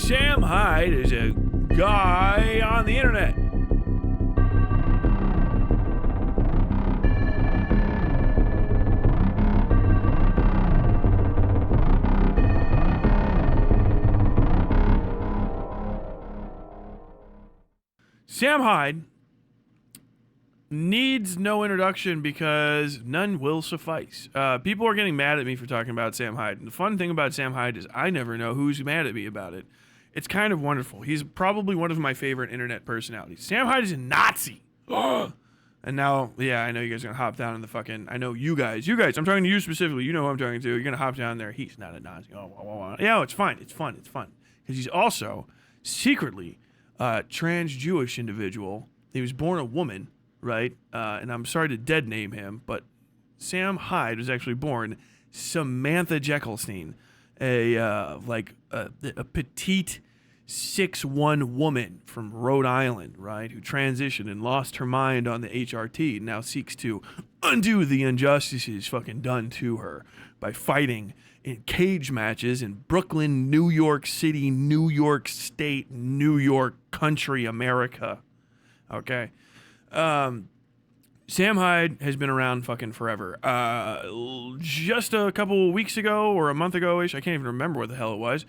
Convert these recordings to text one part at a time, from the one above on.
Sam Hyde is a guy on the internet. Sam Hyde needs no introduction because none will suffice. People are getting mad at me for talking about Sam Hyde. And the fun thing about Sam Hyde is I never know who's mad at me about it. It's kind of wonderful. He's probably one of my favorite internet personalities. Sam Hyde is a Nazi. And now, yeah, I know you guys are going to hop down in the fucking... I know you guys, I'm talking to you specifically. You know who I'm talking to. You're going to hop down there. He's not a Nazi. Yeah, it's fine. It's fun. Because he's also secretly a trans-Jewish individual. He was born a woman, right? And I'm sorry to dead name him, but Sam Hyde was actually born Samantha Jekyllstein, a petite 6'1" woman from Rhode Island, right, who transitioned and lost her mind on the HRT and now seeks to undo the injustices fucking done to her by fighting in cage matches in Brooklyn, New York City, New York State, New York country, America. Okay. Sam Hyde has been around fucking forever. Just a couple weeks ago or a month ago-ish, I can't even remember what the hell it was,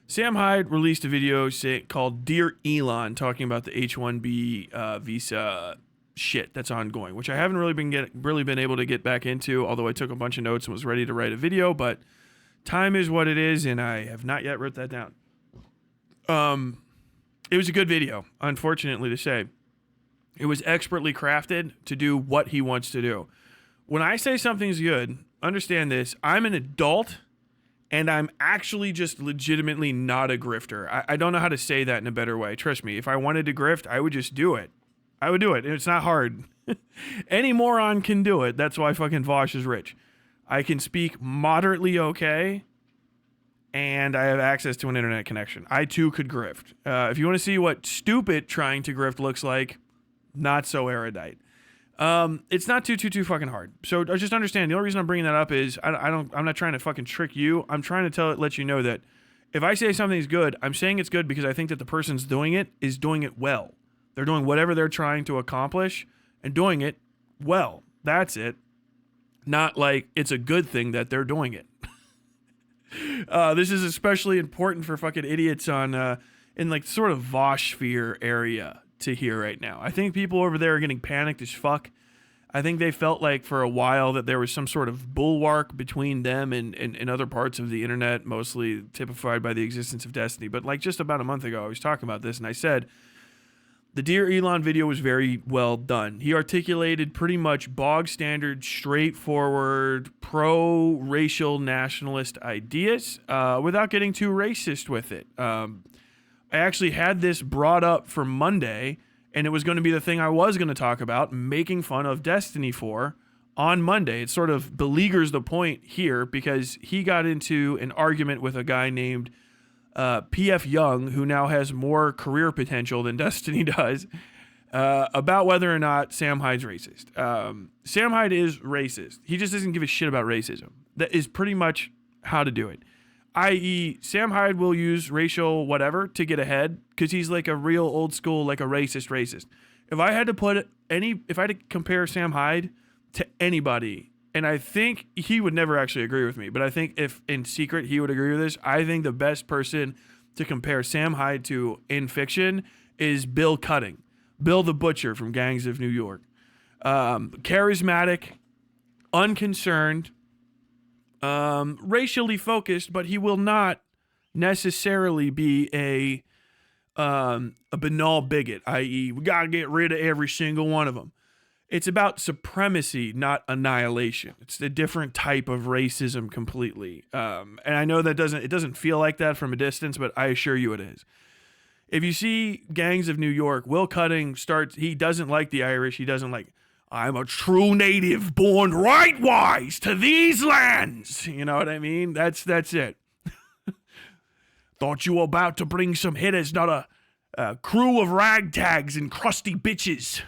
Sam Hyde released a video called Dear Elon, talking about the H-1B visa shit that's ongoing, which I haven't really been able to get back into, although I took a bunch of notes and was ready to write a video, but time is what it is, and I have not yet wrote that down. It was a good video, unfortunately to say. It was expertly crafted to do what he wants to do. When I say something's good, understand this, I'm an adult, and I'm actually just legitimately not a grifter. I don't know how to say that in a better way. Trust me, if I wanted to grift, I would just do it. I would do it, and it's not hard. Any moron can do it. That's why fucking Vosh is rich. I can speak moderately okay, and I have access to an internet connection. I, too, could grift. If you want to see what stupid trying to grift looks like, not so erudite. It's not too fucking hard. So just understand, the only reason I'm bringing that up is I'm not trying to fucking trick you. I'm trying to let you know that if I say something's good, I'm saying it's good because I think that the person's doing it is doing it well. They're doing whatever they're trying to accomplish and doing it well. That's it. Not like it's a good thing that they're doing it. This is especially important for fucking idiots on in like sort of Vosh-sphere area to hear right now. I think people over there are getting panicked as fuck. I think they felt like for a while that there was some sort of bulwark between them and other parts of the internet, mostly typified by the existence of Destiny. But like just about a month ago, I was talking about this and I said, the Dear Elon video was very well done. He articulated pretty much bog standard, straightforward, pro-racial nationalist ideas without getting too racist with it. I actually had this brought up for Monday, and it was going to be the thing I was going to talk about, making fun of Destiny 4 on Monday. It sort of beleaguers the point here because he got into an argument with a guy named P.F. Young, who now has more career potential than Destiny does, about whether or not Sam Hyde's racist. Sam Hyde is racist. He just doesn't give a shit about racism. That is pretty much how to do it. I.e., Sam Hyde will use racial whatever to get ahead because he's like a real old school, like a racist. If I had to compare Sam Hyde to anybody, and I think he would never actually agree with me, but I think if in secret he would agree with this, I think the best person to compare Sam Hyde to in fiction is Bill Cutting, Bill the Butcher from Gangs of New York. Charismatic, unconcerned, racially focused, but he will not necessarily be a banal bigot, i.e., we gotta get rid of every single one of them. It's about supremacy, not annihilation. It's a different type of racism completely. And I know that it doesn't feel like that from a distance, but I assure you it is. If you see Gangs of New York, Will Cutting he doesn't like the Irish. He doesn't like, I'm a true native born rightwise to these lands. You know what I mean? That's it. Thought you were about to bring some hitters, not a crew of ragtags and crusty bitches.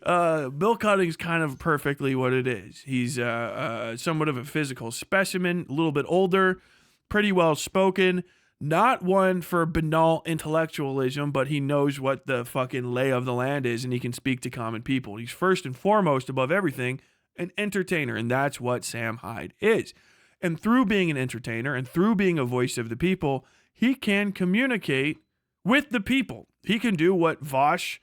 Bill Cutting's kind of perfectly what it is. He's somewhat of a physical specimen, a little bit older, pretty well spoken. Not one for banal intellectualism, but he knows what the fucking lay of the land is, and he can speak to common people. He's first and foremost, above everything, an entertainer, and that's what Sam Hyde is. And through being an entertainer and through being a voice of the people, he can communicate with the people. He can do what Vosh,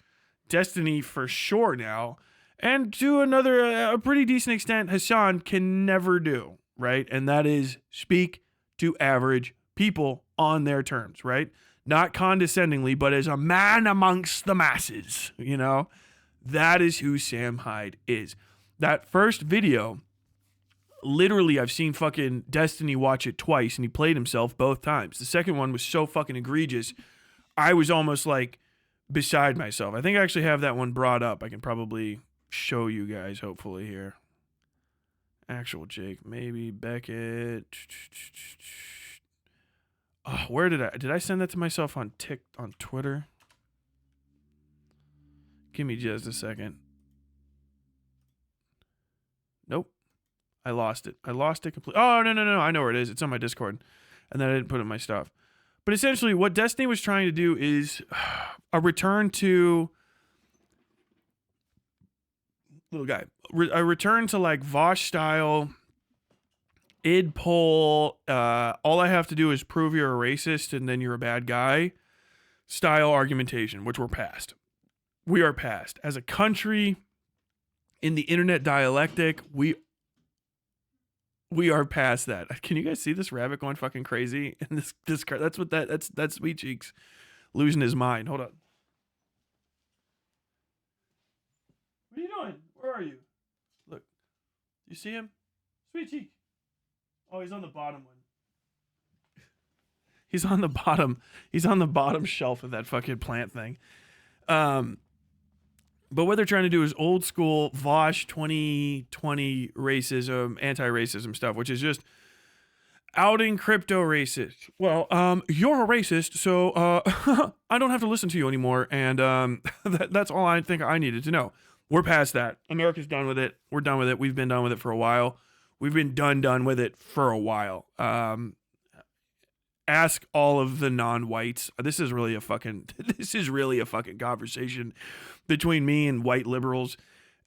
Destiny for sure now, and to a pretty decent extent, Hassan can never do, right? And that is speak to average people on their terms, right? Not condescendingly, but as a man amongst the masses, you know? That is who Sam Hyde is. That first video, literally, I've seen fucking Destiny watch it twice, and he played himself both times. The second one was so fucking egregious, I was almost like beside myself. I think I actually have that one brought up. I can probably show you guys, hopefully, here. Actual Jake, maybe Beckett. Oh, where did I send that to myself on Twitter? Give me just a second. Nope. I lost it. I lost it completely. Oh, no. I know where it is. It's on my Discord. And then I didn't put it in my stuff. But essentially, what Destiny was trying to do is a return to... Little guy. A return to, like, Vosh style... id poll, all I have to do is prove you're a racist and then you're a bad guy style argumentation, which we're past. We are past. As a country, in the internet dialectic, we are past that. Can you guys see this rabbit going fucking crazy? And this that's Sweet Cheeks losing his mind. Hold on. What are you doing? Where are you? Look. You see him? Sweet Cheeks. Oh, he's on the bottom one. He's on the bottom. He's on the bottom shelf of that fucking plant thing. But what they're trying to do is old school Vosh 2020 racism, anti-racism stuff, which is just outing crypto racists. Well, you're a racist, so I don't have to listen to you anymore. And that's all I think I needed to know. We're past that. America's done with it. We're done with it. We've been done with it for a while. We've been done with it for a while. Ask all of the non-whites. This is really a fucking conversation between me and white liberals,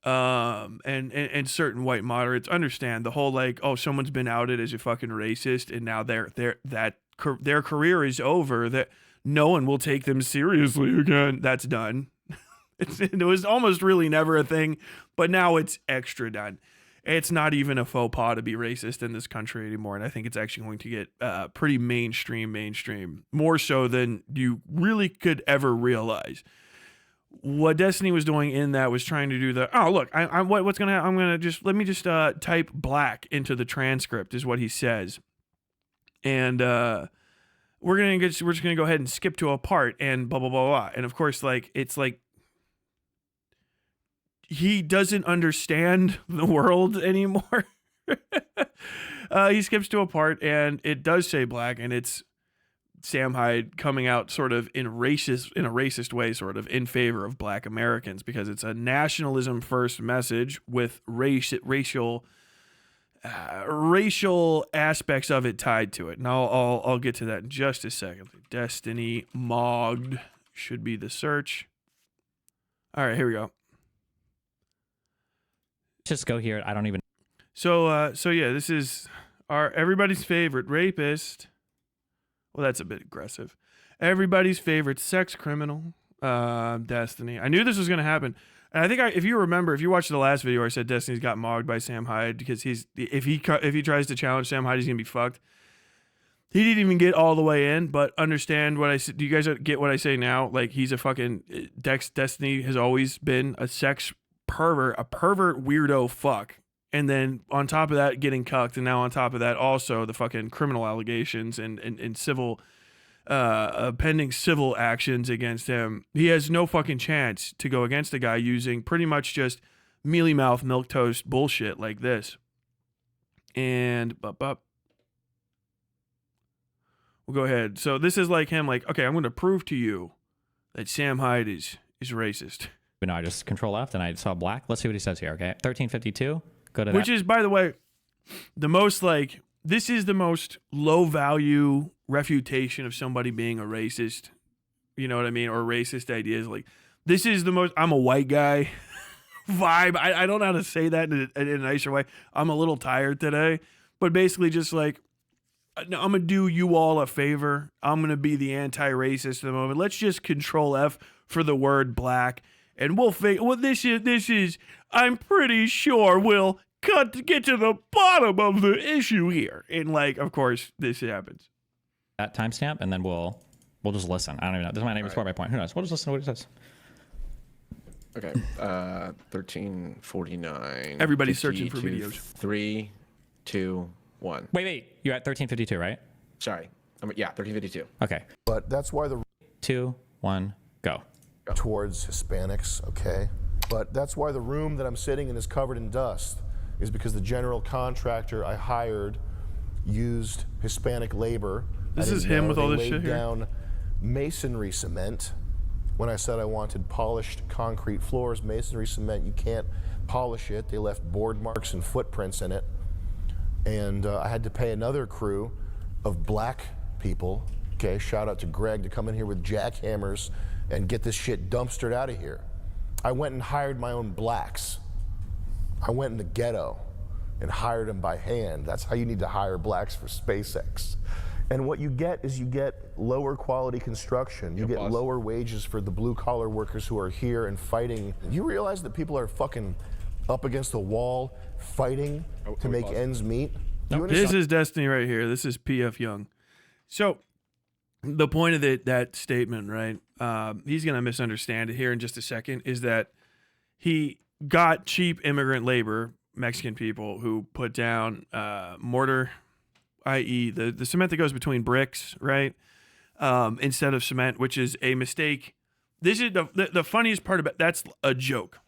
and certain white moderates. Understand the whole like, oh, someone's been outed as a fucking racist, and now their career is over. That no one will take them seriously again. That's done. It was almost really never a thing, but now it's extra done. It's not even a faux pas to be racist in this country anymore, and I think it's actually going to get pretty mainstream, more so than you really could ever realize. What Destiny was doing in that was trying to do what's gonna happen? I'm gonna just type black into the transcript is what he says, and we're just gonna go ahead and skip to a part and blah blah blah blah, and of course like it's like. He doesn't understand the world anymore. He skips to a part and it does say black, and it's Sam Hyde coming out sort of in a racist way, sort of in favor of black Americans, because it's a nationalism first message with racial aspects of it tied to it. And I'll get to that in just a second. Destiny Mogged should be the search. All right, here we go. Just go here. I don't even. So yeah, this is everybody's favorite rapist. Well, that's a bit aggressive. Everybody's favorite sex criminal, Destiny. I knew this was gonna happen, and I think if you watched the last video, I said Destiny's got mogged by Sam Hyde because if he tries to challenge Sam Hyde, he's gonna be fucked. He didn't even get all the way in, but understand what I said. Do you guys get what I say now? Like he's a fucking Destiny has always been a sex pervert, a pervert weirdo fuck, and then on top of that getting cucked, and now on top of that also the fucking criminal allegations and civil pending civil actions against him. He has no fucking chance to go against a guy using pretty much just mealy mouth milquetoast bullshit like this. And we'll go ahead. So this is like him like, okay, I'm going to prove to you that Sam Hyde is racist. But no, I just control F and I saw black. Let's see what he says here. Okay, 1352. Go to that. Which is, by the way, the most like this is the most low value refutation of somebody being a racist. You know what I mean? Or racist ideas. Like, this is the most, I'm a white guy vibe. I don't know how to say that in a nicer way. I'm a little tired today, but basically just like, I'm going to do you all a favor. I'm going to be the anti-racist at the moment. Let's just control F for the word black. And we'll figure, well, this is, I'm pretty sure we'll get to the bottom of the issue here. And like, of course, this happens. That timestamp, and then we'll just listen. I don't even know. This might even support my point. Who knows? We'll just listen to what he says. Okay. 1349. Everybody's searching for 52, videos. 3, 2, 1. Wait. You're at 1352, right? Sorry. Yeah, 1352. Okay. But that's why the 2, 1, go. towards Hispanics, okay? But that's why the room that I'm sitting in is covered in dust, is because the general contractor I hired used Hispanic labor. This I is didn't him know. with They all this laid shit here? down masonry cement. When I said I wanted polished concrete floors, masonry cement, you can't polish it. They left board marks and footprints in it. And I had to pay another crew of black people, okay, shout out to Greg, to come in here with jackhammers and get this shit dumpstered out of here. I went and hired my own blacks. I went in the ghetto and hired them by hand. That's how you need to hire blacks for SpaceX. And what you get is you get lower quality construction. You get lower wages for the blue collar workers who are here and fighting. You realize that people are fucking up against the wall fighting to make ends meet? This is Destiny right here. This is PF Young. So the point of that statement, right? He's going to misunderstand it here in just a second, is that he got cheap immigrant labor, Mexican people, who put down mortar, i.e. the cement that goes between bricks, right? Instead of cement, which is a mistake. This is the funniest part about that's a joke.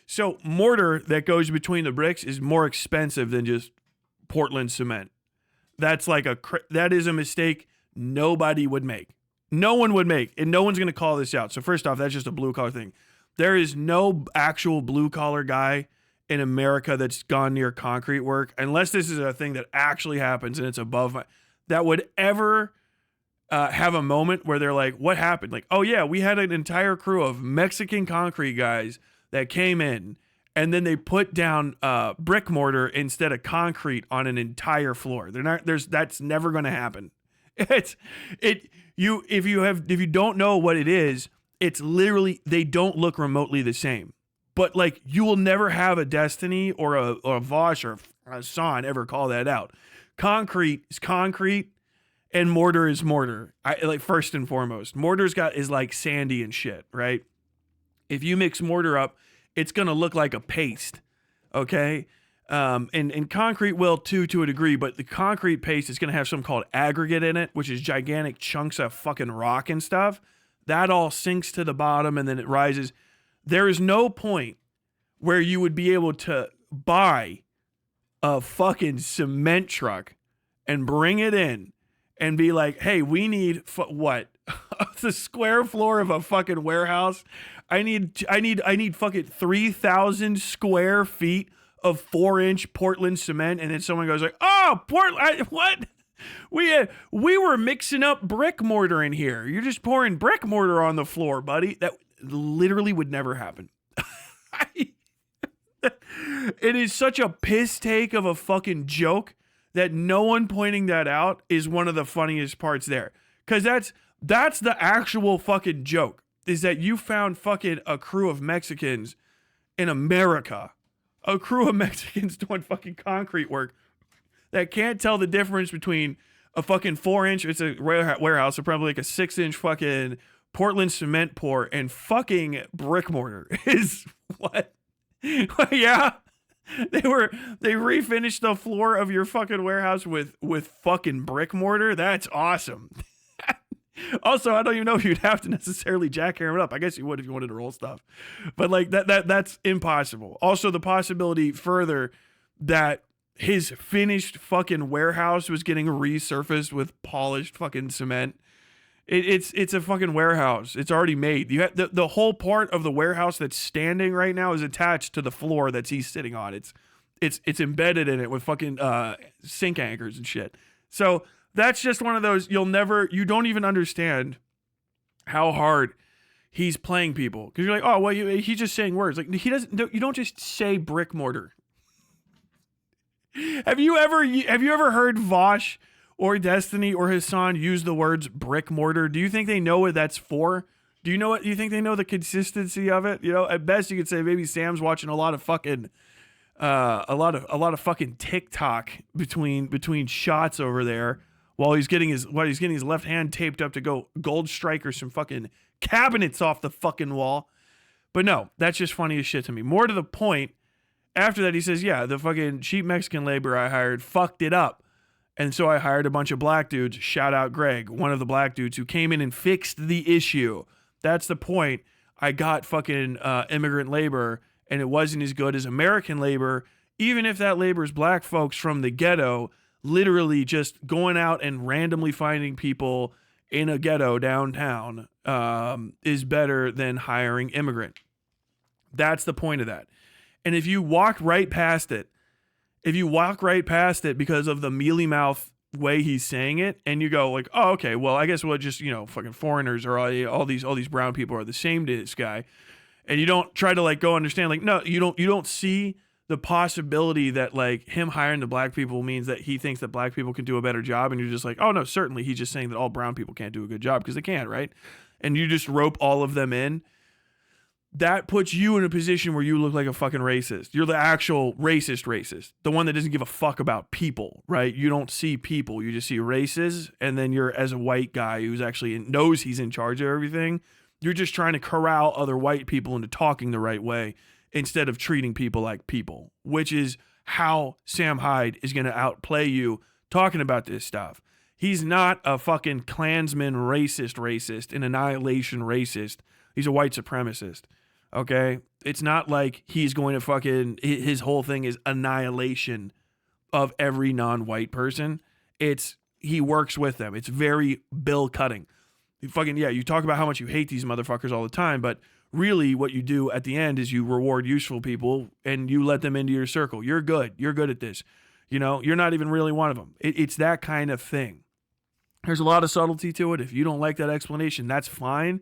So mortar that goes between the bricks is more expensive than just Portland cement. That's like that is a mistake nobody would make. No one would make, and no one's going to call this out. So first off, that's just a blue collar thing. There is no actual blue collar guy in America that's gone near concrete work, unless this is a thing that actually happens and it's above that would ever have a moment where they're like, what happened? Like, oh yeah, we had an entire crew of Mexican concrete guys that came in, and then they put down brick mortar instead of concrete on an entire floor. That's never going to happen. If you don't know what it is, it's literally, they don't look remotely the same. But like, you will never have a Destiny or a Vosh or a Son ever call that out. Concrete is concrete, and mortar is mortar. Like, first and foremost, mortar's is like sandy and shit, right? If you mix mortar up, it's gonna look like a paste, okay? And concrete will too, to a degree, but the concrete paste is gonna have something called aggregate in it, which is gigantic chunks of fucking rock and stuff. That all sinks to the bottom and then it rises. There is no point where you would be able to buy a fucking cement truck and bring it in and be like, hey, we need what? The square floor of a fucking warehouse. I need fucking 3,000 square feet of 4-inch Portland cement. And then someone goes like, oh, Portland, what? We were mixing up brick mortar in here. You're just pouring brick mortar on the floor, buddy. That literally would never happen. It is such a piss take of a fucking joke that no one pointing that out is one of the funniest parts there. Because that's the actual fucking joke, is that you found fucking a crew of Mexicans in America, a crew of Mexicans doing fucking concrete work that can't tell the difference between a fucking 4-inch, it's a warehouse, so probably like a 6-inch fucking Portland cement pour, and fucking brick mortar is what? Yeah. They refinished the floor of your fucking warehouse with fucking brick mortar. That's awesome. Also, I don't even know if you'd have to necessarily jackhammer it up. I guess you would if you wanted to roll stuff, but like that's impossible. Also, the possibility further that his finished fucking warehouse was getting resurfaced with polished fucking cement. It's a fucking warehouse. It's already made. You have the whole part of the warehouse that's standing right now is attached to the floor that he's sitting on. it's embedded in it with fucking sink anchors and shit. So that's just one of those you don't even understand how hard he's playing people, because you're like, oh well, he's just saying words. Like, he doesn't. You don't just say brick mortar. Have you ever heard Vosh or Destiny or Hassan use the words brick mortar? Do you think they know what that's for? Do you think they know the consistency of it? At best you could say maybe Sam's watching a lot of fucking fucking TikTok between shots over there while he's getting his left hand taped up to go gold strike or some fucking cabinets off the fucking wall. But no, that's just funny as shit to me. More to the point, after that he says, yeah, the fucking cheap Mexican labor I hired fucked it up. And so I hired a bunch of black dudes, shout out Greg, one of the black dudes who came in and fixed the issue. That's the point. I got fucking immigrant labor, and it wasn't as good as American labor, even if that labor is black folks from the ghetto, literally just going out and randomly finding people in a ghetto downtown is better than hiring immigrant. That's the point of that. And if you walk right past it because of the mealy mouth way he's saying it, and you go like, oh, okay, well, I guess we'll just, fucking foreigners or all these brown people are the same to this guy. And you don't try to like go understand, like, no, you don't see the possibility that like him hiring the black people means that he thinks that black people can do a better job. And you're just like, oh no, certainly he's just saying that all brown people can't do a good job because they can't, right? And you just rope all of them in. That puts you in a position where you look like a fucking racist. You're the actual racist. The one that doesn't give a fuck about people, right? You don't see people. You just see races. And then you're, as a white guy who's actually knows he's in charge of everything, you're just trying to corral other white people into talking the right way instead of treating people like people, which is how Sam Hyde is going to outplay you talking about this stuff. He's not a fucking Klansman racist, an annihilation racist. He's a white supremacist. Okay? It's not like he's going to fucking, his whole thing is annihilation of every non-white person. He works with them. It's very bill cutting. You talk about how much you hate these motherfuckers all the time, but really what you do at the end is you reward useful people and you let them into your circle. You're good. You're good at this. You're not even really one of them. It's that kind of thing. There's a lot of subtlety to it. If you don't like that explanation, that's fine.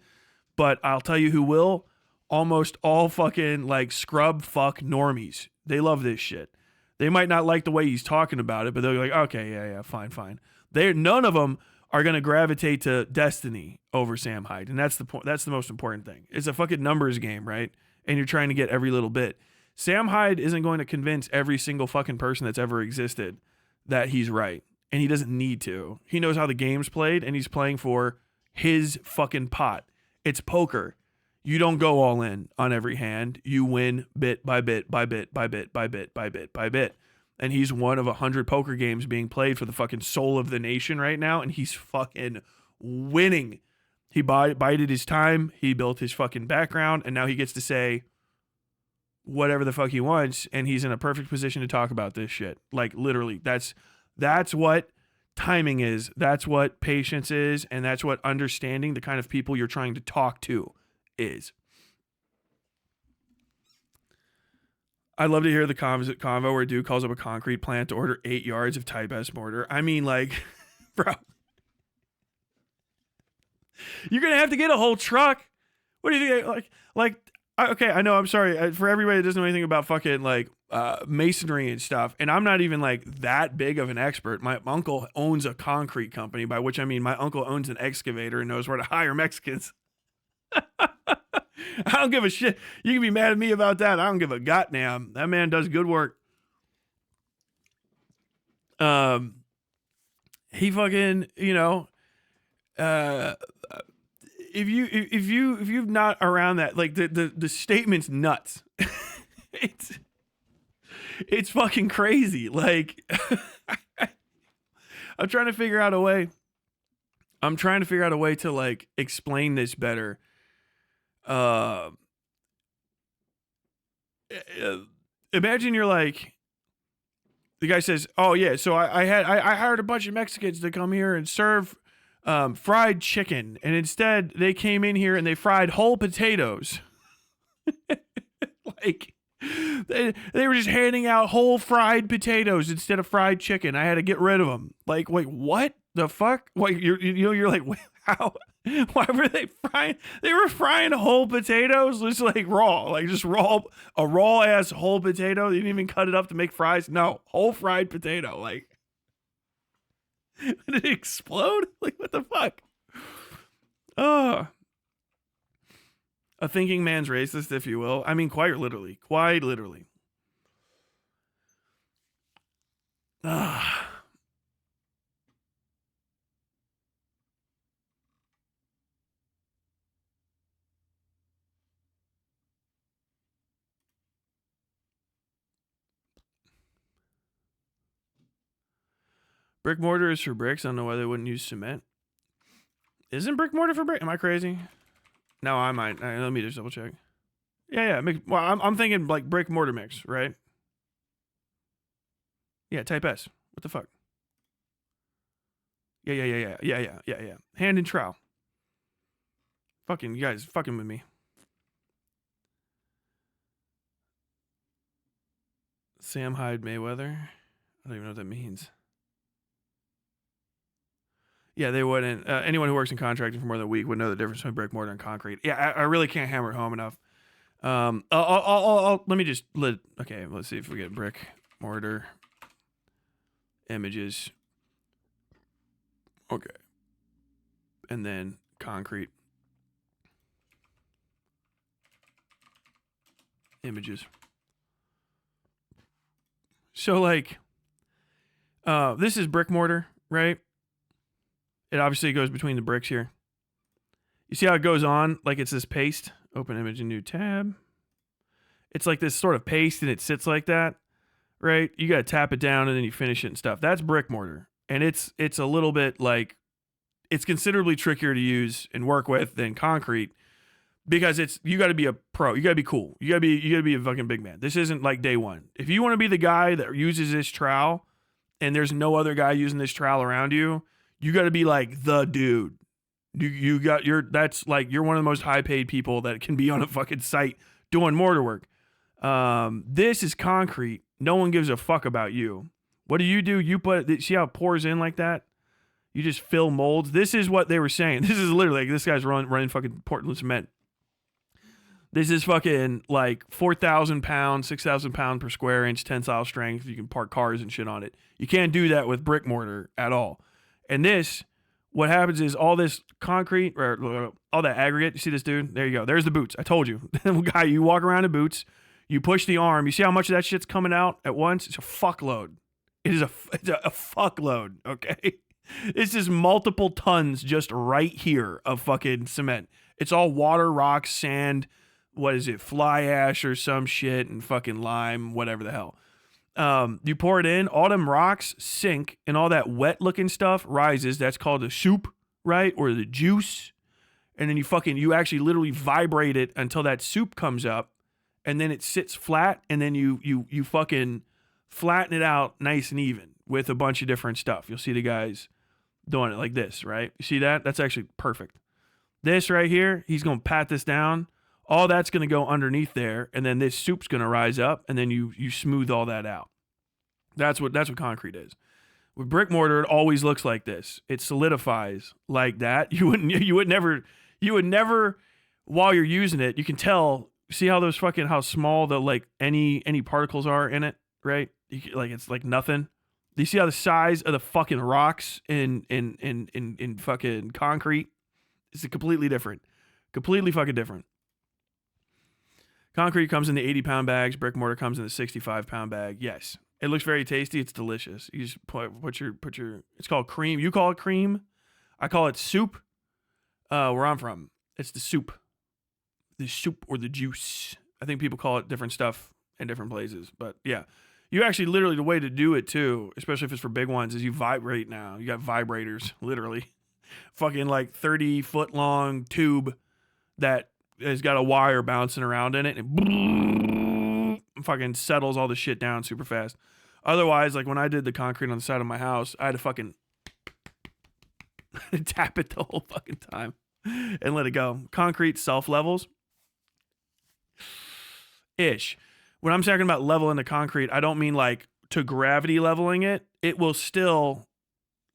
But I'll tell you who will. Almost all fucking like scrub fuck normies. They love this shit. They might not like the way he's talking about it, but they're like, okay, yeah, fine. None of them are going to gravitate to Destiny over Sam Hyde. And that's the point. That's the most important thing. It's a fucking numbers game, right? And you're trying to get every little bit. Sam Hyde isn't going to convince every single fucking person that's ever existed that he's right. And he doesn't need to. He knows how the game's played, and he's playing for his fucking pot. It's poker. You don't go all in on every hand. You win bit by bit by bit by bit by bit by bit by bit. And he's one of 100 poker games being played for the fucking soul of the nation right now, and he's fucking winning. He bided his time. He built his fucking background, and now he gets to say whatever the fuck he wants, and he's in a perfect position to talk about this shit. Like, literally, that's what timing is. That's what patience is, and that's what understanding the kind of people you're trying to talk to is. I'd love to hear the convo where dude calls up a concrete plant to order 8 yards of Type S mortar. I mean, like, bro, you're going to have to get a whole truck. What do you think? Okay, I know, I'm sorry. For everybody that doesn't know anything about fucking, like, masonry and stuff, and I'm not even, like, that big of an expert. My uncle owns a concrete company, by which I mean my uncle owns an excavator and knows where to hire Mexicans. I don't give a shit. You can be mad at me about that. I don't give a goddamn. That man does good work. He fucking, if you're not around that, like the statement's nuts. It's fucking crazy. Like, I'm trying to figure out a way to like explain this better. Imagine you're like, the guy says, oh yeah, so I hired a bunch of Mexicans to come here and serve fried chicken, and instead they came in here and they fried whole potatoes. Like, They were just handing out whole fried potatoes instead of fried chicken. I had to get rid of them. Like, wait, what the fuck? Wait, you're like, wait, how? Why were they frying? They were frying whole potatoes, just like raw, like just a raw ass whole potato. They didn't even cut it up to make fries. No, whole fried potato. Like, did it explode? Like, what the fuck? Oh. A thinking man's racist, if you will. I mean, quite literally. Quite literally. Ah. Brick mortar is for bricks. I don't know why they wouldn't use cement. Isn't brick mortar for brick? Am I crazy? No, I might. Let me just double check. Yeah. Well, I'm thinking like brick mortar mix, right? Yeah, type S. What the fuck? Yeah. Hand and trowel. Fucking, you guys fucking with me. Sam Hyde Mayweather. I don't even know what that means. Yeah, they wouldn't. Anyone who works in contracting for more than a week would know the difference between brick mortar and concrete. Yeah, I really can't hammer it home enough. Let me just okay. Let's see if we get brick mortar images. Okay, and then concrete images. So like, this is brick mortar, right? It obviously goes between the bricks here. You see how it goes on? Like it's this paste. Open image in new tab. It's like this sort of paste and it sits like that, right? You got to tap it down and then you finish it and stuff. That's brick mortar. And it's a little bit like, it's considerably trickier to use and work with than concrete because you got to be a pro. You got to be cool. You got to be a fucking big man. This isn't like day one. If you want to be the guy that uses this trowel and there's no other guy using this trowel around you, you got to be like the dude. That's like, you're one of the most high paid people that can be on a fucking site doing mortar work. This is concrete. No one gives a fuck about you. What do? You see how it pours in like that? You just fill molds. This is what they were saying. This is literally like this guy's running fucking Portland cement. This is fucking like 4,000 pounds, 6,000 pound per square inch tensile strength. You can park cars and shit on it. You can't do that with brick mortar at all. And this, what happens is all this concrete or all that aggregate. You see this dude? There you go. There's the boots. I told you. Guy, you walk around in boots. You push the arm. You see how much of that shit's coming out at once? It's a fuckload. It's a fuckload. Okay, it's just multiple tons just right here of fucking cement. It's all water, rocks, sand. What is it? Fly ash or some shit and fucking lime, whatever the hell. You pour it in, all them rocks sink, and all that wet looking stuff rises. That's called the soup, right? Or the juice. And then you actually literally vibrate it until that soup comes up, and then it sits flat, and then you fucking flatten it out nice and even with a bunch of different stuff. You'll see the guys doing it like this, right? You see that? That's actually perfect. This right here, he's gonna pat this down. All that's going to go underneath there, and then this soup's going to rise up, and then you smooth all that out. That's what concrete is. With brick mortar, it always looks like this. It solidifies like that. You would never, while you're using it, you can tell. See how how small the like any particles are in it, right? It's like nothing. Do you see how the size of the fucking rocks in fucking concrete is completely different, completely fucking different. Concrete comes in the 80-pound bags. Brick mortar comes in the 65-pound bag. Yes, it looks very tasty. It's delicious. You just put your. It's called cream. You call it cream. I call it soup. Where I'm from, it's the soup or the juice. I think people call it different stuff in different places. But yeah, you actually literally the way to do it too, especially if it's for big ones, is you vibrate now. You got vibrators, literally, fucking like 30-foot long tube that has got a wire bouncing around in it and fucking settles all the shit down super fast. Otherwise, like when I did the concrete on the side of my house, I had to fucking tap it the whole fucking time and let it go. Concrete self levels ish. when I'm talking about leveling the concrete, I don't mean like to gravity leveling it. It will still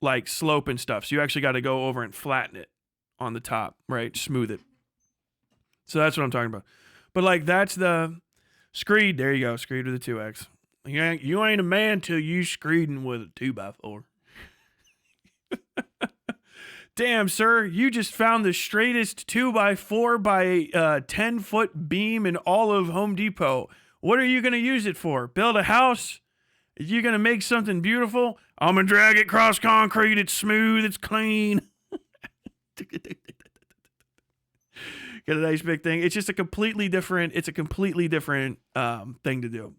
like slope and stuff. So you actually got to go over and flatten it on the top, right? Smooth it. So that's what I'm talking about. But like that's the screed. There you go. Screed with a 2X. You ain't a man till you screeding with a 2x4. Damn, sir, you just found the straightest 2x4 by 10-foot beam in all of Home Depot. What are you going to use it for? Build a house? Are you going to make something beautiful? I'm going to drag it across concrete. It's smooth. It's clean. Get a nice big thing. It's just a completely different thing to do.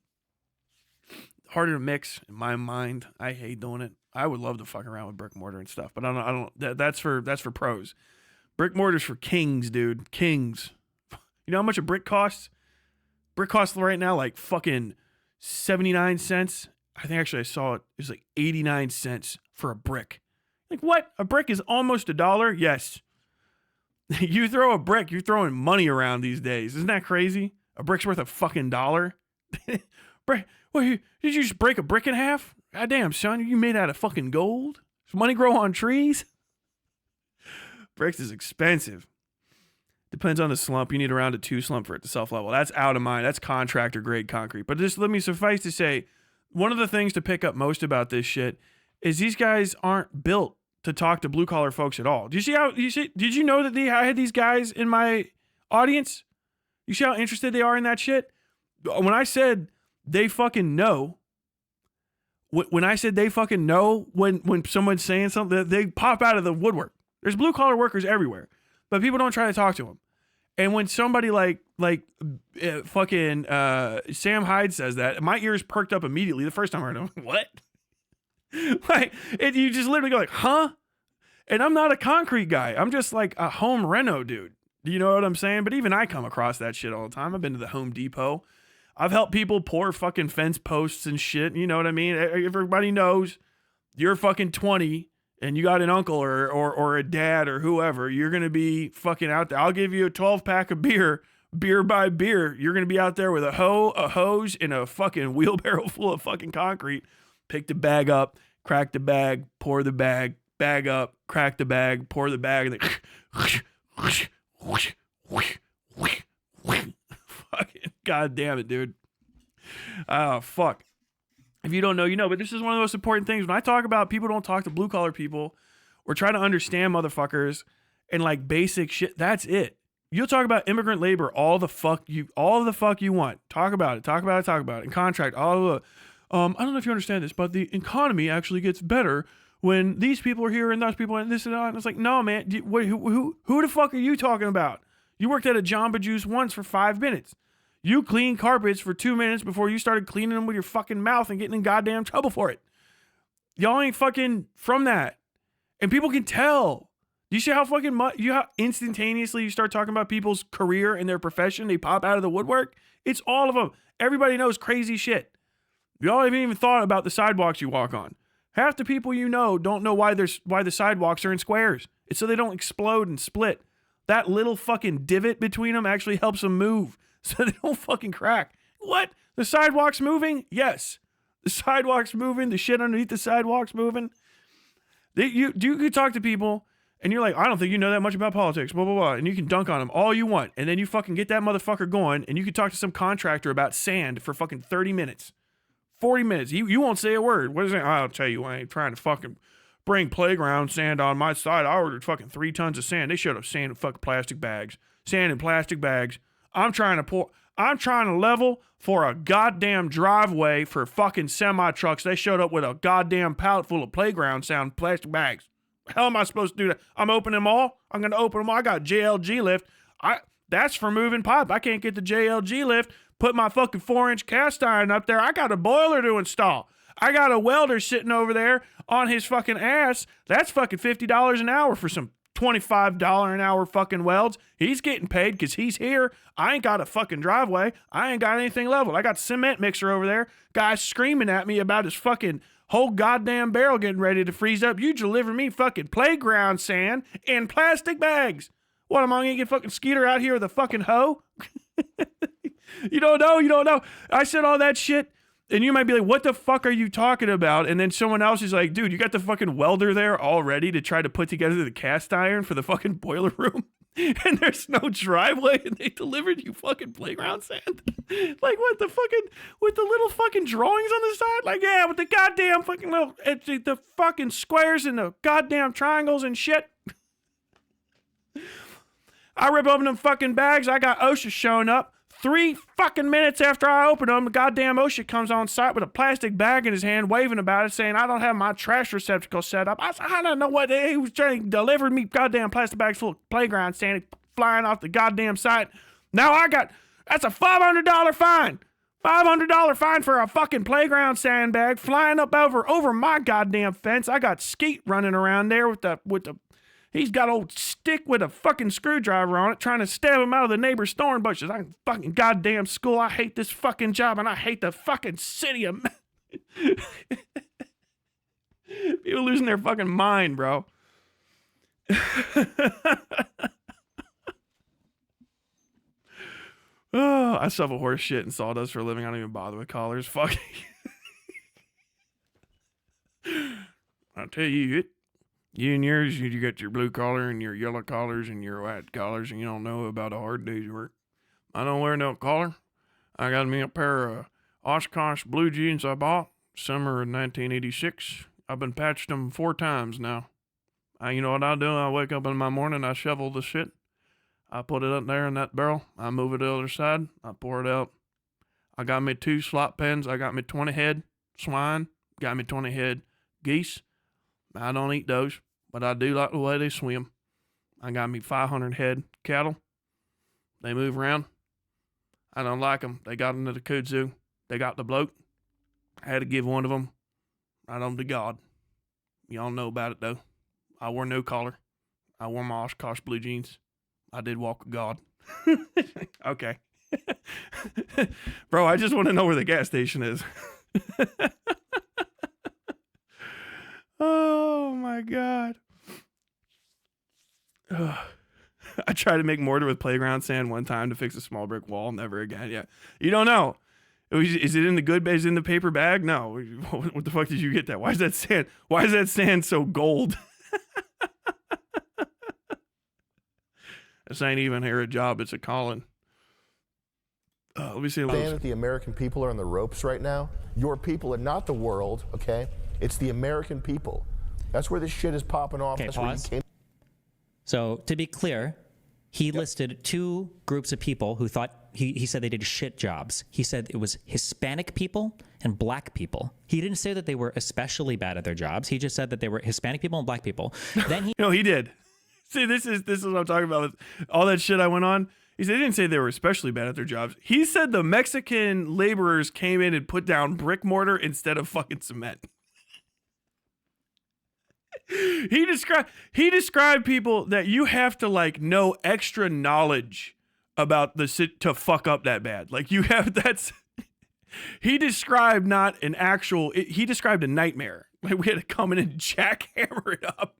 Harder to mix in my mind. I hate doing it. I would love to fuck around with brick mortar and stuff, but I don't. That's for pros. Brick mortar's for kings, dude. Kings. You know how much a brick costs? Brick costs right now like fucking 79 cents. I think actually I saw it. It was like 89 cents for a brick. Like what? A brick is almost $1? Yes. You throw a brick, you're throwing money around these days. Isn't that crazy? A brick's worth a fucking $1. Brick. Well, did you just break a brick in half? God damn, son, you made out of fucking gold? Does money grow on trees? Bricks is expensive. Depends on the slump. You need around a 2 slump for it to self-level. That's out of mine. That's contractor grade concrete. But just let me suffice to say, one of the things to pick up most about this shit is these guys aren't built to talk to blue collar folks at all. Did you know that I had these guys in my audience? You see how interested they are in that shit? When I said they fucking know, when someone's saying something, they pop out of the woodwork. There's blue collar workers everywhere, but people don't try to talk to them. And when somebody like fucking Sam Hyde says that, my ears perked up immediately the first time I heard him. What? Like you just literally go like, huh? And I'm not a concrete guy. I'm just like a home reno dude. Do you know what I'm saying? But even I come across that shit all the time. I've been to the Home Depot. I've helped people pour fucking fence posts and shit. You know what I mean? Everybody knows you're fucking 20 and you got an uncle or a dad or whoever. You're going to be fucking out there. I'll give you a 12-pack of beer by beer. You're going to be out there with a hose, and a fucking wheelbarrow full of fucking concrete. Pick the bag up, crack the bag, pour the bag up, crack the bag, pour the bag, and then fucking god damn it, dude. Oh, fuck. If you don't know, you know, but this is one of the most important things. When I talk about people don't talk to blue collar people or try to understand motherfuckers and like basic shit, that's it. You'll talk about immigrant labor all the fuck you want. Talk about it. And contract, all the I don't know if you understand this, but the economy actually gets better when these people are here and those people and this and that. And it's like, no, man, who the fuck are you talking about? You worked at a Jamba Juice once for 5 minutes. You cleaned carpets for 2 minutes before you started cleaning them with your fucking mouth and getting in goddamn trouble for it. Y'all ain't fucking from that. And people can tell. Do you see how fucking how instantaneously you start talking about people's career and their profession, they pop out of the woodwork? It's all of them. Everybody knows crazy shit. Y'all haven't even thought about the sidewalks you walk on. Half the people you know don't know why the sidewalks are in squares. It's so they don't explode and split. That little fucking divot between them actually helps them move so they don't fucking crack. What? The sidewalk's moving? Yes. The sidewalk's moving. The shit underneath the sidewalk's moving. You could talk to people and you're like, I don't think you know that much about politics, blah, blah, blah. And you can dunk on them all you want. And then you fucking get that motherfucker going and you can talk to some contractor about sand for fucking 30 minutes. 40 minutes. You won't say a word. What is it? I'll tell you, I ain't trying to fucking bring playground sand on my side. I ordered fucking 3 tons of sand. They showed up sand in fucking plastic bags. Sand in plastic bags. I'm trying to level for a goddamn driveway for fucking semi trucks. They showed up with a goddamn pallet full of playground sand plastic bags. How am I supposed to do that? I'm opening them all. I'm going to open them all. I got JLG lift. That's for moving pipe. I can't get the JLG lift. Put my fucking 4-inch cast iron up there. I got a boiler to install. I got a welder sitting over there on his fucking ass. That's fucking $50 an hour for some $25 an hour fucking welds. He's getting paid because he's here. I ain't got a fucking driveway. I ain't got anything leveled. I got a cement mixer over there. Guy's screaming at me about his fucking whole goddamn barrel getting ready to freeze up. You deliver me fucking playground sand in plastic bags. What, am I going to get fucking Skeeter out here with a fucking hoe? You don't know. You don't know. I said all that shit. And you might be like, what the fuck are you talking about? And then someone else is like, dude, you got the fucking welder there all ready to try to put together the cast iron for the fucking boiler room. And there's no driveway and they delivered you fucking playground sand. Like what the fucking, with the little fucking drawings on the side? Like, yeah, with the goddamn fucking little, the fucking squares and the goddamn triangles and shit. I rip open them fucking bags. I got OSHA showing up. 3 fucking minutes after I open them, the goddamn OSHA comes on site with a plastic bag in his hand, waving about it, saying, I don't have my trash receptacle set up. I said, I don't know what he was trying to deliver me goddamn plastic bags full of playground sand flying off the goddamn site. Now that's a $500 fine. $500 fine for a fucking playground sandbag flying up over my goddamn fence. I got Skeet running around there with the he's got old stick with a fucking screwdriver on it trying to stab him out of the neighbor's thorn bushes. I fucking goddamn school. I hate this fucking job and I hate the fucking city of people losing their fucking mind, bro. Oh, I shovel horse shit and sawdust for a living. I don't even bother with collars. Fuck. I'll tell you, you and yours, you got your blue collar and your yellow collars and your white collars, and you don't know about a hard day's work. I don't wear no collar. I got me a pair of Oshkosh blue jeans I bought summer of 1986. I've been patched them 4 times now. You know what I do? I wake up in my morning, I shovel the shit. I put it up there in that barrel. I move it to the other side. I pour it out. I got me 2 slot pens. I got me 20 head swine. Got me 20 head geese. I don't eat those, but I do like the way they swim. I got me 500 head cattle. They move around. I don't like them. They got into the kudzu. They got the bloke. I had to give one of them right on to God. Y'all know about it, though. I wore no collar. I wore my Oshkosh blue jeans. I did walk with God. Okay. Bro, I just want to know where the gas station is. Oh, my God. Ugh. I tried to make mortar with playground sand one time to fix a small brick wall. Never again. Yeah. You don't know. Is it in the good bag? Is it in the paper bag? No. What the fuck did you get that? Why is that sand? Why is that sand so gold? This ain't even here a job. It's a calling. Let me see. Understand that the American people are on the ropes right now. Your people are not the world, okay? It's the American people. That's where this shit is popping off. Okay, That's pause. where you came. So to be clear, he listed 2 groups of people who thought he said they did shit jobs. He said it was Hispanic people and black people. He didn't say that they were especially bad at their jobs. He just said that they were Hispanic people and black people. Then he No, he did. See, this is what I'm talking about. All that shit I went on. He said, they didn't say they were especially bad at their jobs. He said the Mexican laborers came in and put down brick mortar instead of fucking cement. He described people that you have to like know extra knowledge about the to fuck up that bad. Like you have he described not an actual, he described a nightmare. Like we had to come in and jackhammer it up.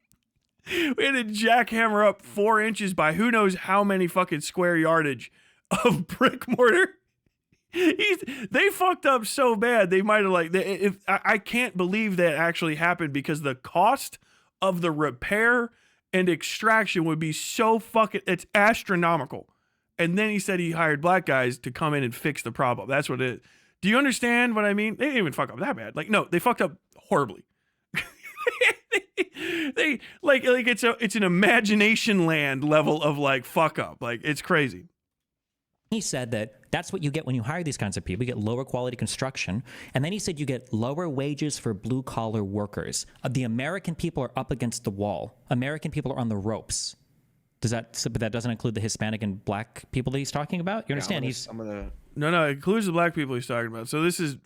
We had to jackhammer up 4 inches by who knows how many fucking square yardage of brick mortar. They fucked up so bad they might have like. I can't believe that actually happened because the cost of the repair and extraction would be so fucking. It's astronomical. And then he said he hired black guys to come in and fix the problem. That's what it is. Do you understand what I mean? They didn't even fuck up that bad. Like no, they fucked up horribly. They like it's an imagination land level of like fuck up. Like it's crazy. He said that that's what you get when you hire these kinds of people. You get lower quality construction. And then he said you get lower wages for blue collar workers. The American people are up against the wall. American people are on the ropes. But that doesn't include the Hispanic and black people that he's talking about? You understand? No, it includes the black people he's talking about. So this is,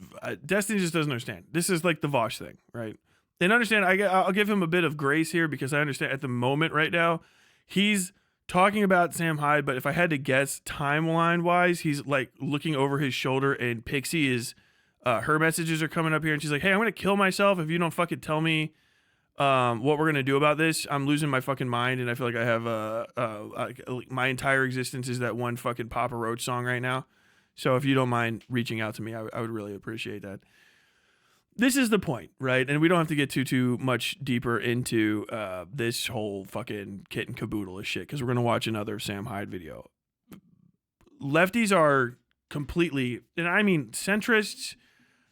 Destiny just doesn't understand. This is like the Vosh thing, right? And understand, I'll give him a bit of grace here because I understand at the moment right now, he's talking about Sam Hyde, but if I had to guess timeline-wise, he's like looking over his shoulder and Pixie is, her messages are coming up here and she's like, hey, I'm going to kill myself if you don't fucking tell me what we're going to do about this. I'm losing my fucking mind and I feel like I have my entire existence is that one fucking Papa Roach song right now. So if you don't mind reaching out to me, I would really appreciate that. This is the point, right? And we don't have to get too much deeper into this whole fucking kit and caboodle of shit, because we're going to watch another Sam Hyde video. Lefties are completely, and I mean centrists,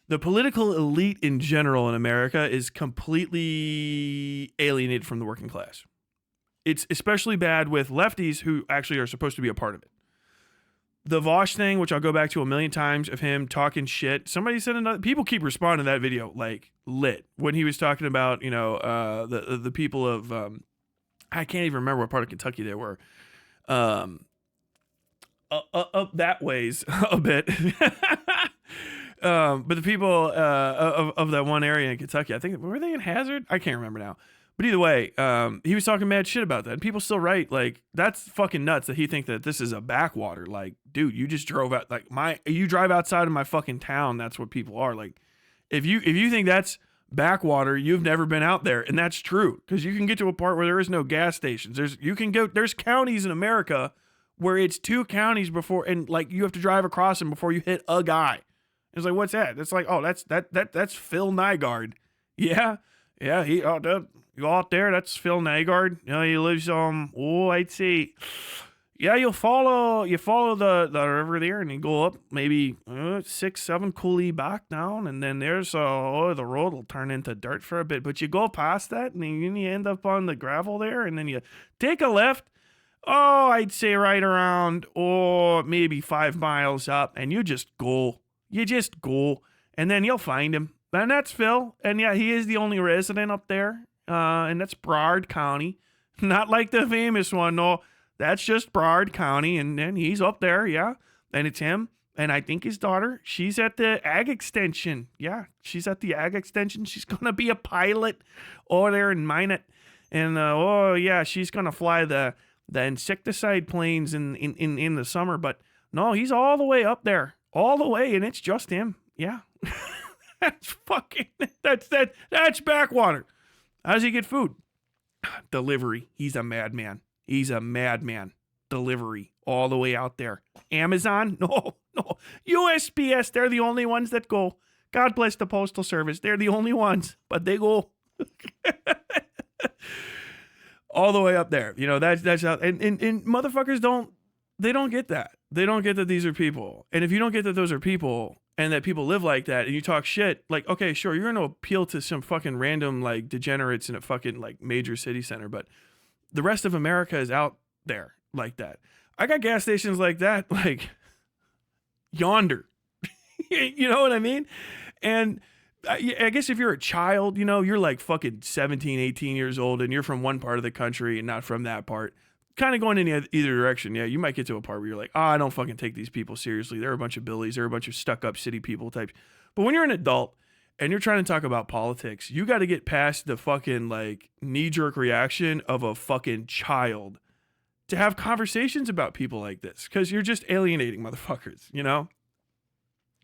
the political elite in general in America is completely alienated from the working class. It's especially bad with lefties who actually are supposed to be a part of it. The Vosh thing, which I'll go back to a million times, of him talking shit. Somebody said another. People keep responding to that video like lit when he was talking about, you know, the people of I can't even remember what part of Kentucky they were. Up that ways a bit. But the people of that one area in Kentucky, I think, were they in Hazard? I can't remember now. But either way, he was talking mad shit about that. And people still write, like, that's fucking nuts that he think that this is a backwater. Like, dude, you just drove out, like, you drive outside of my fucking town. That's what people are. Like, if you think that's backwater, you've never been out there. And that's true. Because you can get to a part where there is no gas stations. There's counties in America where it's 2 counties before, and like, you have to drive across them before you hit a guy. It's like, what's that? It's like, oh, that's Phil Nygaard. Yeah. You go out there, that's Phil Nygaard. You know, he lives I'd say, yeah, you follow the river there, and you go up maybe 6-7 coulee back down, and then there's the road will turn into dirt for a bit, but you go past that, and then you end up on the gravel there, and then you take a left. Oh, I'd say right around maybe 5 miles up, and you just go, and then you'll find him. And that's Phil. And yeah, he is the only resident up there. And that's Broward County. Not like the famous one. No, that's just Broward County. And then he's up there. Yeah. And it's him. And I think his daughter, she's at the Ag Extension. Yeah. She's at the Ag Extension. She's going to be a pilot over there in Minot. And, yeah, she's going to fly the insecticide planes in the summer. But no, he's all the way up there. All the way. And it's just him. Yeah. That's backwater. How does he get food? Delivery. He's a madman. Delivery. All the way out there. Amazon? No. USPS, they're the only ones that go. God bless the Postal Service. They're the only ones, but they go all the way up there. You know, that's how, and motherfuckers don't get that. They don't get that these are people. And if you don't get that those are people, and that people live like that, and you talk shit, like, okay, sure, you're going to appeal to some fucking random, like, degenerates in a fucking, like, major city center, but the rest of America is out there like that. I got gas stations like that, like, yonder. You know what I mean? And I guess if you're a child, you know, you're like fucking 17, 18 years old, and you're from one part of the country and not from that part, kind of going in either direction. Yeah, you might get to a part where you're like, I don't fucking take these people seriously. They're a bunch of billies. They're a bunch of stuck-up city people types. But when you're an adult and you're trying to talk about politics, you got to get past the fucking, like, knee-jerk reaction of a fucking child to have conversations about people like this, because you're just alienating motherfuckers, you know?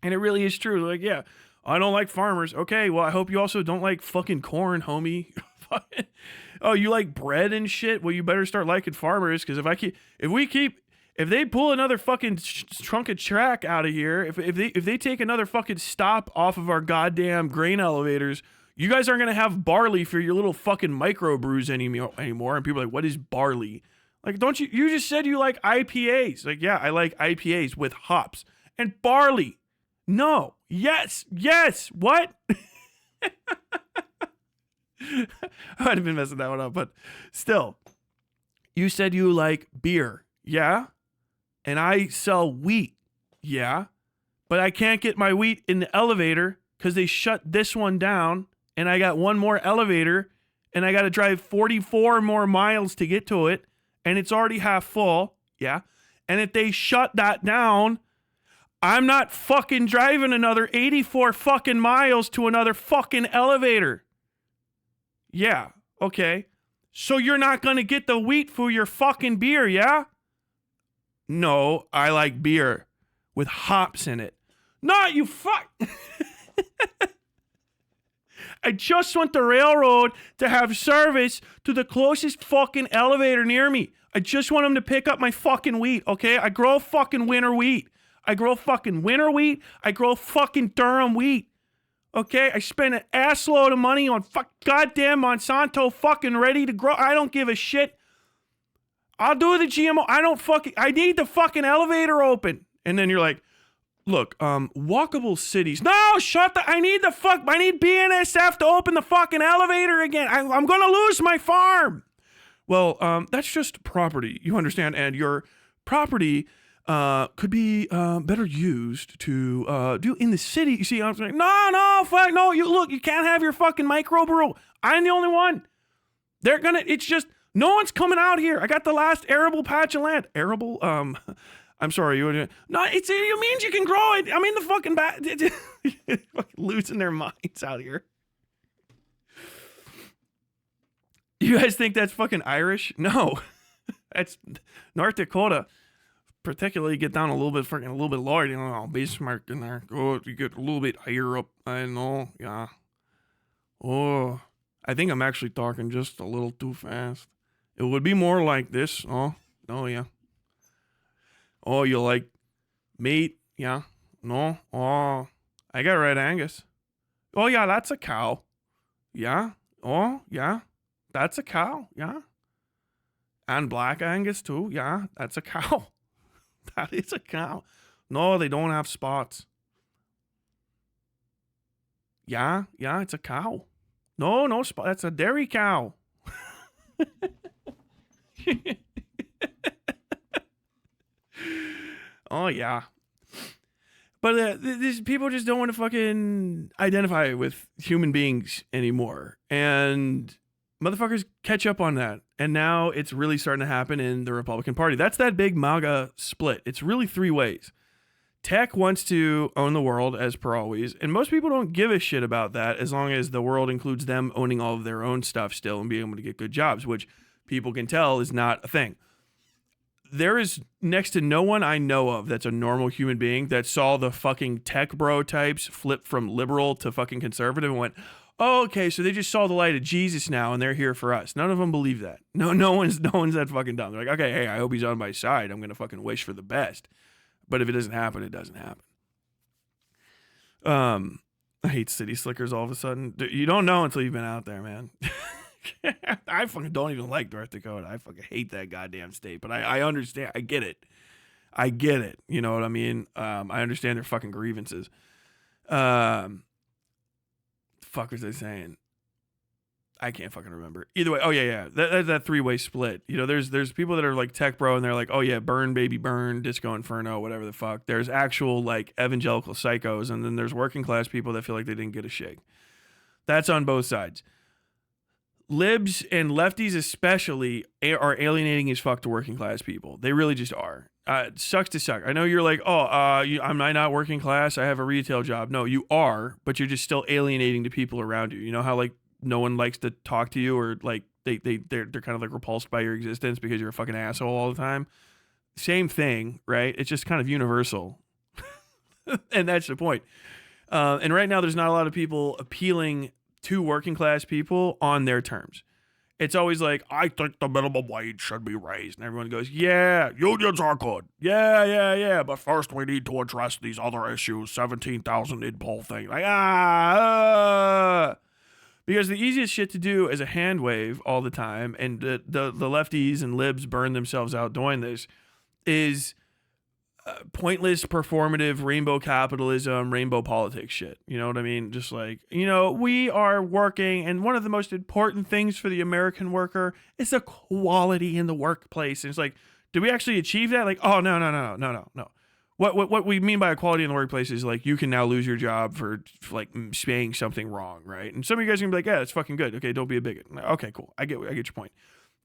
And it really is true. Like, yeah, I don't like farmers. Okay, well, I hope you also don't like fucking corn, homie. Oh, you like bread and shit? Well, you better start liking farmers, because if they pull another fucking trunk of track out of here, if they take another fucking stop off of our goddamn grain elevators, you guys aren't gonna have barley for your little fucking microbrews anymore. And people are like, what is barley? Like, don't you just said you like IPAs? Like, yeah, I like IPAs with hops and barley. No, yes, what? I might have been messing that one up, but still, you said you like beer, yeah? And I sell wheat, yeah? But I can't get my wheat in the elevator because they shut this one down, and I got one more elevator, and I got to drive 44 more miles to get to it, and it's already half full, yeah? And if they shut that down, I'm not fucking driving another 84 fucking miles to another fucking elevator. Yeah, okay. So you're not going to get the wheat for your fucking beer, yeah? No, I like beer with hops in it. No, you fuck. I just want the railroad to have service to the closest fucking elevator near me. I just want them to pick up my fucking wheat, okay? I grow fucking winter wheat. I grow fucking winter wheat. I grow fucking Durham wheat. Okay? I spend an assload of money on goddamn Monsanto fucking ready to grow. I don't give a shit. I'll do the GMO. I need the fucking elevator open. And then you're like, look, walkable cities. No, I need BNSF to open the fucking elevator again. I'm going to lose my farm. Well, that's just property, you understand? And your property could be better used to do in the city. You see, I'm saying, no, you can't have your fucking microbrew. I'm the only one. It's just, no one's coming out here. I got the last arable patch of land. Arable? I'm sorry. It means you can grow it. I mean, the fucking fucking losing their minds out here. You guys think that's fucking Irish? No. That's North Dakota. Particularly get down a little bit lower, Bismarck in there. Oh, you get a little bit higher up. I know, yeah. Oh, I think I'm actually talking just a little too fast. It would be more like this. Oh, yeah. Oh, you like meat? Yeah. No. Oh, I got red Angus. Oh, yeah, that's a cow. Yeah. Oh, yeah. That's a cow. Yeah. And black Angus too. Yeah, that's a cow. That is a cow. No, they don't have spots. Yeah, it's a cow. No spot. That's a dairy cow. Oh, yeah. But these people just don't want to fucking identify with human beings anymore. And motherfuckers catch up on that. And now it's really starting to happen in the Republican Party. That's that big MAGA split. It's really three ways. Tech wants to own the world, as per always. And most people don't give a shit about that as long as the world includes them owning all of their own stuff still and being able to get good jobs, which people can tell is not a thing. There is next to no one I know of that's a normal human being that saw the fucking tech bro types flip from liberal to fucking conservative and went, oh, okay, so they just saw the light of Jesus now and they're here for us. None of them believe that. No one's that fucking dumb. They're like, okay, hey, I hope he's on my side. I'm going to fucking wish for the best. But if it doesn't happen, it doesn't happen. I hate city slickers all of a sudden. You don't know until you've been out there, man. I fucking don't even like North Dakota. I fucking hate that goddamn state. But I understand. I get it. You know what I mean? I understand their fucking grievances. Fuck was I saying? I can't fucking remember. Either way, oh yeah. That three-way split. You know, there's people that are like tech bro and they're like, oh yeah, burn baby burn, disco inferno, whatever the fuck. There's actual like evangelical psychos, and then there's working class people that feel like they didn't get a shake. That's on both sides. Libs and lefties especially are alienating as fuck to working class people. They really just are. It sucks to suck. I know you're like, am I not working class? I have a retail job. No, you are, but you're just still alienating to people around you. You know how like no one likes to talk to you, or like they're kind of like repulsed by your existence because you're a fucking asshole all the time. Same thing, right? It's just kind of universal. And that's the point. And right now there's not a lot of people appealing to working class people on their terms. It's always like, I think the minimum wage should be raised. And everyone goes, yeah, unions are good. Yeah. But first we need to address these other issues, 17,000 in poll thing. Like, Because the easiest shit to do is a hand wave all the time, and the lefties and libs burn themselves out doing this, is pointless, performative, rainbow capitalism, rainbow politics shit. You know what I mean? Just like, we are working, and one of the most important things for the American worker is equality in the workplace. And it's like, do we actually achieve that? Like, oh, no. What we mean by equality in the workplace is like, you can now lose your job for like saying something wrong, right? And some of you guys are gonna be like, yeah, that's fucking good. Okay, don't be a bigot. Okay, cool. I get your point.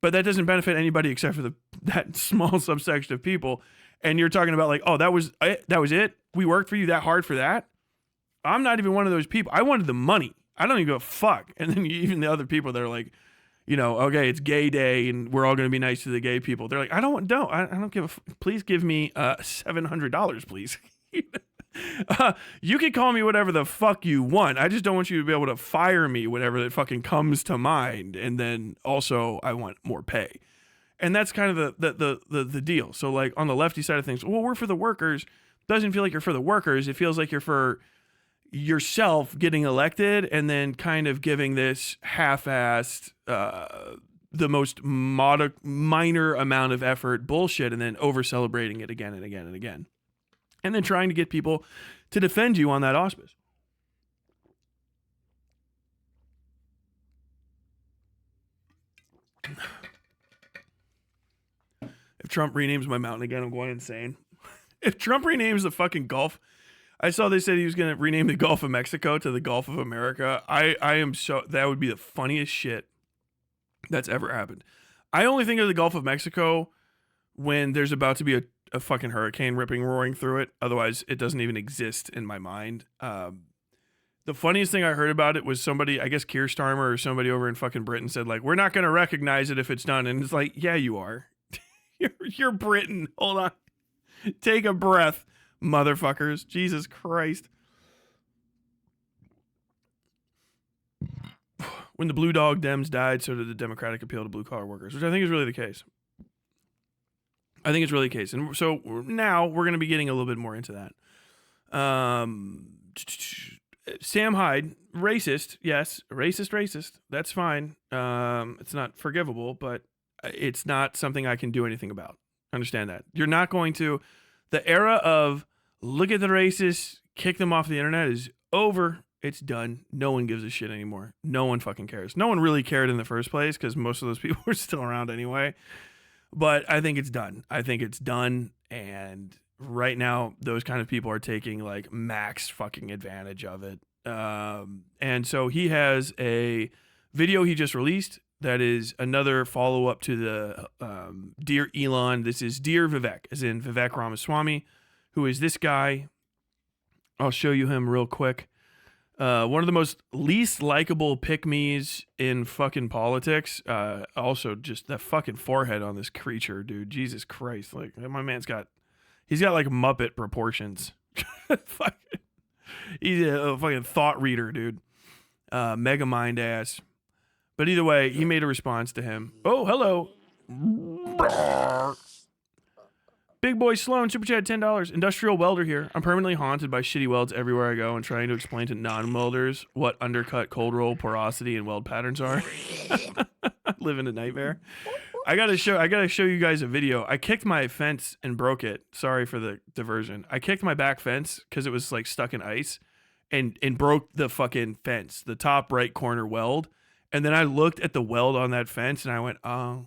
But that doesn't benefit anybody except for that small subsection of people. And you're talking about like, oh, that was it? We worked for you that hard for that? I'm not even one of those people. I wanted the money. I don't even give a fuck. And then even the other people that are like, okay, it's gay day and we're all going to be nice to the gay people. They're like, I don't give a please give me $700, please. You can call me whatever the fuck you want. I just don't want you to be able to fire me whenever that fucking comes to mind. And then also I want more pay. And that's kind of the deal. So like on the lefty side of things, well, we're for the workers. Doesn't feel like you're for the workers. It feels like you're for yourself getting elected and then kind of giving this half-assed, the most minor amount of effort bullshit and then over-celebrating it again and again and again. And then trying to get people to defend you on that auspice. If Trump renames my mountain again, I'm going insane. If Trump renames the fucking Gulf, I saw they said he was going to rename the Gulf of Mexico to the Gulf of America. I am so, that would be the funniest shit that's ever happened. I only think of the Gulf of Mexico when there's about to be a fucking hurricane roaring through it. Otherwise, it doesn't even exist in my mind. The funniest thing I heard about it was somebody, I guess Keir Starmer or somebody over in fucking Britain said, like, we're not going to recognize it if it's done. And it's like, yeah, you are. You're Britain. Hold on. Take a breath, motherfuckers. Jesus Christ. When the Blue Dog Dems died, so did the Democratic appeal to blue-collar workers, which I think is really the case. I think it's really the case. And so now we're going to be getting a little bit more into that. Sam Hyde, racist, yes, racist. That's fine. It's not forgivable, but it's not something I can do anything about. Understand that. You're not going to... The era of look at the racists, kick them off the internet is over. It's done. No one gives a shit anymore. No one fucking cares. No one really cared in the first place because most of those people were still around anyway. But I think it's done. And right now, those kind of people are taking like max fucking advantage of it. And so he has a video he just released that is another follow-up to the Dear Elon. This is Dear Vivek, as in Vivek Ramaswamy, who is this guy. I'll show you him real quick. One of the most least likable pick-me's in fucking politics. Also, just that fucking forehead on this creature, dude. Jesus Christ. Like, my man's got... He's got, like, Muppet proportions. He's a fucking thought reader, dude. Mega mind ass. But either way, he made a response to him. Oh, hello. Big Boy Sloan, Super Chat, $10. Industrial welder here. I'm permanently haunted by shitty welds everywhere I go and trying to explain to non-welders what undercut, cold roll, porosity, and weld patterns are. Living a nightmare. I gotta show you guys a video. I kicked my fence and broke it. Sorry for the diversion. I kicked my back fence because it was like stuck in ice and broke the fucking fence, the top right corner weld. And then I looked at the weld on that fence and I went, oh,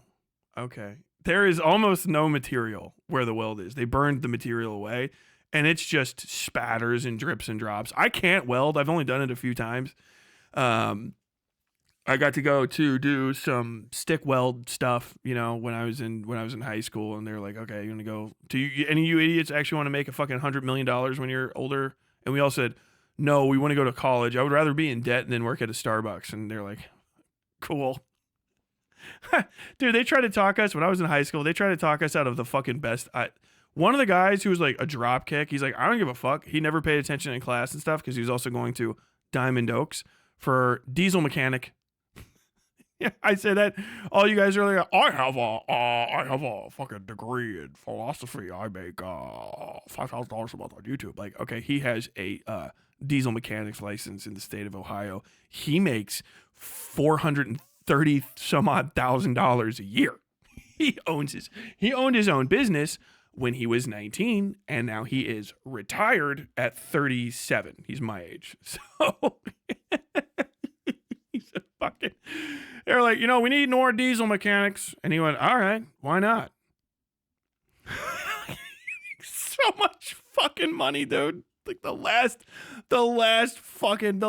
okay. There is almost no material where the weld is. They burned the material away and it's just spatters and drips and drops. I can't weld. I've only done it a few times. I got to go to do some stick weld stuff, you know, when I was in high school, and they're like, okay, you're gonna go. Any of you idiots actually want to make a fucking $100 million when you're older? And we all said, no, we want to go to college. I would rather be in debt than work at a Starbucks. And they're like, cool. Dude, they tried to talk us when I was in high school. They tried to talk us out of the fucking best. One of the guys who was like a drop kick, he's like, I don't give a fuck. He never paid attention in class and stuff because he was also going to Diamond Oaks for diesel mechanic. Yeah, I say that. All you guys are like, I have a fucking degree in philosophy. I make $5,000 a month on YouTube. Like, okay, he has a diesel mechanics license in the state of Ohio. He makes $430 some odd thousand a year. He owned his own business when he was 19, and now he is retired at 37. He's my age, so he's a fucking. They're like, you know, we need more diesel mechanics. And he went, all right, why not? So much fucking money, dude. Like the last fucking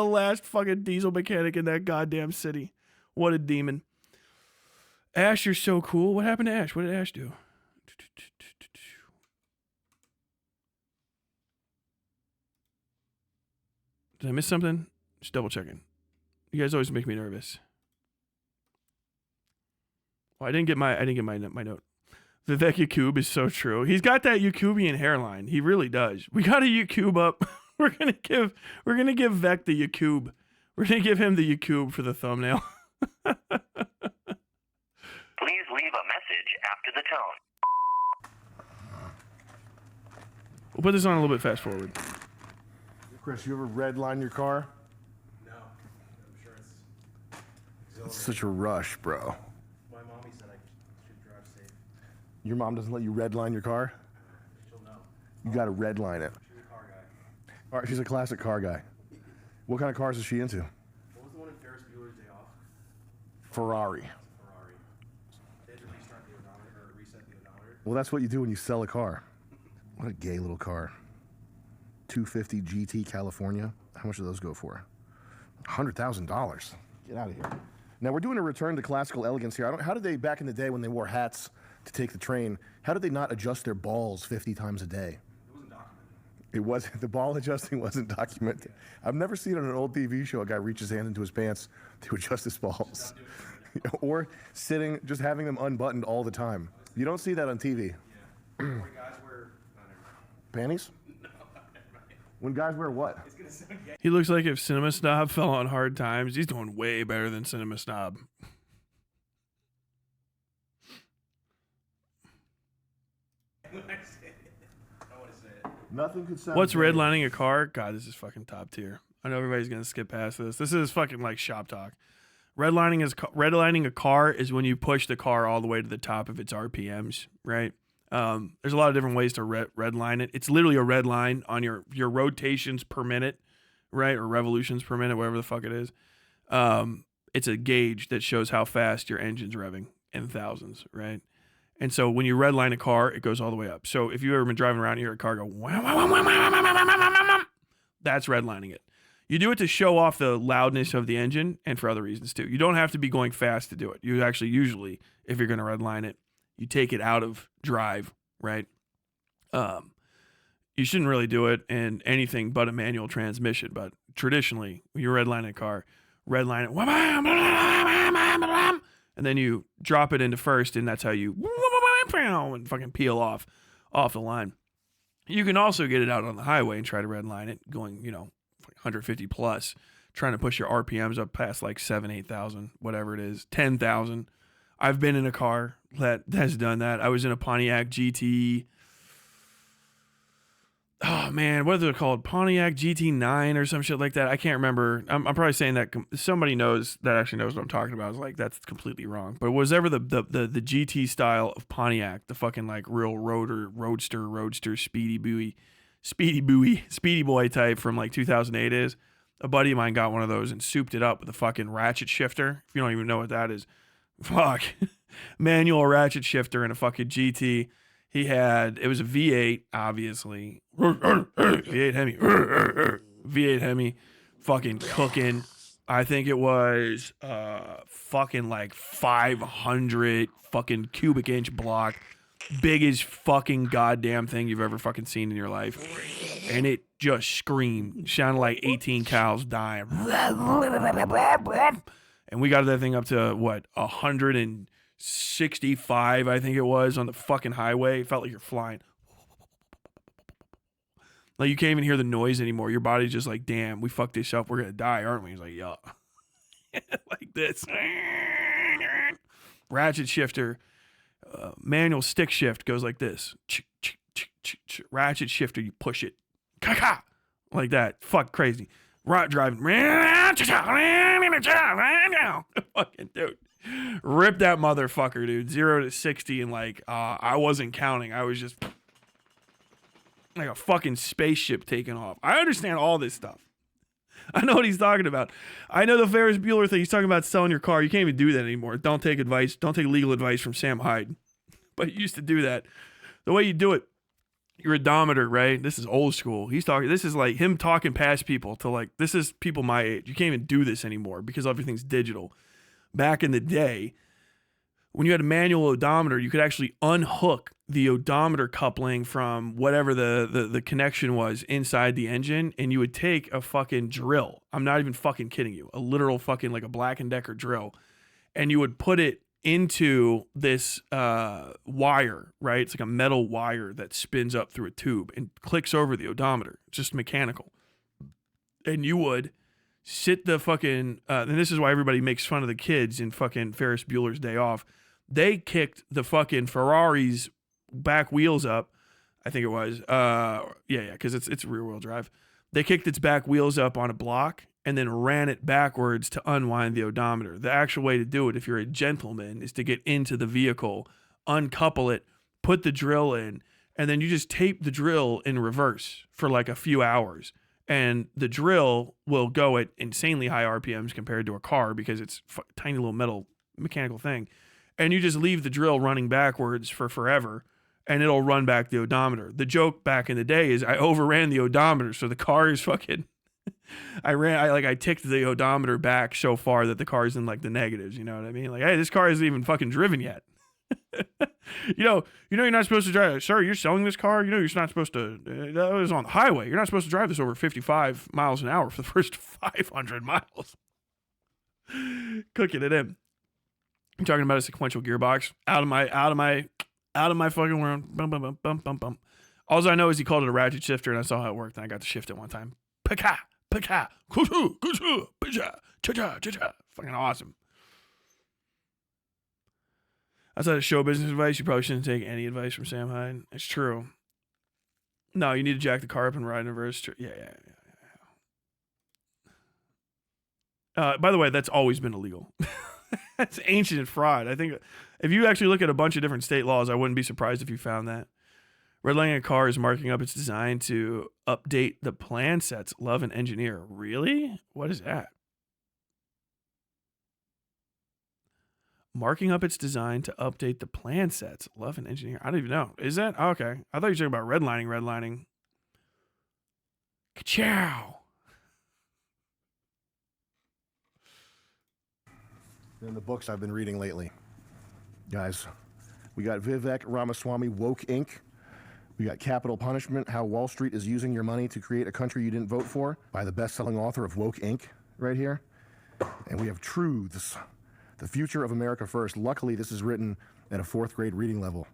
diesel mechanic in that goddamn city. What a demon. Ash, you're so cool. What happened to Ash? What did Ash do? Did I miss something? Just double checking. You guys always make me nervous. Well, I didn't get my note. Vivek Yakub is so true. He's got that Yakubian hairline. He really does. We got a Yakub up. We're gonna give Vec the Yakub. We're gonna give him the Yakub for the thumbnail. Please leave a message after the tone. We'll put this on a little bit fast forward. Chris, you ever redline your car? No. I'm sure it's It's such a rush, bro. my mommy said I should drive safe. Your mom doesn't let you redline your car? She'll know. You gotta redline it. She's a car guy. All right, she's a classic car guy. What kind of cars is she into? What was the one in Ferris Bueller's Day Off? Ferrari. Ferrari. They had to restart the odometer or reset the odometer. Well, that's what you do when you sell a car. What a gay little car. 250 GT California. How much do those go for? $100,000. Get out of here. Now we're doing a return to classical elegance here. How did they, back in the day when they wore hats to take the train, how did they not adjust their balls 50 times a day? It wasn't, the ball adjusting wasn't documented. I've never seen on an old TV show a guy reach his hand into his pants to adjust his balls. Or sitting, just having them unbuttoned all the time. You don't see that on TV. Yeah. When guys wear... Panties? When guys wear what? He looks like if Cinema Snob fell on hard times. He's doing way better than Cinema Snob. Nothing could sound What's better. redlining a car? God, this is fucking top tier. I know everybody's gonna skip past this. This is fucking like shop talk. Redlining a car is when you push the car all the way to the top of its RPMs, right? There's a lot of different ways to redline it. It's literally a red line on your rotations per minute, right? Or revolutions per minute, whatever the fuck it is. It's a gauge that shows how fast your engine's revving in thousands, right? And so when you redline a car, it goes all the way up. So if you've ever been driving around and you hear a car go, that's redlining it. You do it to show off the loudness of the engine and for other reasons too. You don't have to be going fast to do it. You actually usually, if you're going to redline it, you take it out of drive, right? You shouldn't really do it in anything but a manual transmission. But traditionally, when you redline a car, redline it, and then you drop it into first, and that's how you and fucking peel off the line. You can also get it out on the highway and try to redline it, going 150 plus, trying to push your RPMs up past like 8,000, whatever it is, 10,000. I've been in a car that has done that. I was in a Pontiac GT. Oh man, what is it called? Pontiac GT9 or some shit like that. I can't remember. I'm probably saying that somebody knows that actually knows what I'm talking about. I was like, that's completely wrong. But was ever the GT style of Pontiac, the fucking like real roadster, speedy boy type from like 2008 is. A buddy of mine got one of those and souped it up with a fucking ratchet shifter. If you don't even know what that is, fuck, manual ratchet shifter in a fucking GT. It was a V8, obviously. V8 Hemi. V8 Hemi. Fucking cooking. I think it was fucking like 500 fucking cubic inch block. Biggest fucking goddamn thing you've ever fucking seen in your life. And it just screamed. Sounded like 18 cows dying. And we got that thing up to, 165, I think it was, on the fucking highway. It felt like you're flying. Like you can't even hear the noise anymore. Your body's just like, damn, we fucked this up. We're going to die, aren't we? He's like, yeah. Like this. Ratchet shifter. Manual stick shift goes like this. Ratchet shifter, you push it. Like that. Fuck, crazy. Rot driving. Fucking dude. Rip that motherfucker, dude. 0 to 60 and like I wasn't counting. I was just like a fucking spaceship taking off. I understand all this stuff. I know what he's talking about. I know the Ferris Bueller thing. He's talking about selling your car. You can't even do that anymore. Don't take advice. Don't take legal advice from Sam Hyde. But you used to do that. The way you do it, your odometer, right? This is old school. This is like him talking past people to like, this is people my age. You can't even do this anymore because everything's digital. Back in the day, when you had a manual odometer, you could actually unhook the odometer coupling from whatever the connection was inside the engine, and you would take a fucking drill. I'm not even fucking kidding you. A literal fucking like a Black & Decker drill. And you would put it into this wire, right? It's like a metal wire that spins up through a tube and clicks over the odometer. It's just mechanical. And you would sit the fucking, and this is why everybody makes fun of the kids in fucking Ferris Bueller's Day Off. They kicked the fucking Ferrari's back wheels up I think it was. Yeah, because it's rear wheel drive. They kicked its back wheels up on a block and then ran it backwards to unwind the odometer. The actual way to do it, if you're a gentleman, is to get into the vehicle, uncouple it, put the drill in, and then you just tape the drill in reverse for like a few hours. And the drill will go at insanely high RPMs compared to a car because it's a tiny little metal mechanical thing. And you just leave the drill running backwards for forever, and it'll run back the odometer. The joke back in the day is I overran the odometer, so the car is fucking... I ticked the odometer back so far that the car's in like the negatives, you know what I mean? Like, hey, this car isn't even fucking driven yet. you know you're not supposed to drive. Sir, you're selling this car. You know you're not supposed to. That was on the highway. You're not supposed to drive this over 55 miles an hour for the first 500 miles. Cooking it in. I'm talking about a sequential gearbox. Out of my fucking world. Bum bum bum bum bum bum. All I know is he called it a ratchet shifter, and I saw how it worked, and I got to shift it one time. Paka, paka, kuchu, kuchu, pija, cha cha cha. Fucking awesome. Outside of show business advice, you probably shouldn't take any advice from Sam Hyde. It's true. No, you need to jack the car up and ride in reverse. Yeah. By the way, that's always been illegal. That's ancient fraud. I think if you actually look at a bunch of different state laws, I wouldn't be surprised if you found that. Redlining a car is marking up its design to update the plan sets. Love an engineer. Really? What is that? Marking up its design to update the plan sets. Love an engineer. I don't even know. Is that? Oh, okay. I thought you were talking about redlining. Ka-chow. In the books I've been reading lately, guys, we got Vivek Ramaswamy, Woke Inc. We got Capital Punishment, How Wall Street is Using Your Money to Create a Country You Didn't Vote For, by the best-selling author of Woke Inc. right here. And we have Truths, The Future of America First. Luckily, this is written at a 4th grade reading level.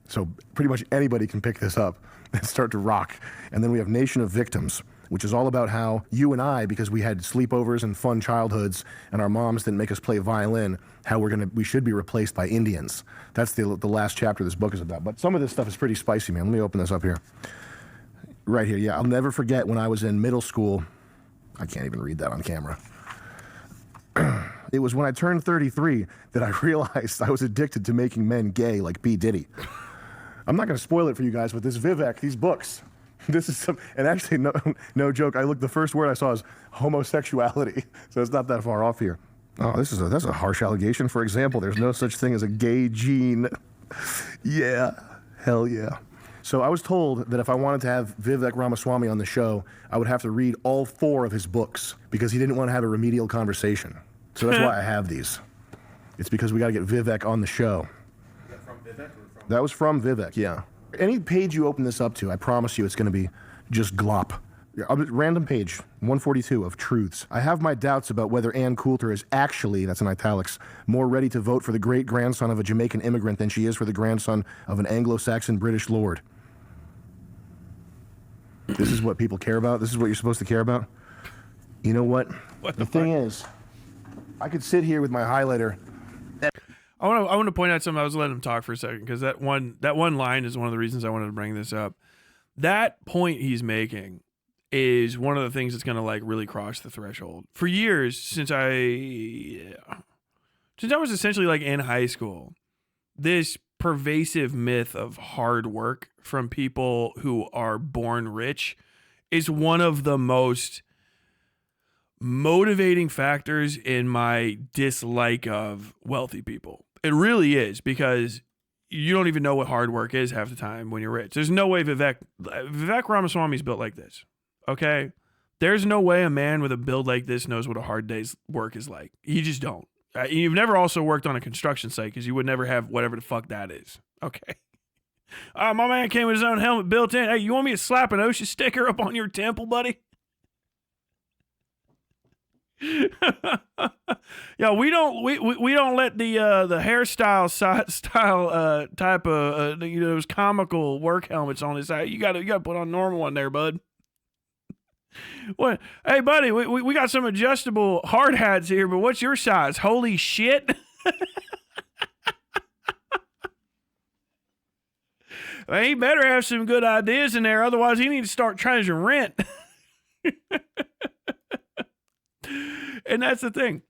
So pretty much anybody can pick this up and start to rock. And then we have Nation of Victims, which is all about how you and I, because we had sleepovers and fun childhoods and our moms didn't make us play violin, how we should be replaced by Indians. That's the last chapter this book is about. But some of this stuff is pretty spicy, man. Let me open this up here. Right here, yeah. I'll never forget when I was in middle school. I can't even read that on camera. It was when I turned 33 that I realized I was addicted to making men gay like P. Diddy. I'm not going to spoil it for you guys, but this Vivek, these books, this is some, and actually, no joke, the first word I saw is homosexuality, so it's not that far off here. Oh, that's a harsh allegation. For example, there's no such thing as a gay gene. Yeah, hell yeah. So I was told that if I wanted to have Vivek Ramaswamy on the show, I would have to read all 4 of his books because he didn't want to have a remedial conversation. So that's why I have these. It's because we got to get Vivek on the show. Is that from Vivek or from? That was from Vivek, yeah. Any page you open this up to, I promise you it's going to be just glop. Random page, 142 of Truths. I have my doubts about whether Ann Coulter is actually, that's in italics, more ready to vote for the great-grandson of a Jamaican immigrant than she is for the grandson of an Anglo-Saxon British lord. This is what people care about? This is what you're supposed to care about? You know what? What the thing is, I could sit here with my highlighter. I want to point out something. I was letting him talk for a second because that one line is one of the reasons I wanted to bring this up. That point he's making is one of the things that's going to like really cross the threshold. For years, since I was essentially like in high school, this pervasive myth of hard work from people who are born rich is one of the most motivating factors in my dislike of wealthy people. It really is, because you don't even know what hard work is half the time when you're rich. There's no way Vivek Ramaswamy's built like this. Okay? There's no way a man with a build like this knows what a hard day's work is like. You just don't. You've never also worked on a construction site because you would never have whatever the fuck that is. Okay? My man came with his own helmet built in. Hey, you want me to slap an OSHA sticker up on your temple, buddy? Yeah, we don't let the hairstyle type of those comical work helmets on his side. You got to put on a normal one there, bud. What? Hey, buddy, we got some adjustable hard hats here, but what's your size? Holy shit. Well, he better have some good ideas in there, otherwise he needs to start charging rent. And that's the thing.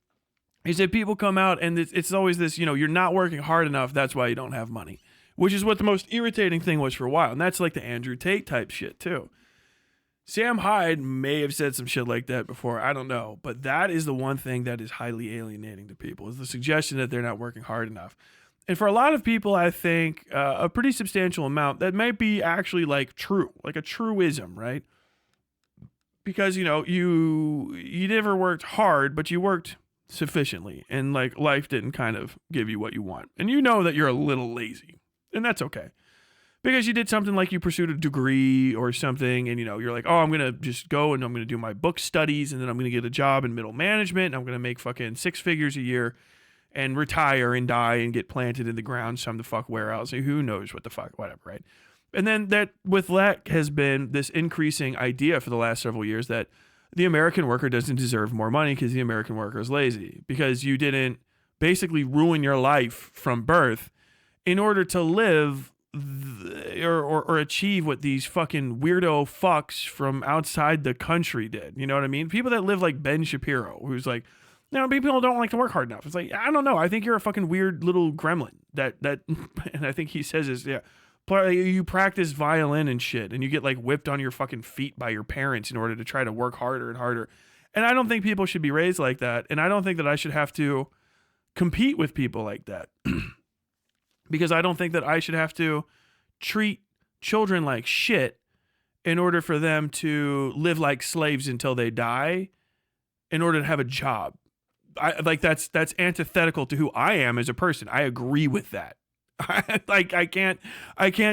Is that people come out and it's always this, you're not working hard enough, that's why you don't have money. Which is what the most irritating thing was for a while. And that's like the Andrew Tate type shit too. Sam Hyde may have said some shit like that before, I don't know. But that is the one thing that is highly alienating to people, is the suggestion that they're not working hard enough. And for a lot of people, I think a pretty substantial amount, that might be actually like true, like a truism, right? Because, you never worked hard, but you worked sufficiently, and like life didn't kind of give you what you want. And you know that you're a little lazy, and that's okay. Because you did something like you pursued a degree or something, and you're like, oh, I'm going to just go and I'm going to do my book studies, and then I'm going to get a job in middle management, and I'm going to make fucking 6 figures a year and retire and die and get planted in the ground some the fuck where else. Who knows what the fuck, whatever, right? And then that has been this increasing idea for the last several years that the American worker doesn't deserve more money because the American worker is lazy, because you didn't basically ruin your life from birth in order to live or achieve what these fucking weirdo fucks from outside the country did. You know what I mean? People that live like Ben Shapiro, who's like, people don't like to work hard enough. It's like, I don't know. I think you're a fucking weird little gremlin that, and I think he says is, you practice violin and shit, and you get like whipped on your fucking feet by your parents in order to try to work harder and harder. And I don't think people should be raised like that. And I don't think that I should have to compete with people like that. Because I don't think that I should have to treat children like shit in order for them to live like slaves until they die in order to have a job. That's antithetical to who I am as a person. I agree with that. I can't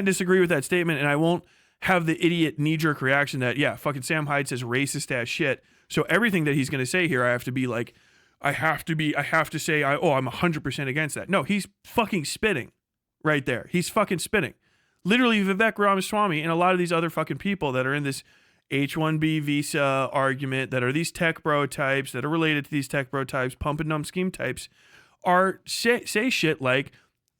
disagree with that statement, and I won't have the idiot knee-jerk reaction that, fucking Sam Hyde says racist ass shit, so everything that he's going to say here, I have to be like, I have to say, I'm 100% against that. No, he's fucking spitting right there. He's fucking spitting. Literally, Vivek Ramaswamy and a lot of these other fucking people that are in this H-1B visa argument, that are these tech bro types, that are related to these tech bro types, pump and dump scheme types, say shit like,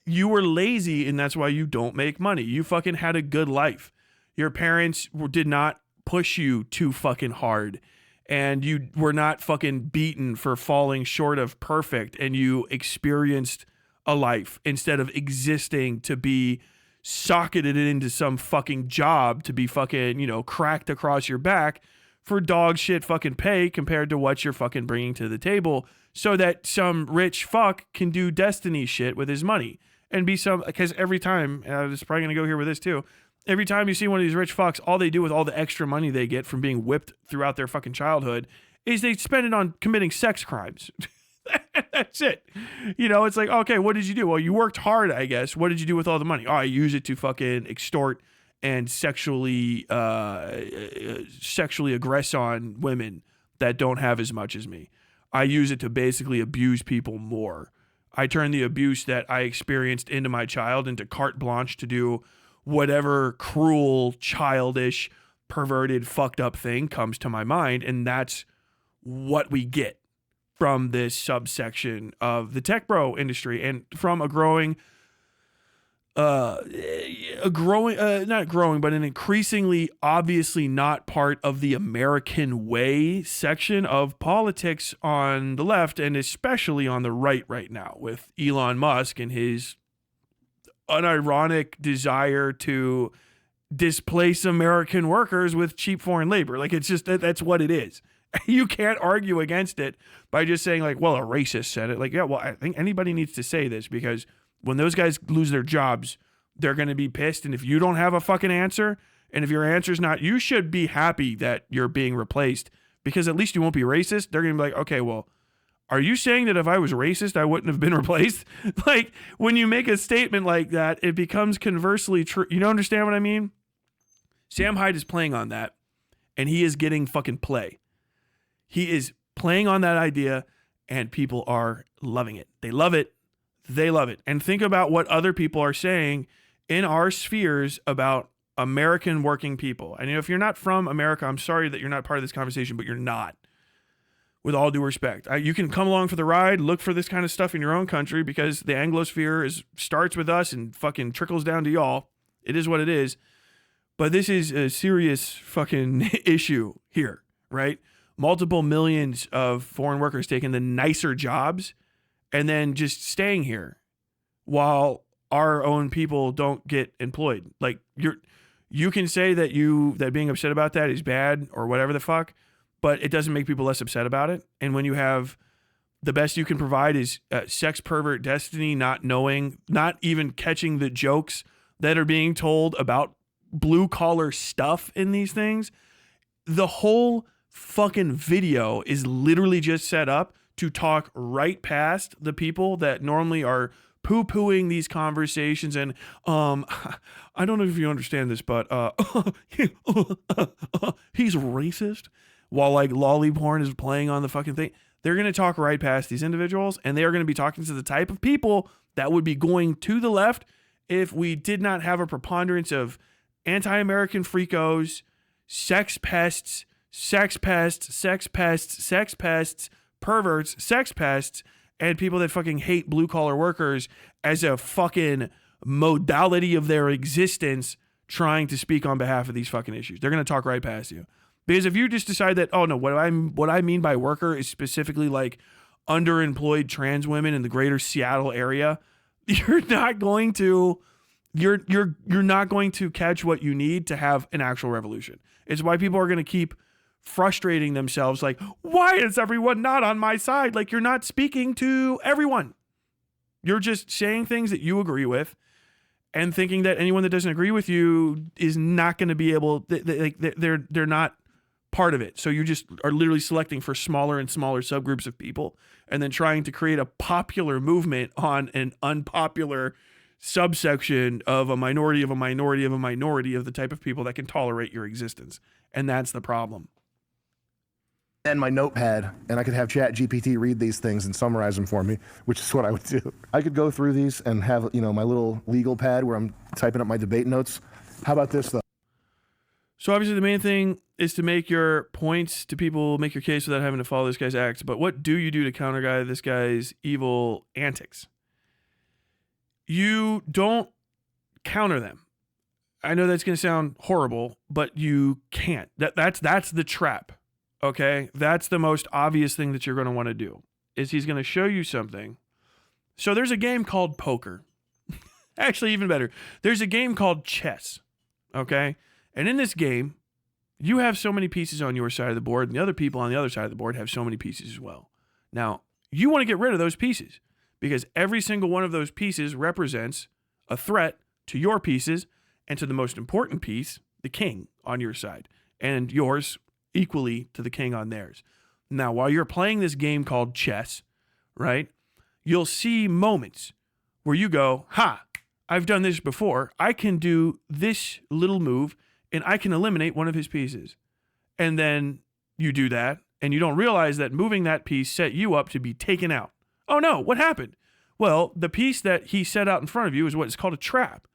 you were lazy and that's why you don't make money. You fucking had a good life. Your parents did not push you too fucking hard, and you were not fucking beaten for falling short of perfect, and you experienced a life instead of existing to be socketed into some fucking job to be fucking, cracked across your back for dog shit fucking pay compared to what you're fucking bringing to the table, so that some rich fuck can do destiny shit with his money and be because every time, and I'm just probably going to go here with this too, every time you see one of these rich fucks, all they do with all the extra money they get from being whipped throughout their fucking childhood is they spend it on committing sex crimes. That's it. It's like, okay, what did you do? Well, you worked hard, I guess. What did you do with all the money? Oh, I use it to fucking extort and sexually aggress on women that don't have as much as me. I use it to basically abuse people more. I turn the abuse that I experienced into my child into carte blanche to do whatever cruel, childish, perverted, fucked up thing comes to my mind. And that's what we get from this subsection of the tech bro industry, and from not growing, but an increasingly obviously not part of the American way section of politics on the left, and especially on the right now, with Elon Musk and his unironic desire to displace American workers with cheap foreign labor. Like, it's just that's what it is. You can't argue against it by just saying like, well, a racist said it. Like, yeah, well, I think anybody needs to say this, because when those guys lose their jobs, they're going to be pissed. And if you don't have a fucking answer, and if your answer's not, you should be happy that you're being replaced, because at least you won't be racist. They're going to be like, okay, well, are you saying that if I was racist, I wouldn't have been replaced? Like, when you make a statement like that, it becomes conversely true. You don't understand what I mean? Sam Hyde is playing on that, and he is getting fucking play. He is playing on that idea, and people are loving it. They love it. They love it. And think about what other people are saying in our spheres about American working people. And if you're not from America, I'm sorry that you're not part of this conversation, but you're not. With all due respect, you can come along for the ride, look for this kind of stuff in your own country, because the Anglosphere starts with us and fucking trickles down to y'all. It is what it is. But this is a serious fucking issue here, right? Multiple millions of foreign workers taking the nicer jobs and then just staying here while our own people don't get employed. Like you can say that being upset about that is bad or whatever the fuck, but it doesn't make people less upset about it. And when you have the best you can provide is sex pervert destiny, not knowing, not even catching the jokes that are being told about blue collar stuff in these things. The whole fucking video is literally just set up to talk right past the people that normally are poo-pooing these conversations and I don't know if you understand this, but he's racist while like lolly porn is playing on the fucking thing. They're going to talk right past these individuals, and they are going to be talking to the type of people that would be going to the left if we did not have a preponderance of anti-American freakos, sex pests, perverts, sex pests, and people that fucking hate blue-collar workers as a fucking modality of their existence trying to speak on behalf of these fucking issues. They're going to talk right past you. Because if you just decide that, oh no, what I mean by worker is specifically like underemployed trans women in the greater Seattle area, you're not going to catch what you need to have an actual revolution. It's why people are going to keep frustrating themselves like, why is everyone not on my side? Like, you're not speaking to everyone. You're just saying things that you agree with and thinking that anyone that doesn't agree with you is not going to be able, they're not part of it. So you just are literally selecting for smaller and smaller subgroups of people and then trying to create a popular movement on an unpopular subsection of a minority of a minority of a minority of the type of people that can tolerate your existence. And that's the problem. And my notepad, and I could have ChatGPT read these things and summarize them for me, which is what I would do. I could go through these and have, my little legal pad where I'm typing up my debate notes. How about this, though? So obviously the main thing is to make your points to people, make your case without having to follow this guy's acts. But what do you do to counter this guy's evil antics? You don't counter them. I know that's going to sound horrible, but you can't. That's the trap. Okay? That's the most obvious thing that you're going to want to do. Is he's going to show you something. So there's a game called poker. Actually, even better. There's a game called chess. Okay? And in this game, you have so many pieces on your side of the board, and the other people on the other side of the board have so many pieces as well. Now, you want to get rid of those pieces because every single one of those pieces represents a threat to your pieces and to the most important piece, the king on your side, and yours equally to the king on theirs. Now, while you're playing this game called chess, right, you'll see moments where you go, I've done this before. I can do this little move and I can eliminate one of his pieces. And then you do that, and you don't realize that moving that piece set you up to be taken out. Oh no, what happened? Well, the piece that he set out in front of you is what is called a trap.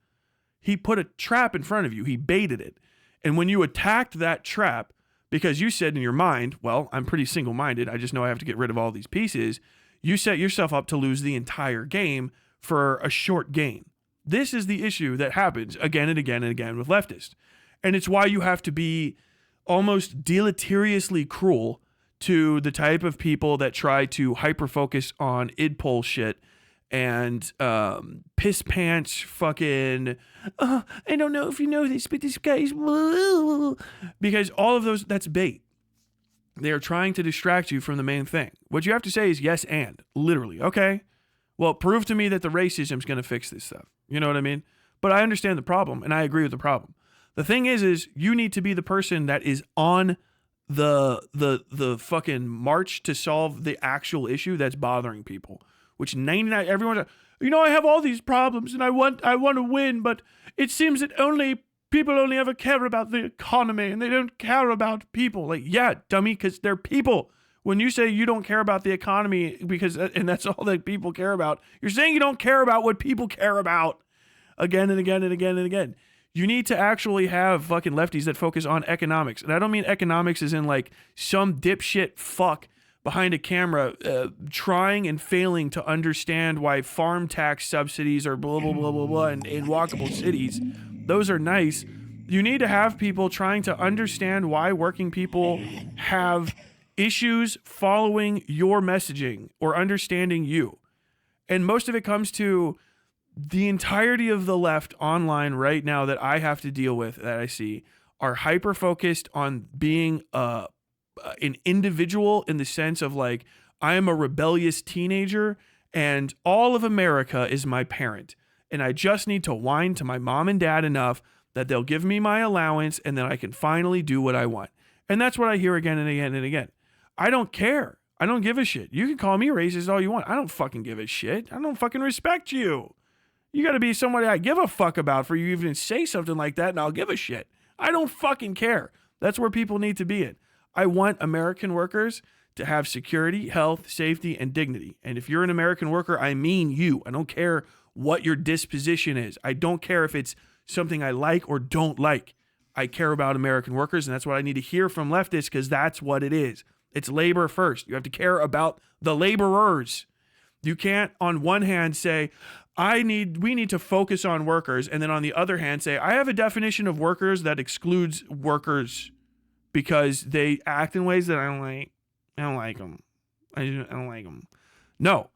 He put a trap in front of you. He baited it. And when you attacked that trap, because you said in your mind, well, I'm pretty single-minded, I just know I have to get rid of all these pieces, you set yourself up to lose the entire game for a short gain. This is the issue that happens again and again and again with leftists. And it's why you have to be almost deleteriously cruel to the type of people that try to hyper-focus on idpol shit and piss pants fucking, I don't know if you know this, but this guy's, because all of those, that's bait. They are trying to distract you from the main thing. What you have to say is yes and, literally, okay? Well, prove to me that the racism is going to fix this stuff. You know what I mean? But I understand the problem, and I agree with the problem. The thing is you need to be the person that is on the fucking march to solve the actual issue that's bothering people. Which 99, everyone's like, I have all these problems and I want to win, but it seems that people only ever care about the economy and they don't care about people. Like, yeah, dummy, because they're people. When you say you don't care about the economy and that's all that people care about, you're saying you don't care about what people care about again and again and again and again. You need to actually have fucking lefties that focus on economics. And I don't mean economics as in like some dipshit fuck behind a camera trying and failing to understand why farm tax subsidies are blah, blah, blah, blah, blah in walkable cities. Those are nice. You need to have people trying to understand why working people have issues following your messaging or understanding you. And most of it comes to the entirety of the left online right now that I have to deal with, that I see, are hyper focused on being an individual in the sense of like, I am a rebellious teenager and all of America is my parent. And I just need to whine to my mom and dad enough that they'll give me my allowance and then I can finally do what I want. And that's what I hear again and again and again. I don't care. I don't give a shit. You can call me racist all you want. I don't fucking give a shit. I don't fucking respect you. You got to be somebody I give a fuck about for you even say something like that and I'll give a shit. I don't fucking care. That's where people need to be in. I want American workers to have security, health, safety, and dignity. And if you're an American worker, I mean you. I don't care what your disposition is. I don't care if it's something I like or don't like. I care about American workers, and that's what I need to hear from leftists because that's what it is. It's labor first. You have to care about the laborers. You can't, on one hand, say, we need to focus on workers, and then on the other hand, say, I have a definition of workers that excludes workers because they act in ways that I don't like. I don't like them. I don't like them. No.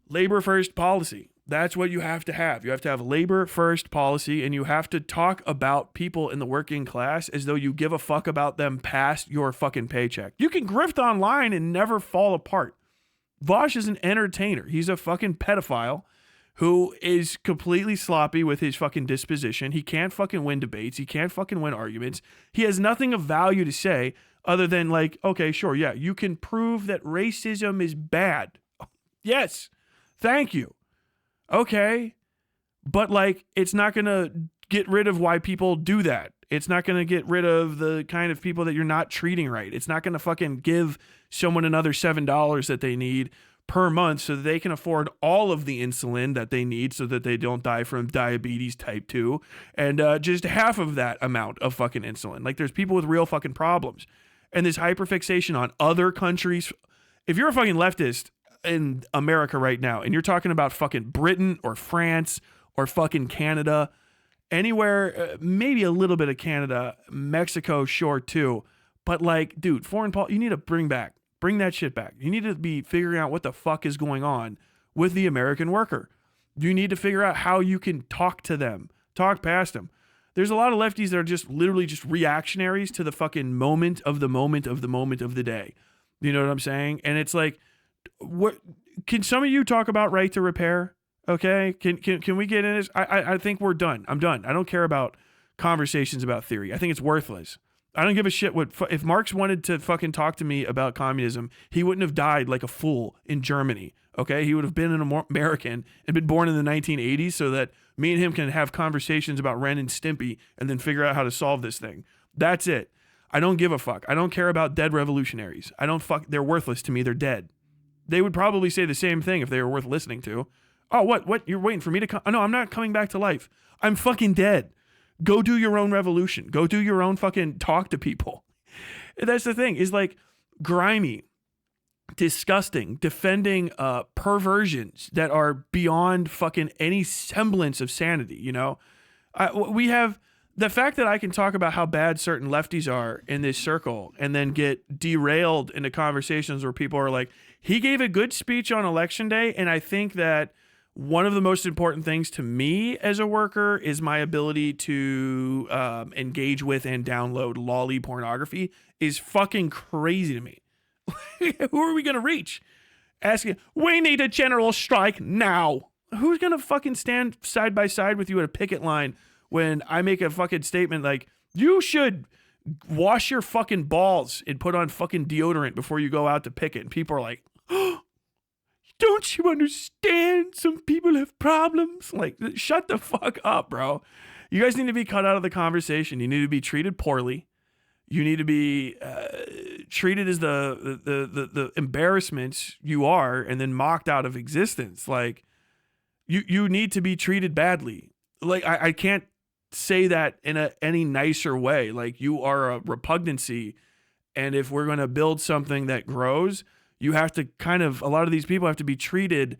Labor first policy. That's what you have to have. You have to have labor first policy, and you have to talk about people in the working class as though you give a fuck about them past your fucking paycheck. You can grift online and never fall apart. Vosh is an entertainer. He's a fucking pedophile who is completely sloppy with his fucking disposition. He can't fucking win debates. He can't fucking win arguments. He has nothing of value to say other than like, okay, sure, yeah, you can prove that racism is bad. Yes, thank you. Okay, but like, it's not going to get rid of why people do that. It's not going to get rid of the kind of people that you're not treating right. It's not going to fucking give someone another $7 that they need per month so that they can afford all of the insulin that they need so that they don't die from diabetes type 2 and just half of that amount of fucking insulin. Like, there's people with real fucking problems. And this hyperfixation on other countries. If you're a fucking leftist in America right now and you're talking about fucking Britain or France or fucking Canada, anywhere, maybe a little bit of Canada, Mexico, sure too. But like, dude, foreign policy, you need to bring that shit back. You need to be figuring out what the fuck is going on with the American worker. You need to figure out how you can talk to them, talk past them. There's a lot of lefties that are just literally just reactionaries to the fucking moment of the day. You know what I'm saying? And it's like, what can some of you talk about right to repair? Okay, can we get in this? I think we're done. I'm done. I don't care about conversations about theory. I think it's worthless. I don't give a shit what if Marx wanted to fucking talk to me about communism. He wouldn't have died like a fool in Germany. Okay, he would have been an American and been born in the 1980s so that me and him can have conversations about Ren and Stimpy and then figure out how to solve this thing. That's it. I don't give a fuck. I don't care about dead revolutionaries. They're worthless to me. They're dead. They would probably say the same thing if they were worth listening to. Oh, what? You're waiting for me to come? Oh, no, I'm not coming back to life. I'm fucking dead. Go do your own revolution. Go do your own fucking talk to people. And that's the thing, is like grimy, disgusting, defending perversions that are beyond fucking any semblance of sanity, you know? We have the fact that I can talk about how bad certain lefties are in this circle and then get derailed into conversations where people are like, he gave a good speech on election day, and I think that one of the most important things to me as a worker is my ability to engage with and download lolly pornography is fucking crazy to me. Who are we going to reach? Asking, we need a general strike now. Who's going to fucking stand side by side with you at a picket line when I make a fucking statement like, you should wash your fucking balls and put on fucking deodorant before you go out to picket? And people are like, oh, don't you understand? Some people have problems. Like, shut the fuck up, bro. You guys need to be cut out of the conversation. You need to be treated poorly. You need to be treated as the embarrassments you are and then mocked out of existence. Like, you need to be treated badly. Like, I can't say that in any nicer way. Like, you are a repugnancy. And if we're going to build something that grows, you have to a lot of these people have to be treated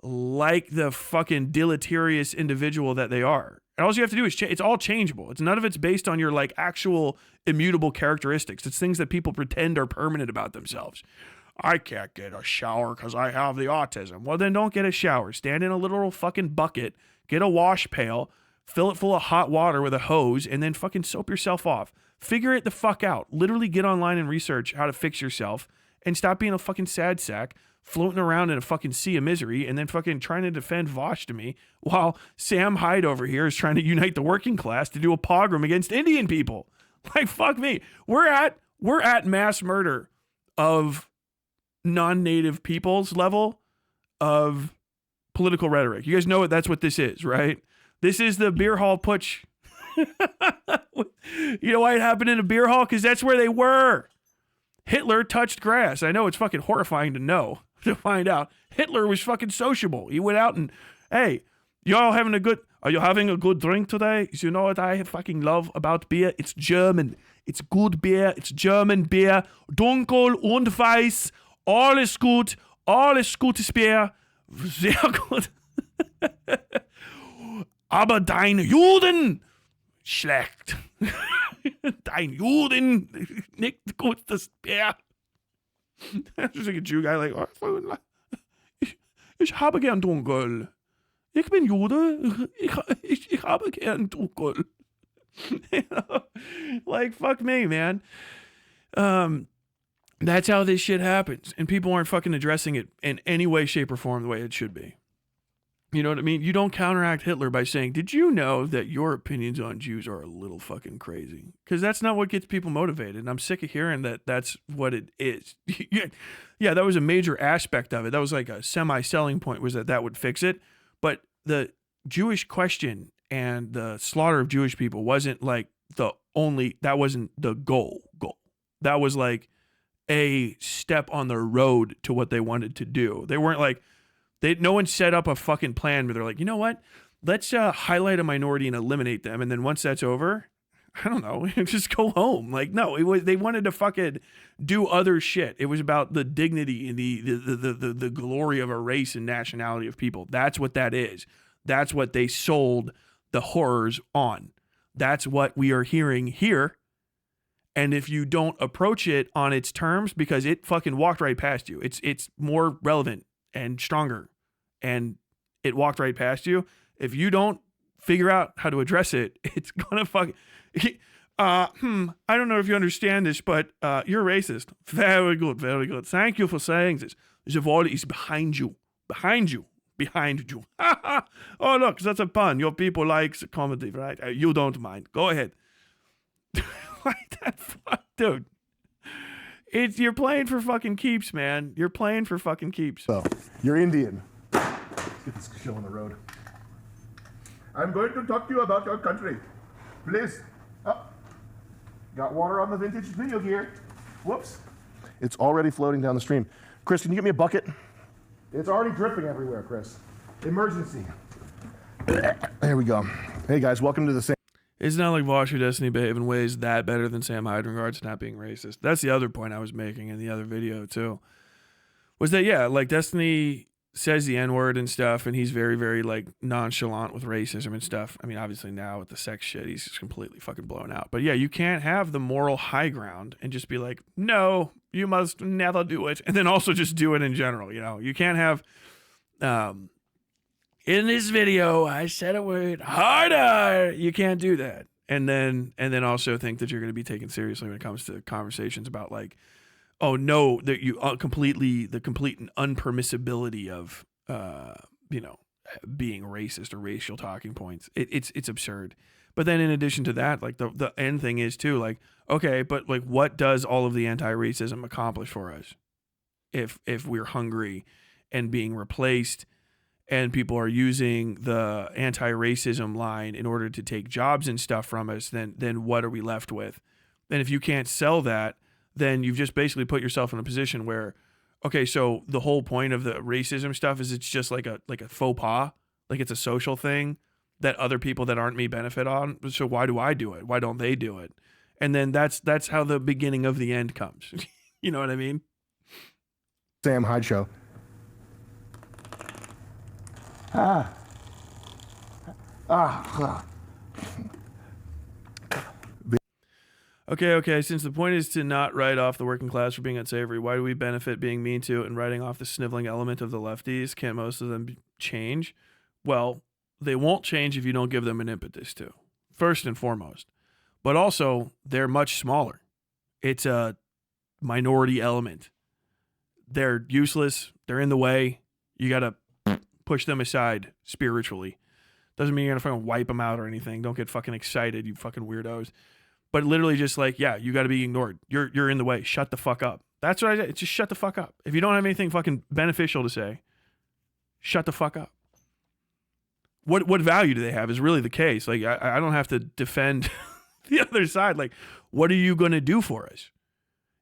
like the fucking deleterious individual that they are. And all you have to do is it's all changeable. None of it's based on your like actual immutable characteristics. It's things that people pretend are permanent about themselves. I can't get a shower because I have the autism. Well, then don't get a shower. Stand in a literal fucking bucket, get a wash pail, fill it full of hot water with a hose, and then fucking soap yourself off. Figure it the fuck out. Literally get online and research how to fix yourself and stop being a fucking sad sack, floating around in a fucking sea of misery and then fucking trying to defend Vosh to me while Sam Hyde over here is trying to unite the working class to do a pogrom against Indian people. Like, fuck me. We're at mass murder of non-native peoples level of political rhetoric. You guys know that's what this is, right? This is the beer hall putsch. You know why it happened in a beer hall? Because that's where they were. Hitler touched grass. I know it's fucking horrifying to know, to find out. Hitler was fucking sociable. He went out and, hey, are you having a good drink today? You know what I fucking love about beer? It's German. It's good beer. It's German beer. Dunkel und weiß. Alles gut. Alles gutes Bier. Sehr gut. Aber deine Juden schlecht. Dein Juden nicht gutes Bier. Just like a Jew guy like, oh, ich habe gern Dunkel. Ich bin Jude. Ich habe gern Dunkel. You know? Like, fuck me, man. That's how this shit happens. And people aren't fucking addressing it in any way, shape, or form the way it should be. You know what I mean? You don't counteract Hitler by saying, did you know that your opinions on Jews are a little fucking crazy? Because that's not what gets people motivated. And I'm sick of hearing that that's what it is. Yeah, that was a major aspect of it. That was like a semi-selling point, was that would fix it. But the Jewish question and the slaughter of Jewish people wasn't like that wasn't the goal. That was like a step on the road to what they wanted to do. They weren't like, no one set up a fucking plan where they're like, you know what? Let's highlight a minority and eliminate them. And then once that's over, I don't know, just go home. Like, no, they wanted to fucking do other shit. It was about the dignity and the glory of a race and nationality of people. That's what that is. That's what they sold the horrors on. That's what we are hearing here. And if you don't approach it on its terms, because it fucking walked right past you, it's more relevant and stronger, and it walked right past you. If you don't figure out how to address it, it's gonna fucking. I don't know if you understand this, but you're racist. Very good, very good. Thank you for saying this. The wall is behind you, behind you, behind you. Oh look, that's a pun. Your people like comedy, right? You don't mind. Go ahead. Like that, fuck, dude. You're playing for fucking keeps, man. You're playing for fucking keeps. So, you're Indian. Let's get this show on the road. I'm going to talk to you about your country. Please. Oh. Got water on the vintage video gear. Whoops. It's already floating down the stream. Chris, can you get me a bucket? It's already dripping everywhere, Chris. Emergency. There we go. Hey, guys, welcome to the same. It's not like Vosh or Destiny behave in ways that better than Sam Hyde in regards to not being racist. That's the other point I was making in the other video, too. Was that, yeah, like Destiny says the N-word and stuff, and he's very, very, like, nonchalant with racism and stuff. I mean, obviously now with the sex shit, he's just completely fucking blown out. But yeah, you can't have the moral high ground and just be like, no, you must never do it. And then also just do it in general, you know? You can't have, in this video, I said a word, harder. You can't do that. And then also think that you're going to be taken seriously when it comes to conversations about like, oh no, that you the complete unpermissibility of, being racist or racial talking points. It's absurd. But then in addition to that, like the end thing is too, like, okay, but like what does all of the anti-racism accomplish for us? If we're hungry and being replaced and people are using the anti-racism line in order to take jobs and stuff from us, then what are we left with? And if you can't sell that, then you've just basically put yourself in a position where, okay, so the whole point of the racism stuff is it's just like a faux pas, like it's a social thing that other people that aren't me benefit on. So why do I do it? Why don't they do it? And then that's how the beginning of the end comes. You know what I mean? Sam Hyde Show. Okay. Since the point is to not write off the working class for being unsavory, why do we benefit being mean to and writing off the sniveling element of the lefties? Can't most of them change? Well, they won't change if you don't give them an impetus to, first and foremost. But also, they're much smaller. It's a minority element. They're useless. They're in the way. You got to push them aside spiritually. Doesn't mean you're going to fucking wipe them out or anything. Don't get fucking excited, you fucking weirdos. But literally just like, yeah, you got to be ignored. You're in the way. Shut the fuck up. That's what I say. Just shut the fuck up. If you don't have anything fucking beneficial to say, shut the fuck up. What value do they have is really the case. Like, I don't have to defend the other side. Like, what are you going to do for us?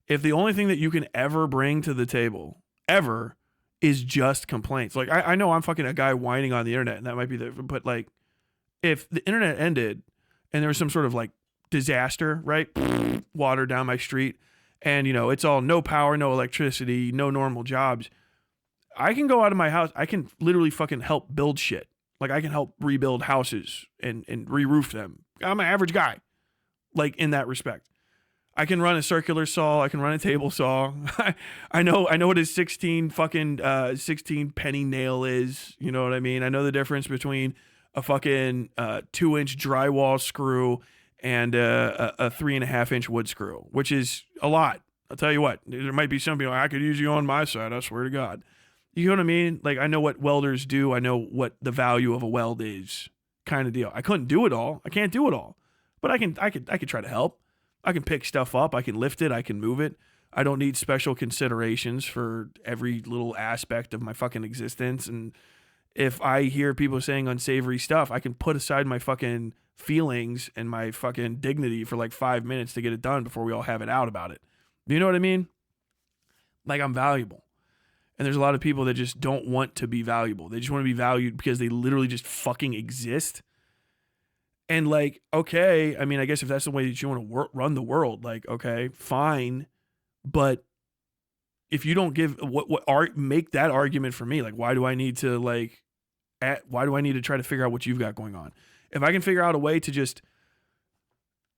If the only thing that you can ever bring to the table, ever, is just complaints. Like, I know I'm fucking a guy whining on the internet, and that might be but like, if the internet ended and there was some sort of like disaster, right? Water down my street, and it's all no power, no electricity, no normal jobs. I can go out of my house. I can literally fucking help build shit. Like, I can help rebuild houses and re-roof them. I'm an average guy, like, in that respect. I can run a circular saw. I can run a table saw. I know what a 16 penny nail is. You know what I mean? I know the difference between a fucking 2-inch drywall screw and a 3.5-inch wood screw, which is a lot. I'll tell you what, there might be some people, I could use you on my side, I swear to God. You know what I mean? Like, I know what welders do. I know what the value of a weld is, kind of deal. I couldn't do it all. I can't do it all, but I could try to help. I can pick stuff up. I can lift it. I can move it. I don't need special considerations for every little aspect of my fucking existence. And if I hear people saying unsavory stuff, I can put aside my fucking feelings and my fucking dignity for like 5 minutes to get it done before we all have it out about it. Do you know what I mean? Like, I'm valuable. And there's a lot of people that just don't want to be valuable. They just want to be valued because they literally just fucking exist. And like, okay, I mean, I guess if that's the way that you want to run the world, like, okay, fine. But if you don't give make that argument for me, like, why do I need to try to figure out what you've got going on? If I can figure out a way to just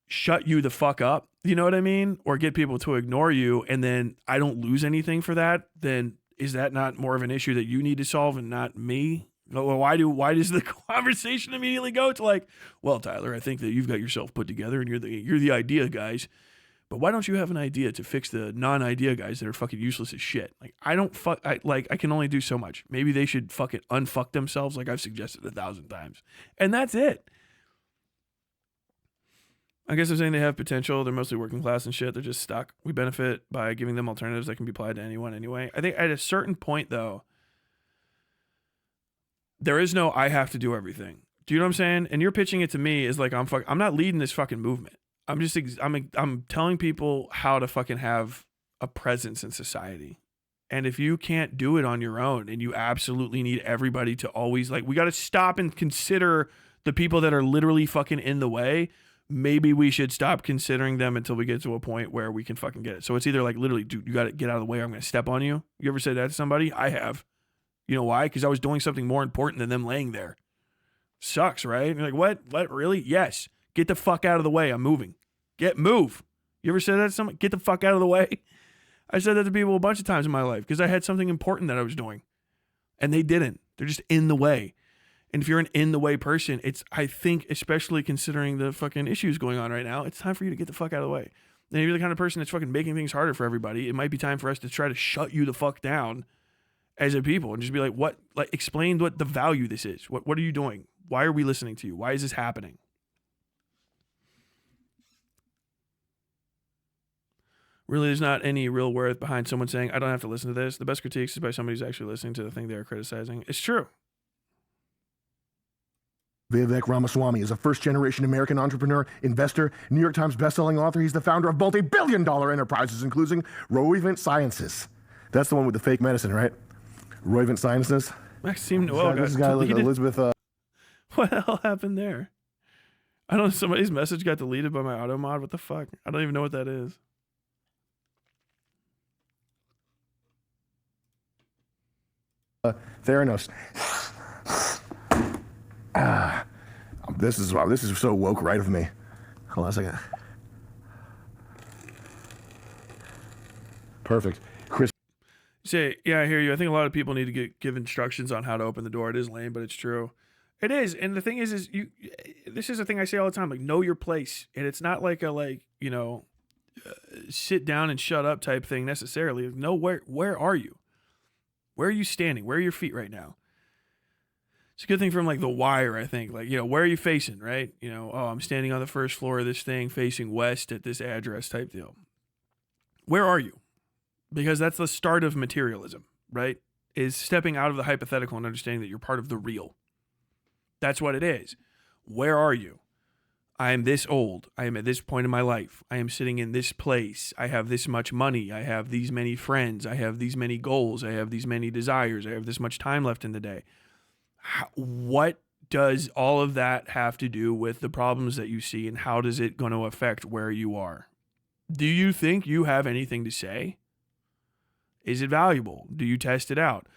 shut you the fuck up, you know what I mean? Or get people to ignore you, and then I don't lose anything for that, then is that not more of an issue that you need to solve and not me? Well, why does the conversation immediately go to like, well, Tyler, I think that you've got yourself put together and you're the idea guys, but why don't you have an idea to fix the non-idea guys that are fucking useless as shit? Like, I can only do so much. Maybe they should fucking unfuck themselves, like I've suggested 1,000 times, and that's it. I guess I'm saying they have potential. They're mostly working class and shit. They're just stuck. We benefit by giving them alternatives that can be applied to anyone anyway. I think at a certain point, though, there is no I have to do everything. Do you know what I'm saying? And you're pitching it to me as like I'm not leading this fucking movement. I'm telling people how to fucking have a presence in society. And if you can't do it on your own and you absolutely need everybody to always, like, we got to stop and consider the people that are literally fucking in the way. Maybe we should stop considering them until we get to a point where we can fucking get it. So it's either like, literally, dude, you got to get out of the way or I'm going to step on you. You ever said that to somebody? I have. You know why? Because I was doing something more important than them laying there. Sucks, right? And you're like, what? Really? Yes. Get the fuck out of the way. I'm moving. Move. You ever said that to somebody? Get the fuck out of the way. I said that to people a bunch of times in my life because I had something important that I was doing. And they didn't. They're just in the way. And if you're an in the way person, I think, especially considering the fucking issues going on right now, it's time for you to get the fuck out of the way. And if you're the kind of person that's fucking making things harder for everybody, it might be time for us to try to shut you the fuck down as a people and just be like, what, like, explain what the value this is. What are you doing? Why are we listening to you? Why is this happening? Really, there's not any real worth behind someone saying, I don't have to listen to this. The best critiques is by somebody who's actually listening to the thing they're criticizing. It's true. Vivek Ramaswamy is a first-generation American entrepreneur, investor, New York Times bestselling author. He's the founder of multi-billion-dollar enterprises, including Roivant Sciences. That's the one with the fake medicine, right? Roivant Sciences. Maxime Noel got deleted. Elizabeth. What the hell happened there? I don't know. Somebody's message got deleted by my auto mod. What the fuck? I don't even know what that is. Theranos. This is so woke right of me. Hold on a second. Perfect. Chris. Say, yeah, I hear you. I think a lot of people need to give instructions on how to open the door. It is lame, but it's true. It is. And the thing is this is a thing I say all the time, like, know your place. And it's not like a, sit down and shut up type thing necessarily. Know where are you? Where are you standing? Where are your feet right now? It's a good thing from like The Wire, I think. Like, where are you facing, right? I'm standing on the first floor of this thing facing west at this address type deal. Where are you? Because that's the start of materialism, right? Is stepping out of the hypothetical and understanding that you're part of the real. That's what it is. Where are you? I am this old. I am at this point in my life. I am sitting in this place. I have this much money. I have these many friends. I have these many goals. I have these many desires. I have this much time left in the day. What does all of that have to do with the problems that you see, and how does it going to affect where you are? Do you think you have anything to say? Is it valuable? Do you test it out?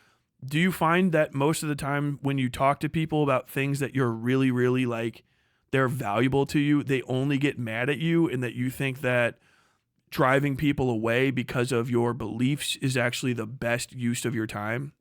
Do you find that most of the time when you talk to people about things that you're really, really like, they're valuable to you, they only get mad at you, and that you think that driving people away because of your beliefs is actually the best use of your time?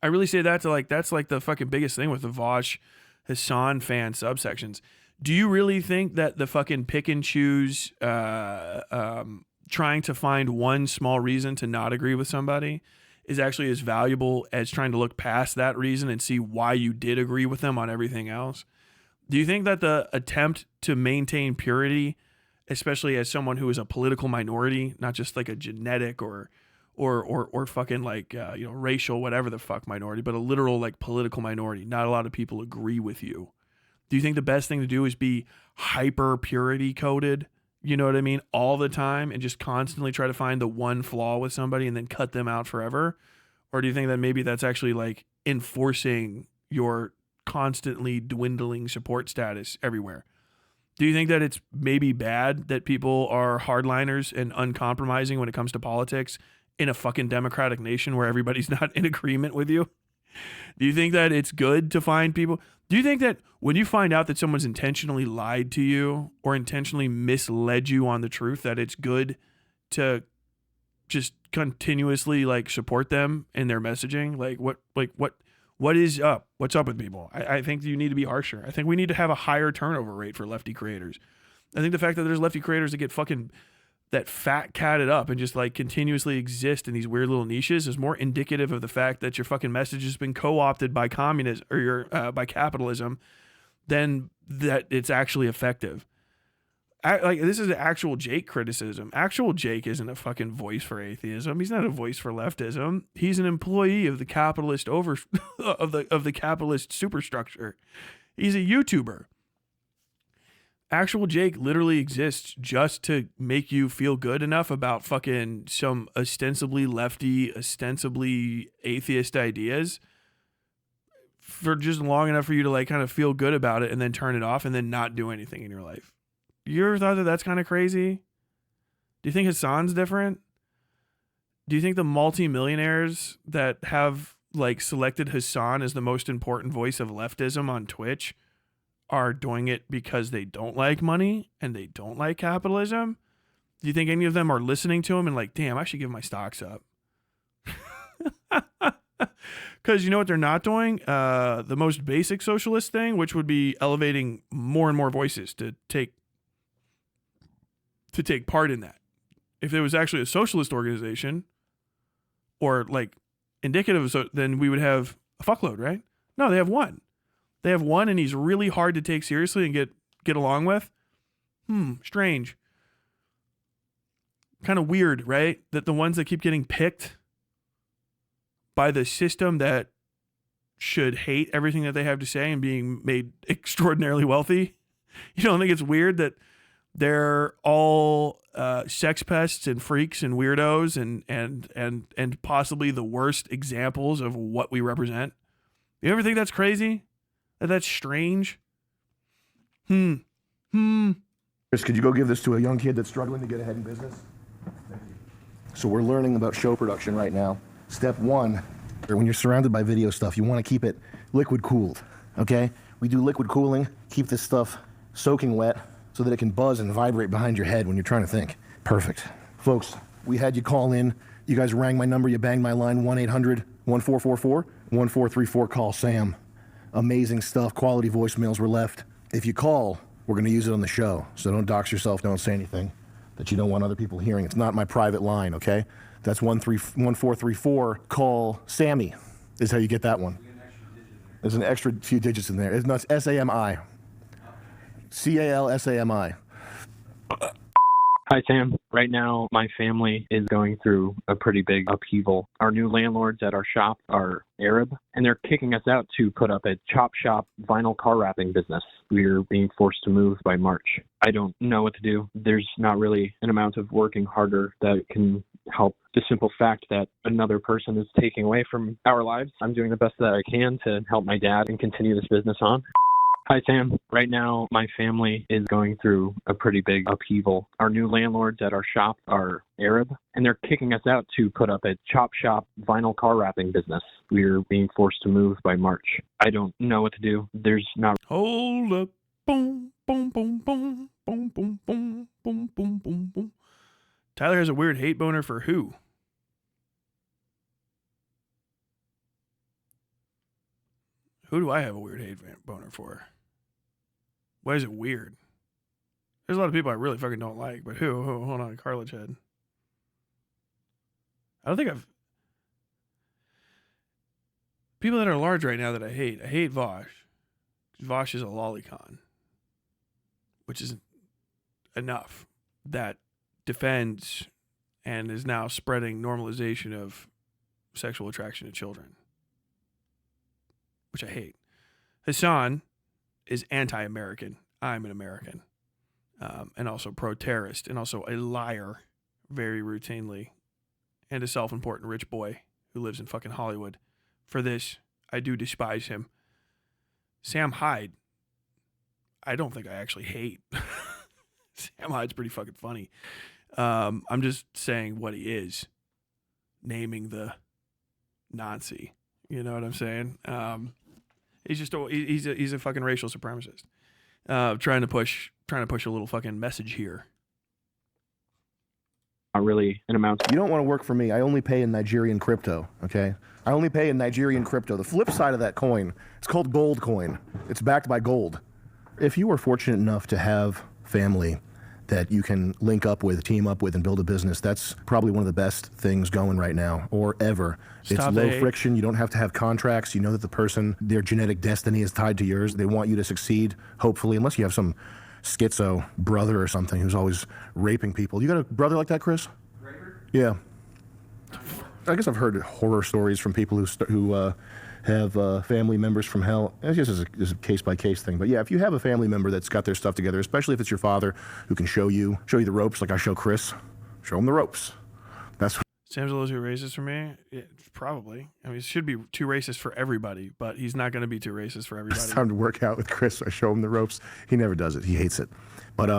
I really say that to that's like the fucking biggest thing with the Vosh Hassan fan subsections. Do you really think that the fucking pick and choose, trying to find one small reason to not agree with somebody is actually as valuable as trying to look past that reason and see why you did agree with them on everything else? Do you think that the attempt to maintain purity, especially as someone who is a political minority, not just like a genetic or fucking racial, whatever the fuck minority, but a literal like political minority, not a lot of people agree with you? Do you think the best thing to do is be hyper purity coded, you know what I mean, all the time, and just constantly try to find the one flaw with somebody and then cut them out forever? Or do you think that maybe that's actually like enforcing your constantly dwindling support status everywhere? Do you think that it's maybe bad that people are hardliners and uncompromising when it comes to politics in a fucking democratic nation where everybody's not in agreement with you? Do you think that it's good to find people? Do you think that when you find out that someone's intentionally lied to you or intentionally misled you on the truth, that it's good to just continuously like support them in their messaging? What is up? What's up with people? I think you need to be harsher. I think we need to have a higher turnover rate for lefty creators. I think the fact that there's lefty creators that get fucking that fat catted up and just like continuously exist in these weird little niches is more indicative of the fact that your fucking message has been co-opted by communism or by capitalism than that it's actually effective. This is actual Jake criticism. Actual Jake isn't a fucking voice for atheism. He's not a voice for leftism. He's an employee of the capitalist of the capitalist superstructure. He's a YouTuber. Actual Jake literally exists just to make you feel good enough about fucking some ostensibly lefty, ostensibly atheist ideas for just long enough for you to like kind of feel good about it and then turn it off and then not do anything in your life. You ever thought that that's kind of crazy? Do you think Hassan's different? Do you think the multimillionaires that have like selected Hassan as the most important voice of leftism on Twitch are doing it because they don't like money and they don't like capitalism? Do you think any of them are listening to him and like, damn, I should give my stocks up? Because you know what they're not doing? The most basic socialist thing, which would be elevating more and more voices to take part in that. If it was actually a socialist organization or like indicative of, then we would have a fuckload, right? No, they have one. They have one, and he's really hard to take seriously and get along with. Strange. Kind of weird, right? That the ones that keep getting picked by the system that should hate everything that they have to say and being made extraordinarily wealthy. You don't think it's weird that they're all sex pests and freaks and weirdos and possibly the worst examples of what we represent? You ever think that's crazy? That's strange? Chris, could you go give this to a young kid that's struggling to get ahead in business? Thank you. So we're learning about show production right now. Step one, when you're surrounded by video stuff, you want to keep it liquid cooled, okay? We do liquid cooling, keep this stuff soaking wet so that it can buzz and vibrate behind your head when you're trying to think. Perfect. Folks, we had you call in. You guys rang my number. You banged my line, 1-800-1444-1434. Call Sam. Amazing stuff. Quality voicemails were left. If you call, we're going to use it on the show. So don't dox yourself. Don't say anything that you don't want other people hearing. It's not my private line, okay? That's 1434. Call Sammy is how you get that one. There's an extra few digits in there. It's not SAMI. CALSAMI. Hi, Sam. Right now, my family is going through a pretty big upheaval. Our new landlords at our shop are Arab, and they're kicking us out to put up a chop shop vinyl car wrapping business. We're being forced to move by March. I don't know what to do. There's not really an amount of working harder that can help the simple fact that another person is taking away from our lives. I'm doing the best that I can to help my dad and continue this business on. Hi, Sam. Right now, my family is going through a pretty big upheaval. Our new landlords at our shop are Arab, and they're kicking us out to put up a chop shop vinyl car wrapping business. We're being forced to move by March. I don't know what to do. There's not... Hold up. Boom, boom, boom, boom, boom, boom, boom, boom, boom, boom, boom. Tyler has a weird hate boner for who? Who do I have a weird hate boner for? Why is it weird? There's a lot of people I really fucking don't like, but who? Hold on, cartilage head. I don't think I've... People that are large right now that I hate. I hate Vosh. Vosh is a lolicon. Which is enough. That defends and is now spreading normalization of sexual attraction to children. Which I hate. Hassan is anti-American. I'm an American. And also pro-terrorist. And also a liar very routinely. And a self-important rich boy who lives in fucking Hollywood. For this, I do despise him. Sam Hyde, I don't think I actually hate. Sam Hyde's pretty fucking funny. I'm just saying what he is. Naming the Nazi. You know what I'm saying? He's a fucking racial supremacist. Trying to push a little fucking message here. Not really an amount. You don't want to work for me. I only pay in Nigerian crypto, okay? I only pay in Nigerian crypto. The flip side of that coin, it's called gold coin. It's backed by gold. If you are fortunate enough to have family that you can link up with, team up with, and build a business, that's probably one of the best things going right now, or ever. It's low friction. You don't have to have contracts. You know that the person, their genetic destiny is tied to yours. They want you to succeed, hopefully, unless you have some schizo brother or something who's always raping people. You got a brother like that, Chris? Raper? Yeah. I guess I've heard horror stories from people who have family members from hell. It's just a case-by-case thing. But yeah, if you have a family member that's got their stuff together, especially if it's your father who can show you the ropes, like I show Chris, show him the ropes. That's what... Sam's a little too racist for me? Yeah, probably. I mean, it should be too racist for everybody, but he's not going to be too racist for everybody. It's time to work out with Chris. I show him the ropes. He never does it. He hates it. But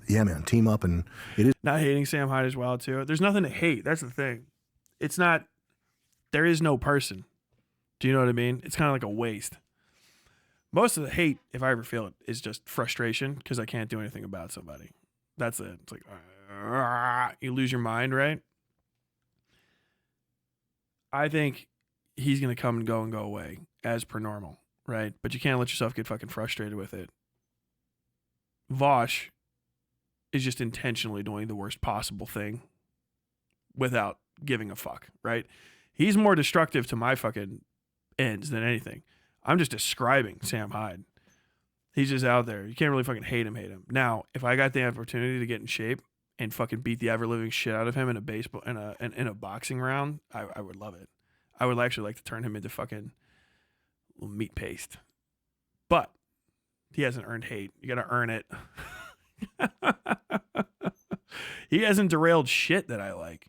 yeah, man, team up, and it is... Not hating Sam Hyde as well, too. There's nothing to hate. That's the thing. It's not... There is no person. Do you know what I mean? It's kind of like a waste. Most of the hate, if I ever feel it, is just frustration because I can't do anything about somebody. That's it. It's like, you lose your mind, right? I think he's going to come and go away as per normal, right? But you can't let yourself get fucking frustrated with it. Vosh is just intentionally doing the worst possible thing without giving a fuck, right? He's more destructive to my fucking ends than anything. I'm just describing Sam Hyde. He's just out there. You can't really fucking hate him. Now, if I got the opportunity to get in shape and fucking beat the ever living shit out of him in a baseball in a boxing round, I would love it. I would actually like to turn him into fucking little meat paste. But he hasn't earned hate. You got to earn it. He hasn't derailed shit that I like.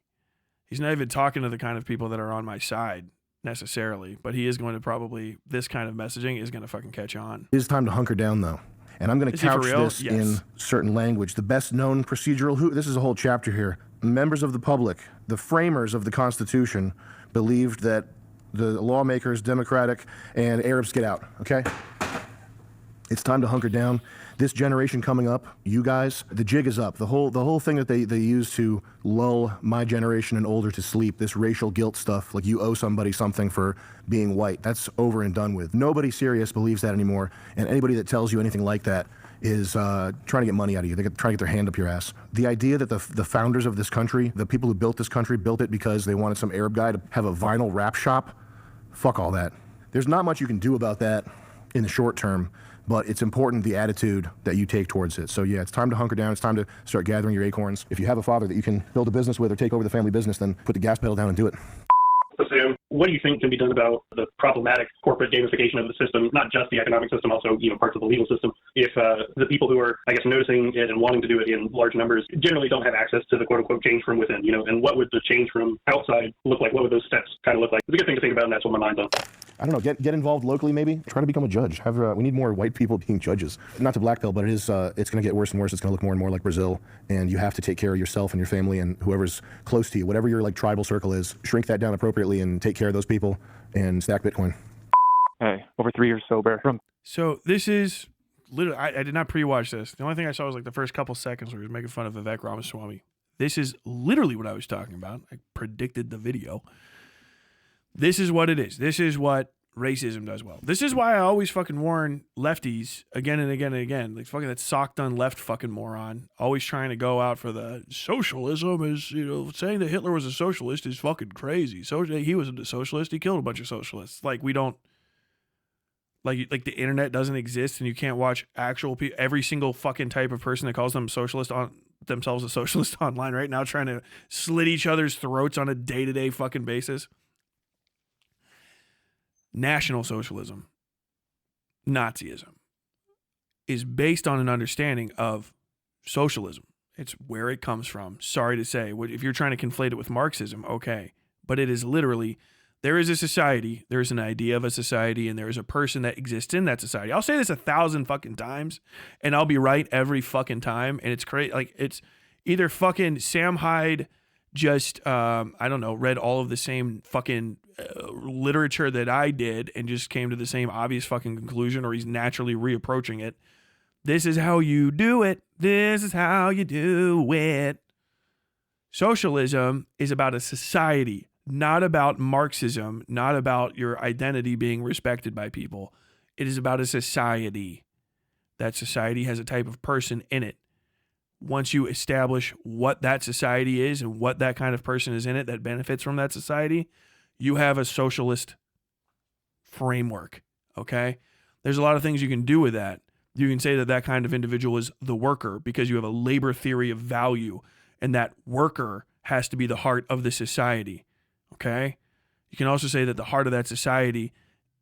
He's not even talking to the kind of people that are on my side necessarily, but he is going to probably, this kind of messaging is going to fucking catch on. It is time to hunker down, though. And I'm going to couch this in certain language. The best known procedural, this is a whole chapter here. Members of the public, the framers of the Constitution, believed that The lawmakers, Democratic, and Arabs get out, okay? It's time to hunker down. This generation coming up, you guys, the jig is up. The whole thing that they use to lull my generation and older to sleep, this racial guilt stuff, like you owe somebody something for being white, that's over and done with. Nobody serious believes that anymore, and anybody that tells you anything like that is trying to get money out of you. They're trying to get their hand up your ass. The idea that the founders of this country, the people who built this country, built it because they wanted some Arab guy to have a vinyl rap shop, fuck all that. There's not much you can do about that in the short term, but it's important the attitude that you take towards it. So yeah, it's time to hunker down. It's time to start gathering your acorns. If you have a father that you can build a business with or take over the family business, then put the gas pedal down and do it. So Sam, what do you think can be done about the problematic corporate gamification of the system, not just the economic system, also parts of the legal system? If the people who are, I guess, noticing it and wanting to do it in large numbers generally don't have access to the quote-unquote change from within, and what would the change from outside look like? What would those steps kind of look like? It's a good thing to think about, and that's what my mind's on. I don't know, get involved locally maybe. Try to become a judge. We need more white people being judges. Not to blackpill, but it's going to get worse and worse. It's going to look more and more like Brazil, and you have to take care of yourself and your family and whoever's close to you. Whatever your tribal circle is, shrink that down appropriately and take care of those people and stack Bitcoin. Hey, over 3 years sober. So this is literally, I did not pre-watch this. The only thing I saw was the first couple seconds where he was making fun of Vivek Ramaswamy. This is literally what I was talking about. I predicted the video. This is what it is. This is what racism does well. This is why I always fucking warn lefties again and again and again. Fucking that sock done left fucking moron. Always trying to go out for the socialism is, saying that Hitler was a socialist is fucking crazy. So he wasn't a socialist. He killed a bunch of socialists. We don't, like the internet doesn't exist and you can't watch actual people. Every single fucking type of person that calls themselves a socialist online right now trying to slit each other's throats on a day-to-day fucking basis. National Socialism, Nazism, is based on an understanding of socialism. It's where it comes from. Sorry to say, if you're trying to conflate it with Marxism, okay. But it is literally, there is a society, there is an idea of a society, and there is a person that exists in that society. I'll say this 1,000 fucking times, and I'll be right every fucking time. And it's crazy. It's either fucking Sam Hyde just, read all of the same fucking literature that I did and just came to the same obvious fucking conclusion, or he's naturally reapproaching it. This is how you do it. This is how you do it. Socialism is about a society, not about Marxism, not about your identity being respected by people. It is about a society. That society has a type of person in it. Once you establish what that society is and what that kind of person is in it that benefits from that society, you have a socialist framework, okay? There's a lot of things you can do with that. You can say that that kind of individual is the worker because you have a labor theory of value, and that worker has to be the heart of the society, okay? You can also say that the heart of that society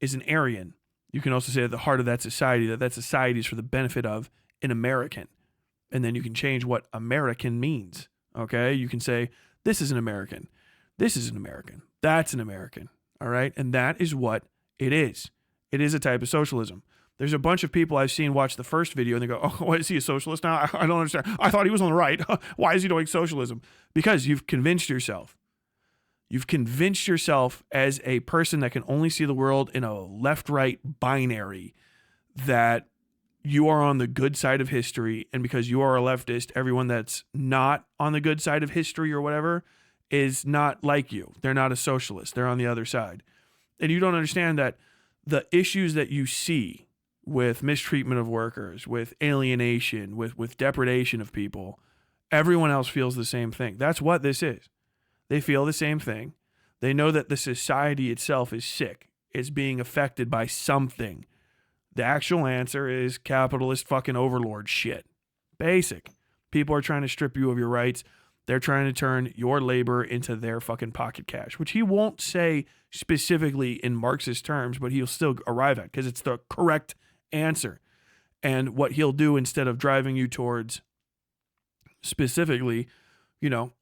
is an Aryan. You can also say that the heart of that society is for the benefit of an American. And then you can change what American means, okay? You can say, this is an American. This is an American. That's an American, all right? And that is what it is. It is a type of socialism. There's a bunch of people I've seen watch the first video and they go, oh, why is he a socialist now? I don't understand. I thought he was on the right. Why is he doing socialism? Because you've convinced yourself. You've convinced yourself as a person that can only see the world in a left-right binary that you are on the good side of history, and because you are a leftist, everyone that's not on the good side of history or whatever is not like you. They're not a socialist. They're on the other side. And you don't understand that the issues that you see with mistreatment of workers, with alienation, with depredation of people, everyone else feels the same thing. That's what this is. They feel the same thing. They know that the society itself is sick. It's being affected by something. The actual answer is capitalist fucking overlord shit. Basic. People are trying to strip you of your rights. They're trying to turn your labor into their fucking pocket cash, which he won't say specifically in Marxist terms, but he'll still arrive at because it's the correct answer. And what he'll do instead of driving you towards specifically,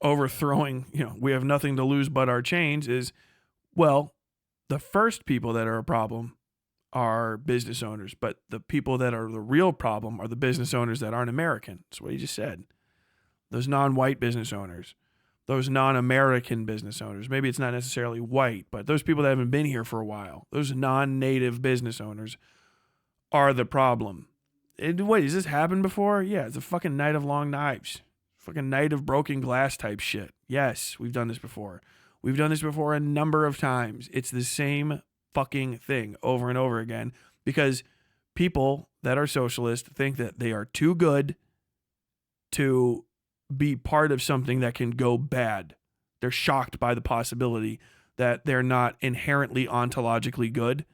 overthrowing, we have nothing to lose but our chains is, well, the first people that are a problem are business owners, but the people that are the real problem are the business owners that aren't American. That's what he just said. Those non-white business owners, those non-American business owners. Maybe it's not necessarily white, but those people that haven't been here for a while, those non-native business owners are the problem. Wait, has this happened before? Yeah, it's a fucking night of long knives. Fucking night of broken glass type shit. Yes, we've done this before. We've done this before a number of times. It's the same fucking thing over and over again because people that are socialist think that they are too good to be part of something that can go bad. They're shocked by the possibility that they're not inherently ontologically good.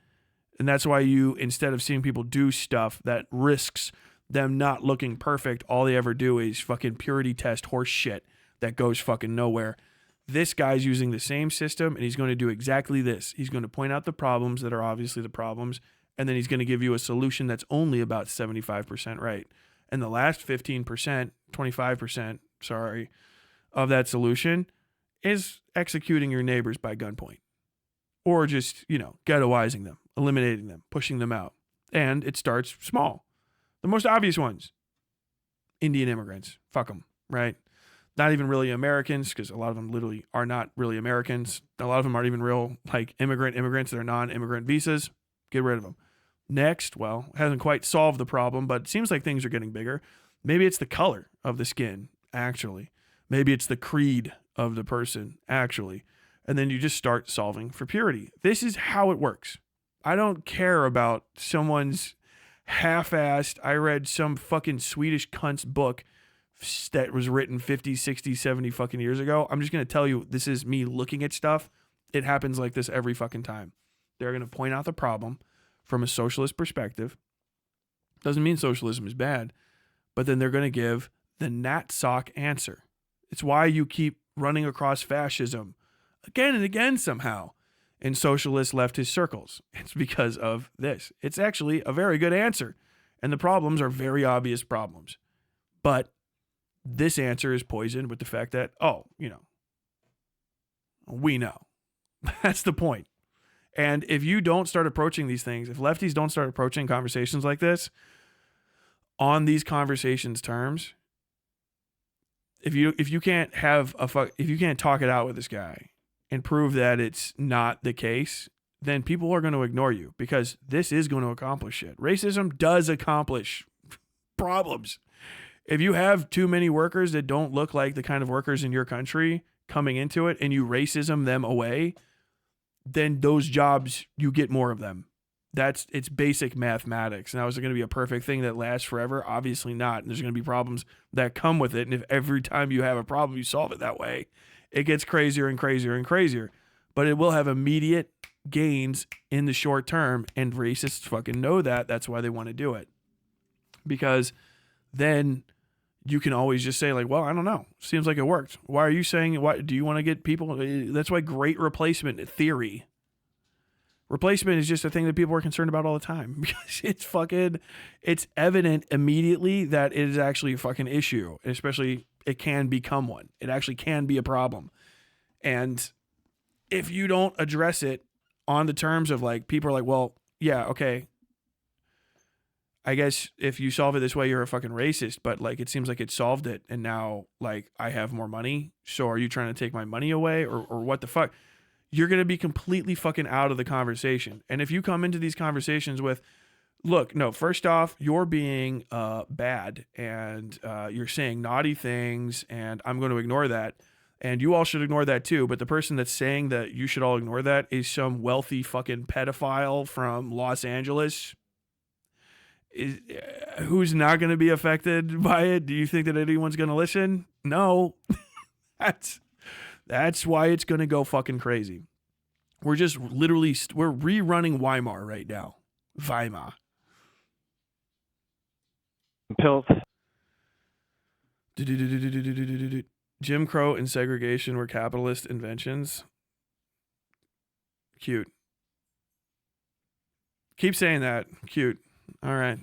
And that's why you, instead of seeing people do stuff that risks them not looking perfect, all they ever do is fucking purity test horse shit that goes fucking nowhere. This guy's using the same system, and he's going to do exactly this. He's going to point out the problems that are obviously the problems, and then he's going to give you a solution that's only about 75% right. And the last 15%, 25%, sorry, of that solution is executing your neighbors by gunpoint. Or just, ghettoizing them, eliminating them, pushing them out. And it starts small. The most obvious ones, Indian immigrants. Fuck them, right? Not even really Americans, because a lot of them literally are not really Americans. A lot of them aren't even real, immigrants. They're non-immigrant visas. Get rid of them. Next, well, hasn't quite solved the problem, but it seems like things are getting bigger. Maybe it's the color of the skin, actually. Maybe it's the creed of the person, actually. And then you just start solving for purity. This is how it works. I don't care about someone's half-assed, I read some fucking Swedish cunt's book that was written 50, 60, 70 fucking years ago. I'm just going to tell you, this is me looking at stuff. It happens like this every fucking time. They're going to point out the problem from a socialist perspective. Doesn't mean socialism is bad, but then they're going to give the Natsock answer. It's why you keep running across fascism again and again somehow in socialist leftist circles. It's because of this. It's actually a very good answer, and the problems are very obvious problems. But this answer is poisoned with the fact that, we know. That's the point. And if you don't start approaching these things, if lefties don't start approaching conversations like this on these conversations terms, if you can't talk it out with this guy and prove that it's not the case, then people are going to ignore you because this is going to accomplish shit. Racism does accomplish problems. If you have too many workers that don't look like the kind of workers in your country coming into it and you racism them away, then those jobs, you get more of them. It's basic mathematics. Now, is it going to be a perfect thing that lasts forever? Obviously not. And there's going to be problems that come with it. And if every time you have a problem, you solve it that way, it gets crazier and crazier and crazier. But it will have immediate gains in the short term. And racists fucking know that. That's why they want to do it. Because then you can always just say, well, I don't know. Seems like it worked. Why are you saying, why do you want to get people? That's why great replacement theory. Replacement is just a thing that people are concerned about all the time because it's evident immediately that it is actually a fucking issue. Especially it can become one. It actually can be a problem. And if you don't address it on the terms of people are like, well, yeah, okay, I guess if you solve it this way, you're a fucking racist, but it seems like it solved it. And now I have more money. So are you trying to take my money away or what the fuck? You're going to be completely fucking out of the conversation. And if you come into these conversations with, look, no, first off, you're being bad and you're saying naughty things and I'm going to ignore that. And you all should ignore that too. But the person that's saying that you should all ignore that is some wealthy fucking pedophile from Los Angeles. Who's not going to be affected by it? Do you think that anyone's going to listen? No. That's why it's going to go fucking crazy. We're just literally, we're rerunning Weimar right now. Weimar. Pills. Jim Crow and segregation were capitalist inventions. Cute. Keep saying that. Cute. All right.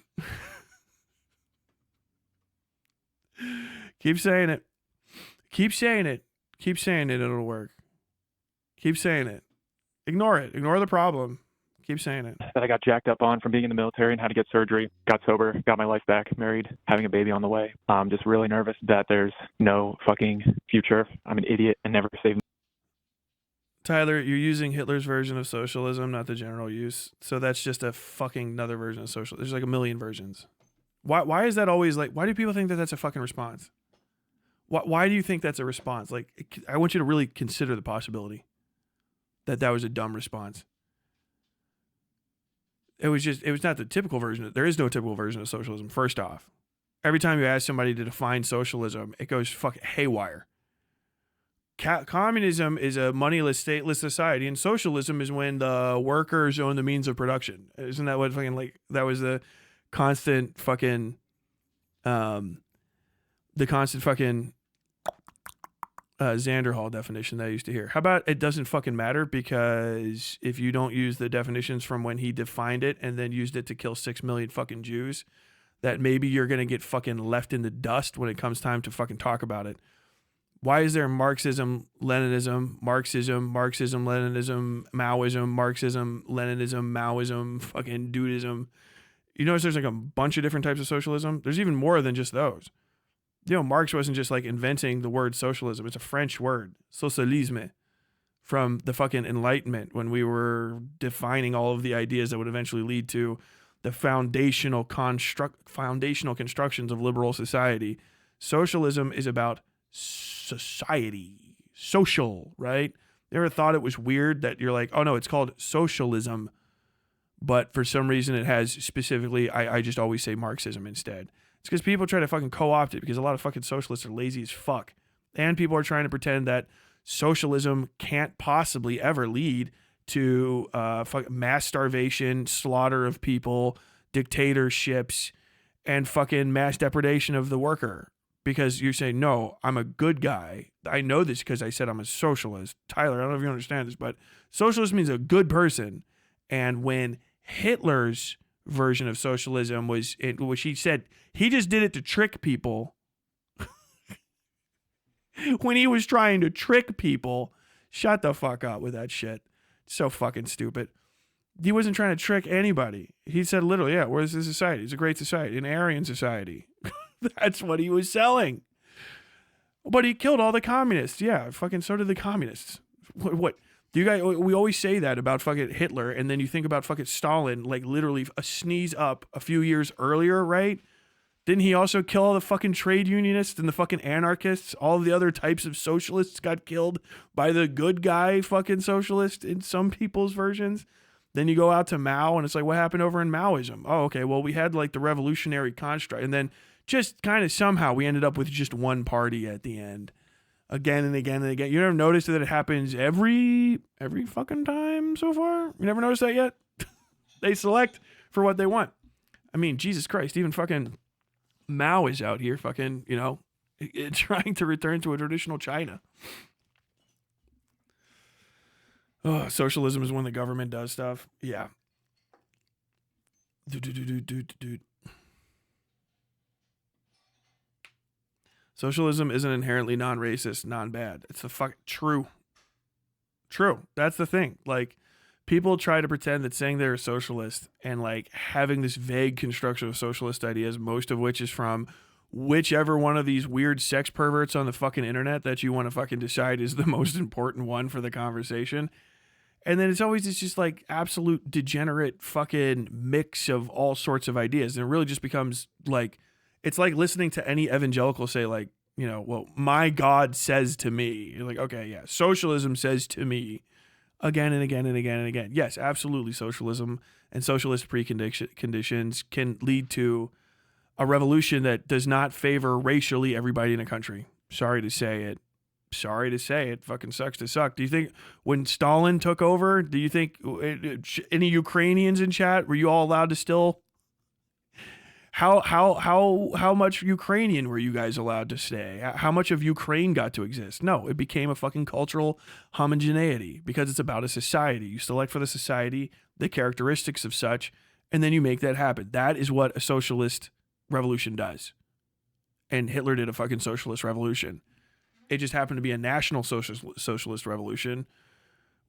Keep saying it. Keep saying it. Keep saying it. It'll work. Keep saying it. Ignore it. Ignore the problem. Keep saying it. That I got jacked up on from being in the military and had to get surgery. Got sober, got my life back, married, having a baby on the way. I'm just really nervous that there's no fucking future. I'm an idiot and never saved. Tyler, you're using Hitler's version of socialism, not the general use. So that's just a fucking another version of social. There's like a million versions. Why is that always like, why do people think that that's a fucking response? Why do you think that's a response? Like, I want you to really consider the possibility that that was a dumb response. It was not the typical version. There is no typical version of socialism, first off. Every time you ask somebody to define socialism, it goes fucking haywire. Communism is a moneyless, stateless society, and socialism is when the workers own the means of production. Isn't that what fucking, like, that was the constant fucking, Xander Hall definition that I used to hear. How about it doesn't fucking matter, because if you don't use the definitions from when he defined it and then used it to kill 6 million fucking Jews, that maybe you're going to get fucking left in the dust when it comes time to fucking talk about it. Why is there Marxism, Leninism, Leninism, Maoism, Marxism, Leninism, Maoism, fucking Dudism? You notice there's like a bunch of different types of socialism? There's even more than just those. You know, Marx wasn't just like inventing the word socialism. It's a French word, socialisme, from the fucking Enlightenment, when we were defining all of the ideas that would eventually lead to the foundational constructions of liberal society. Socialism is about society, social, right? You ever thought it was weird that you're like, oh no, it's called socialism, but for some reason it has specifically, I just always say Marxism instead. It's because people try to fucking co-opt it, because a lot of fucking socialists are lazy as fuck. And people are trying to pretend that socialism can't possibly ever lead to mass starvation, slaughter of people, dictatorships, and fucking mass depredation of the worker. Because you say, no, I'm a good guy. I know this because I said I'm a socialist. Tyler, I don't know if you understand this, but socialist means a good person. And when Hitler's version of socialism was, which he said he just did it to trick people. When he was trying to trick people, shut the fuck up with that shit. So fucking stupid. He wasn't trying to trick anybody. He said literally, yeah, where's the society? It's a great society, an Aryan society. That's what he was selling. But he killed all the communists. Yeah, fucking so did the communists. What? Do you guys, we always say that about fucking Hitler, and then you think about fucking Stalin, like literally a sneeze up a few years earlier, right? Didn't he also kill all the fucking trade unionists and the fucking anarchists? All the other types of socialists got killed by the good guy fucking socialist in some people's versions. Then you go out to Mao, and it's like, what happened over in Maoism? Oh, okay, well, we had like the revolutionary construct, and then just kind of somehow we ended up with just one party at the end. Again and again and again. You never noticed that it happens every fucking time so far? You never noticed that yet? They select for what they want. I mean, Jesus Christ, even fucking Mao is out here fucking, you know, trying to return to a traditional China. Oh, socialism is when the government does stuff. Yeah. Socialism isn't inherently non-racist, non-bad. It's the fuck true. True. That's the thing. Like, people try to pretend that saying they're a socialist and like having this vague construction of socialist ideas, most of which is from whichever one of these weird sex perverts on the fucking internet that you want to fucking decide is the most important one for the conversation. And then it's always this just like absolute degenerate fucking mix of all sorts of ideas. And it really just becomes like, it's like listening to any evangelical say like, you know, well, my God says to me. You're like, okay, yeah, socialism says to me again and again and again and again. Yes, absolutely. Socialism and socialist preconditions can lead to a revolution that does not favor racially everybody in a country. Sorry to say it. Sorry to say it. Fucking sucks to suck. Do you think when Stalin took over, do you think any Ukrainians in chat, were you all allowed to still? How much Ukrainian were you guys allowed to stay? How much of Ukraine got to exist? No, it became a fucking cultural homogeneity because it's about a society. You select for the society the characteristics of such, and then you make that happen. That is what a socialist revolution does. And Hitler did a fucking socialist revolution. It just happened to be a national socialist revolution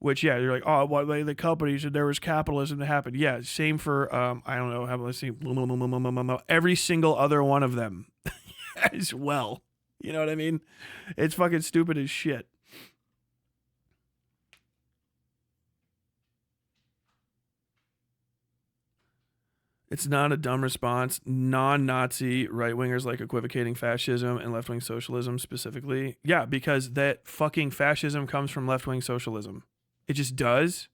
Which, yeah, you're like, oh, well, the companies and there was capitalism that happened. Yeah, same for, I don't know, let's see, every single other one of them as well. You know what I mean? It's fucking stupid as shit. It's not a dumb response. Non-Nazi right-wingers like equivocating fascism and left-wing socialism specifically. Yeah, because that fucking fascism comes from left-wing socialism. It just does.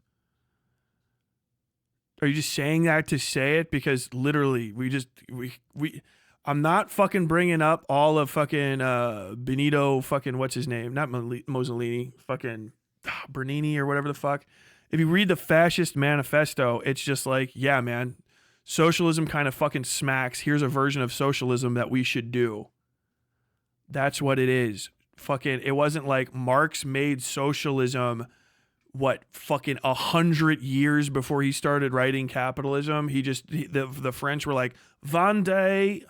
Are you just saying that to say it? Because literally, I'm not fucking bringing up all of fucking Benito fucking what's his name? Not Mussolini, fucking Bernini or whatever the fuck. If you read the fascist manifesto, it's just like, yeah, man, socialism kind of fucking smacks. Here's a version of socialism that we should do. That's what it is. Fucking, it wasn't like Marx made socialism fucking 100 years before he started writing capitalism. The French were like, one day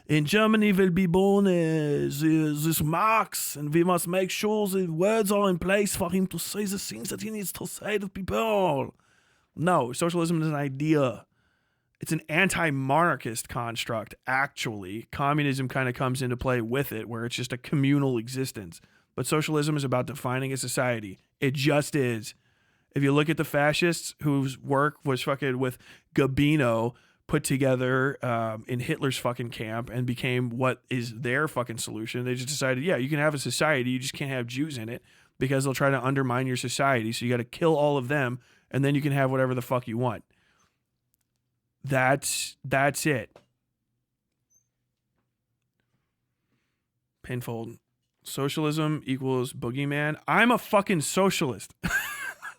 in Germany will be born this Marx, and we must make sure the words are in place for him to say the things that he needs to say to people. No, socialism is an idea. It's an anti-monarchist construct, actually. Communism kind of comes into play with it, where it's just a communal existence. But socialism is about defining a society. It just is. If you look at the fascists whose work was fucking with Gabino put together in Hitler's fucking camp and became what is their fucking solution, they just decided, yeah, you can have a society, you just can't have Jews in it because they'll try to undermine your society. So you got to kill all of them, and then you can have whatever the fuck you want. That's it. Pinfold. Socialism equals boogeyman. I'm a fucking socialist.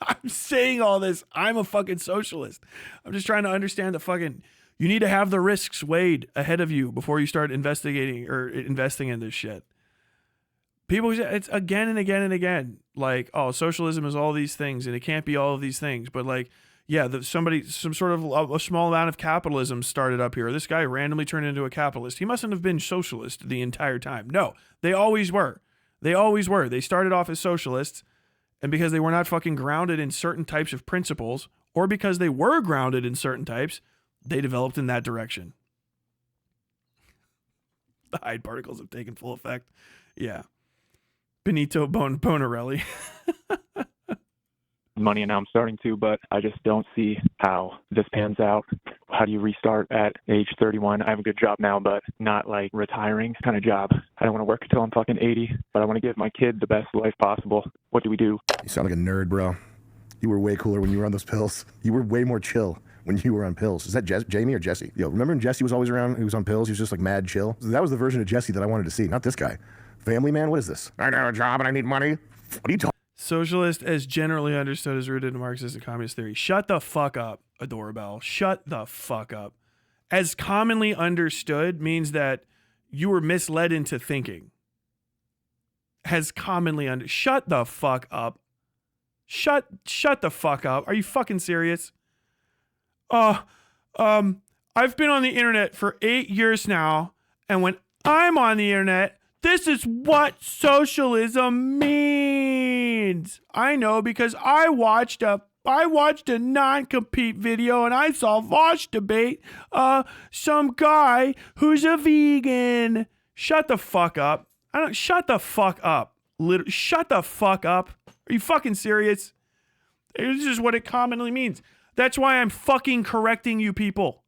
I'm saying all this. I'm a fucking socialist. I'm just trying to understand you need to have the risks weighed ahead of you before you start investigating or investing in this shit. People, it's again and again and again, like, oh, socialism is all these things and it can't be all of these things. But like, yeah, some sort of a small amount of capitalism started up here. This guy randomly turned into a capitalist. He mustn't have been socialist the entire time. No, they always were. They always were. They started off as socialists, and because they were not fucking grounded in certain types of principles, or because they were grounded in certain types, they developed in that direction. The Hyde particles have taken full effect. Yeah. Benito Bonarelli. Money, and now I'm starting to, but I just don't see how this pans out. How do you restart at age 31? I have a good job now, but not like retiring kind of job. I don't want to work until I'm fucking 80, but I want to give my kid the best life possible. What do we do? You sound like a nerd, bro. You were way cooler when you were on those pills. You were way more chill when you were on pills. Is that Jamie or Jesse? Yo, remember when Jesse was always around? He was on pills. He was just like mad chill. That was the version of Jesse that I wanted to see, not this guy. Family man, what is this? I know a job and I need money. What are you talking? Socialist, as generally understood, is rooted in Marxist and communist theory. Shut the fuck up, Adorabelle. Shut the fuck up. As commonly understood means that you were misled into thinking. As commonly shut the fuck up. Shut the fuck up. Are you fucking serious? I've been on the internet for 8 years now, and when I'm on the internet, this is what socialism means. I know because I watched a non-compete video and I saw Vosh debate some guy who's a vegan. Shut the fuck up. Shut the fuck up. Shut the fuck up. Are you fucking serious? This is what it commonly means. That's why I'm fucking correcting you people.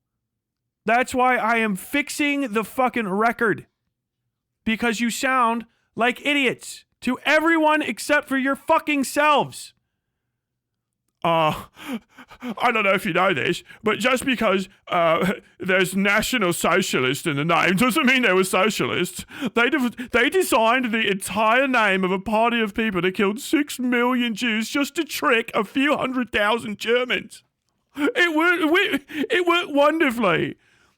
That's why I am fixing the fucking record. Because you sound like idiots to everyone except for your fucking selves. I don't know if you know this, but just because there's National Socialist in the name doesn't mean they were socialists. They designed the entire name of a party of people that killed 6 million Jews just to trick a few 100,000 Germans. It worked wonderfully.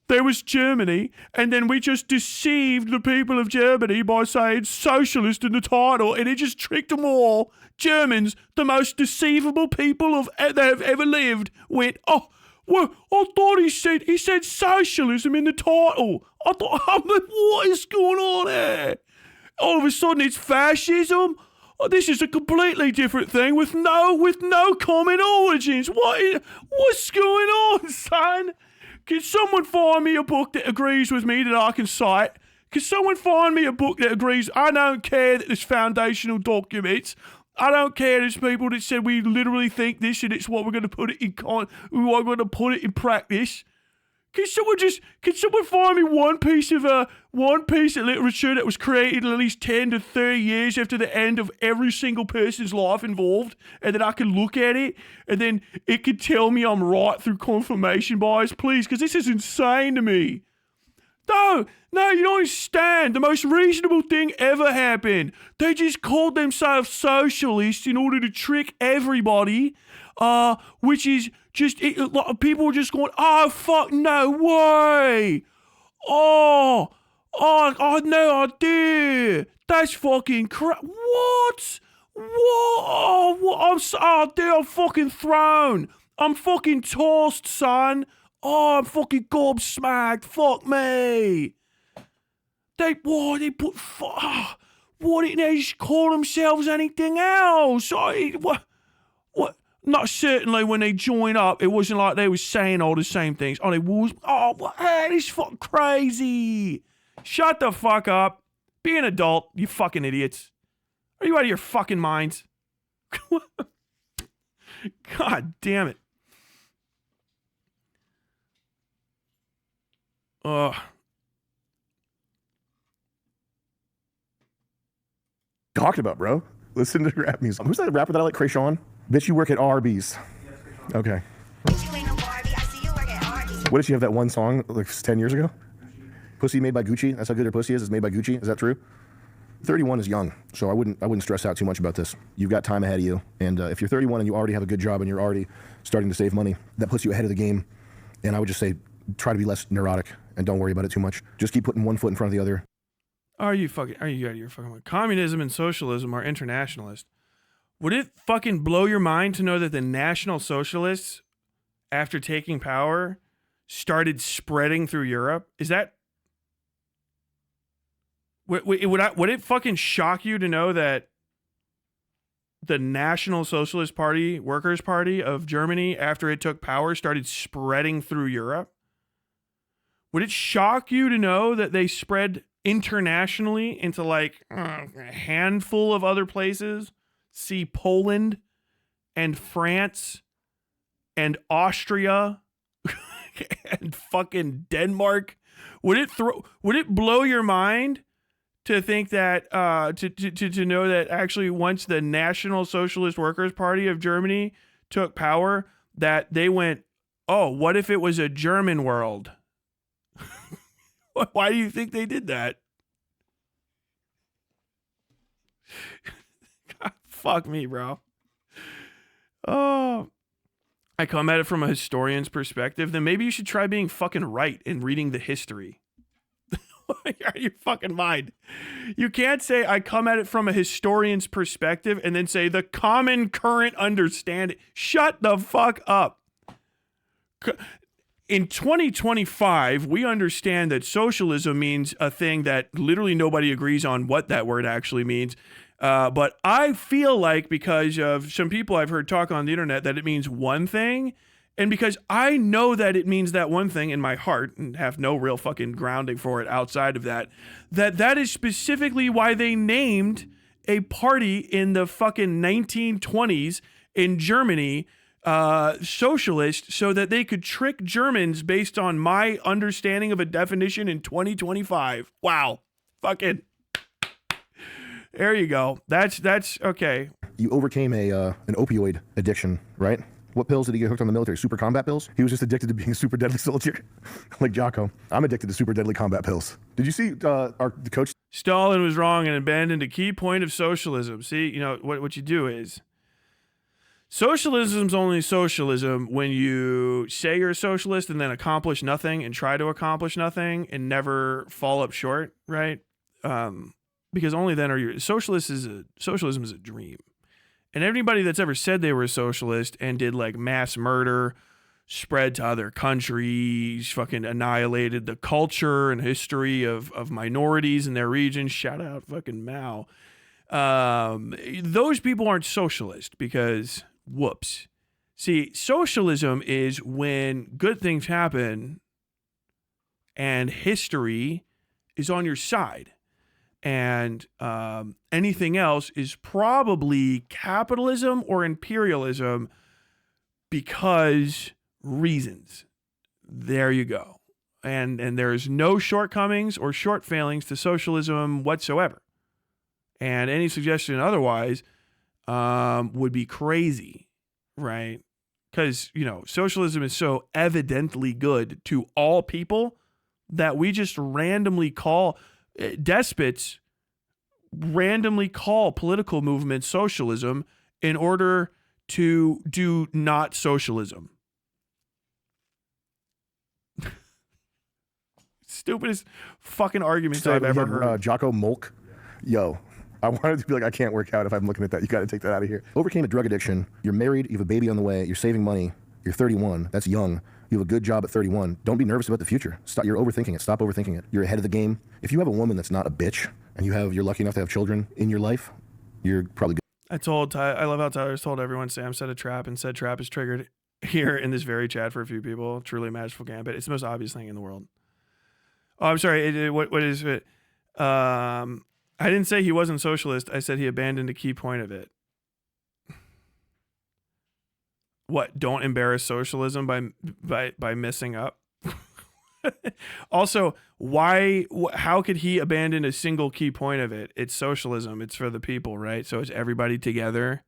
There was Germany, and then we just deceived the people of Germany by saying socialist in the title, and it just tricked them all. Germans, the most deceivable people that have ever lived, went, oh, well, I thought he said socialism in the title. I thought, what is going on here? All of a sudden it's fascism? Oh, this is a completely different thing with no common origins. What's going on, son? Can someone find me a book that agrees with me that I can cite? Can someone find me a book that agrees? I don't care that there's foundational documents. I don't care there's people that said we literally think this and it's what we're going to put it in we're going to put it in practice. Can someone find me one piece of literature that was created at least 10 to 30 years after the end of every single person's life involved, and then I can look at it and then it can tell me I'm right through confirmation bias, please, because this is insane to me. No, you don't understand. The most reasonable thing ever happened. They just called themselves socialists in order to trick everybody, which is just, people were just going, oh, fuck, no way. Oh, no idea. That's fucking crap. What? Dude, I'm fucking thrown. I'm fucking tossed, son. Oh, I'm fucking gobsmacked. Fuck me. They didn't they just call themselves anything else? What? Not certainly when they join up, it wasn't like they were saying all the same things. Oh, they was. Oh, hey, this is fucking crazy. Shut the fuck up. Be an adult, you fucking idiots. Are you out of your fucking minds? God damn it. Talking about, bro. Listen to rap music. Who's that rapper that I like? Krayshawn? Bitch, you work at Arby's. Okay. What did she have that one song like 10 years ago? Pussy made by Gucci. That's how good her pussy is. It's made by Gucci. Is that true? 31 is young, so I wouldn't stress out too much about this. You've got time ahead of you, and if you're 31 and you already have a good job and you're already starting to save money, that puts you ahead of the game. And I would just say, try to be less neurotic and don't worry about it too much. Just keep putting one foot in front of the other. Are you out of your fucking mind? Communism and socialism are internationalist. Would it fucking blow your mind to know that the National Socialists, after taking power, started spreading through Europe? Is that... Would it fucking shock you to know that the National Socialist Party, Workers' Party of Germany, after it took power, started spreading through Europe? Would it shock you to know that they spread internationally into like a handful of other places? See Poland and France and Austria and fucking Denmark. Would it blow your mind to think that to know that actually once the National Socialist Workers' Party of Germany took power, that they went, oh, what if it was a German world? Why do you think they did that? God, fuck me, bro. Oh, I come at it from a historian's perspective. Then maybe you should try being fucking right and reading the history. Out of your fucking mind. You can't say I come at it from a historian's perspective and then say the common current understanding. Shut the fuck up. In 2025, we understand that socialism means a thing that literally nobody agrees on what that word actually means. But I feel like because of some people I've heard talk on the internet that it means one thing. And because I know that it means that one thing in my heart and have no real fucking grounding for it outside of that, that is specifically why they named a party in the fucking 1920s in Germany socialist, so that they could trick Germans based on my understanding of a definition in 2025. Wow. Fucking. There you go. That's okay. You overcame an opioid addiction, right? What pills did he get hooked on the military? Super combat pills? He was just addicted to being a super deadly soldier, like Jocko. I'm addicted to super deadly combat pills. Did you see the coach? Stalin was wrong and abandoned a key point of socialism. See, you know, what you do is, socialism's only socialism when you say you're a socialist and then accomplish nothing and try to accomplish nothing and never fall up short, right? Because only then are you... Socialism is a dream. And anybody that's ever said they were a socialist and did like mass murder, spread to other countries, fucking annihilated the culture and history of minorities in their region, shout out fucking Mao. Those people aren't socialist because, whoops. See, socialism is when good things happen and history is on your side. And anything else is probably capitalism or imperialism because reasons. There you go. And there's no shortcomings or short failings to socialism whatsoever. And any suggestion otherwise would be crazy, right? Because, socialism is so evidently good to all people that we just randomly call despots, randomly call political movements socialism in order to do not socialism. Stupidest fucking arguments I've ever heard. Jocko Molk. Yo, I wanted to be like, I can't work out if I'm looking at that. You got to take that out of here. Overcame a drug addiction. You're married. You have a baby on the way. You're saving money. You're 31. That's young. You have a good job at 31. Don't be nervous about the future. You're overthinking it. Stop overthinking it. You're ahead of the game. If you have a woman that's not a bitch and you're lucky enough to have children in your life, you're probably good. I love how Tyler's told everyone Sam set a trap and said trap is triggered here in this very chat for a few people. Truly magical gambit. It's the most obvious thing in the world. Oh, I'm sorry. What is it? I didn't say he wasn't socialist. I said he abandoned a key point of it. What? Don't embarrass socialism by messing up. Also, how could he abandon a single key point of it? It's socialism. It's for the people, right? So it's everybody together.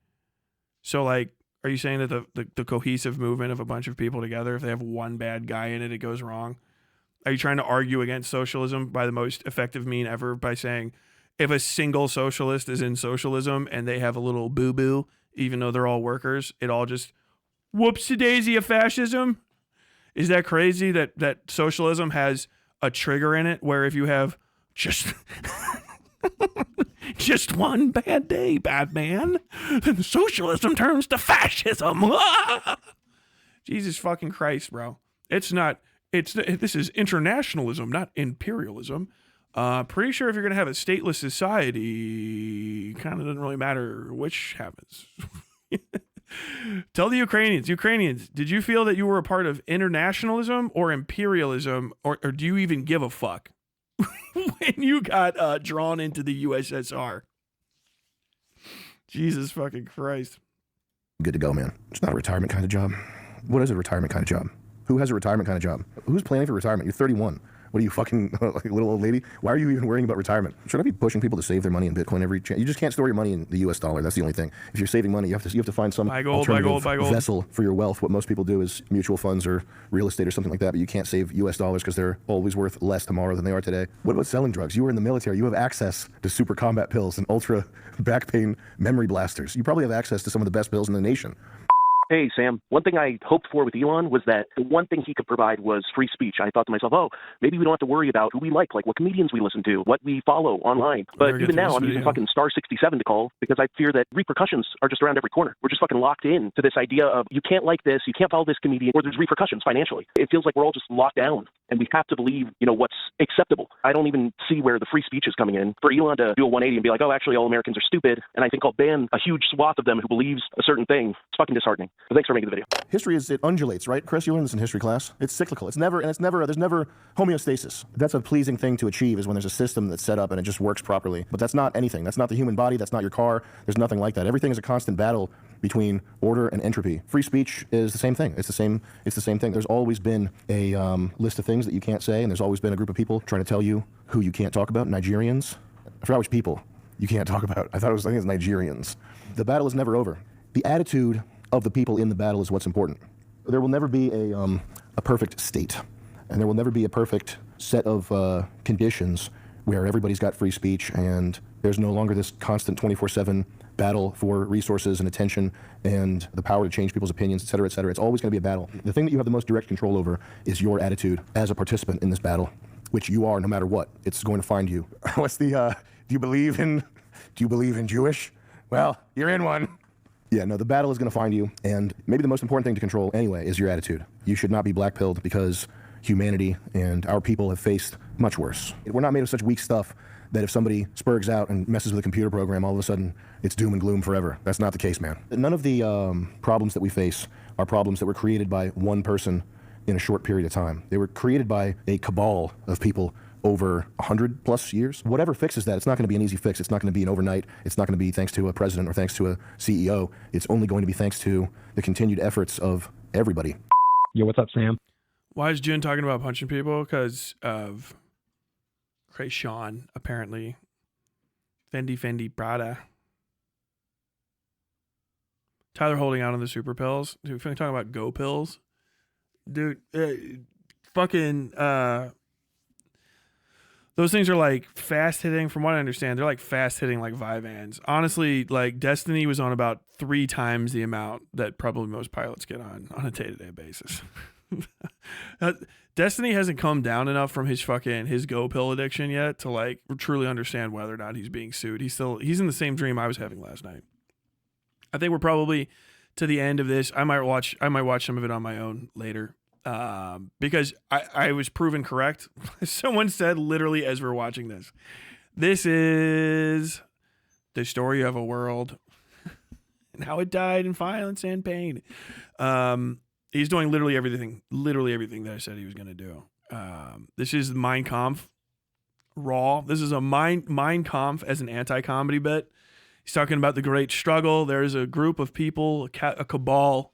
So like, are you saying that the cohesive movement of a bunch of people together, if they have one bad guy in it, it goes wrong? Are you trying to argue against socialism by the most effective mean ever by saying if a single socialist is in socialism and they have a little boo-boo, even though they're all workers, it all just whoopsie-daisy of fascism? Is that crazy that socialism has a trigger in it where if you have just just one bad day, Batman, then socialism turns to fascism. Jesus fucking Christ, bro. This is internationalism, not imperialism. Pretty sure if you're going to have a stateless society, kind of doesn't really matter which happens. Tell the Ukrainians, did you feel that you were a part of internationalism or imperialism, or do you even give a fuck when you got drawn into the USSR? Jesus fucking Christ. Good to go, man. It's not a retirement kind of job. What is a retirement kind of job? Who has a retirement kind of job? Who's planning for retirement? You're 31. What are you, fucking like a little old lady? Why are you even worrying about retirement? Should I be pushing people to save their money in Bitcoin every chance? You just can't store your money in the US dollar. That's the only thing. If you're saving money, you have to find some alternative vessel for your wealth. What most people do is mutual funds or real estate or something like that, but you can't save US dollars because they're always worth less tomorrow than they are today. What about selling drugs? You were in the military. You have access to super combat pills and ultra back pain memory blasters. You probably have access to some of the best pills in the nation. Hey, Sam, one thing I hoped for with Elon was that the one thing he could provide was free speech. I thought to myself, oh, maybe we don't have to worry about who we like what comedians we listen to, what we follow online. But even now, I'm using fucking star 67 to call because I fear that repercussions are just around every corner. We're just fucking locked in to this idea of you can't like this, you can't follow this comedian, or there's repercussions financially. It feels like we're all just locked down, and we have to believe, what's acceptable. I don't even see where the free speech is coming in. For Elon to do a 180 and be like, oh, actually, all Americans are stupid, and I think I'll ban a huge swath of them who believes a certain thing. It's fucking disheartening. But thanks for making the video. History it undulates, right? Chris, you learned this in history class. It's cyclical. There's never homeostasis. That's a pleasing thing to achieve is when there's a system that's set up and it just works properly. But that's not anything. That's not the human body. That's not your car. There's nothing like that. Everything is a constant battle between order and entropy. Free speech is the same thing. It's the same thing. There's always been a list of things that you can't say, and there's always been a group of people trying to tell you who you can't talk about. Nigerians. I forgot which people you can't talk about. I think it's Nigerians. The battle is never over. The attitude of the people in the battle is what's important. There will never be a perfect state, and there will never be a perfect set of conditions where everybody's got free speech and there's no longer this constant 24/7 battle for resources and attention and the power to change people's opinions, et cetera, et cetera. It's always going to be a battle. The thing that you have the most direct control over is your attitude as a participant in this battle, which you are no matter what. It's going to find you. What's the, do you believe in Jewish? Well, you're in one. Yeah, no, the battle is going to find you, and maybe the most important thing to control anyway is your attitude. You should not be black-pilled because humanity and our people have faced much worse. We're not made of such weak stuff that if somebody spurgs out and messes with a computer program, all of a sudden it's doom and gloom forever. That's not the case, man. None of the problems that we face are problems that were created by one person in a short period of time. They were created by a cabal of people over 100 plus years. Whatever fixes that, it's not going to be an easy fix. It's not going to be an overnight. It's not going to be thanks to a president or thanks to a CEO. It's only going to be thanks to the continued efforts of everybody. Yo, what's up, Sam? Why is Jin talking about punching people? Because of Krayshawn, apparently. Fendi Prada. Tyler holding out on the super pills. Dude, we're talking about go pills. Dude, fucking, those things are like fast hitting. From what I understand, they're like fast hitting like Vyvanse. Honestly, like Destiny was on about 3 times the amount that probably most pilots get on a day-to-day basis. Destiny hasn't come down enough from his go pill addiction yet to like truly understand whether or not he's being sued. He's in the same dream I was having last night. I think we're probably to the end of this. I might watch some of it on my own later. Because I was proven correct. Someone said literally as we're watching this, this is the story of a world and how it died in violence and pain. He's doing literally everything that I said he was going to do. This is Mein Kampf raw. This is a Mein Kampf as an anti-comedy bit. He's talking about the great struggle. There's a group of people, a cabal.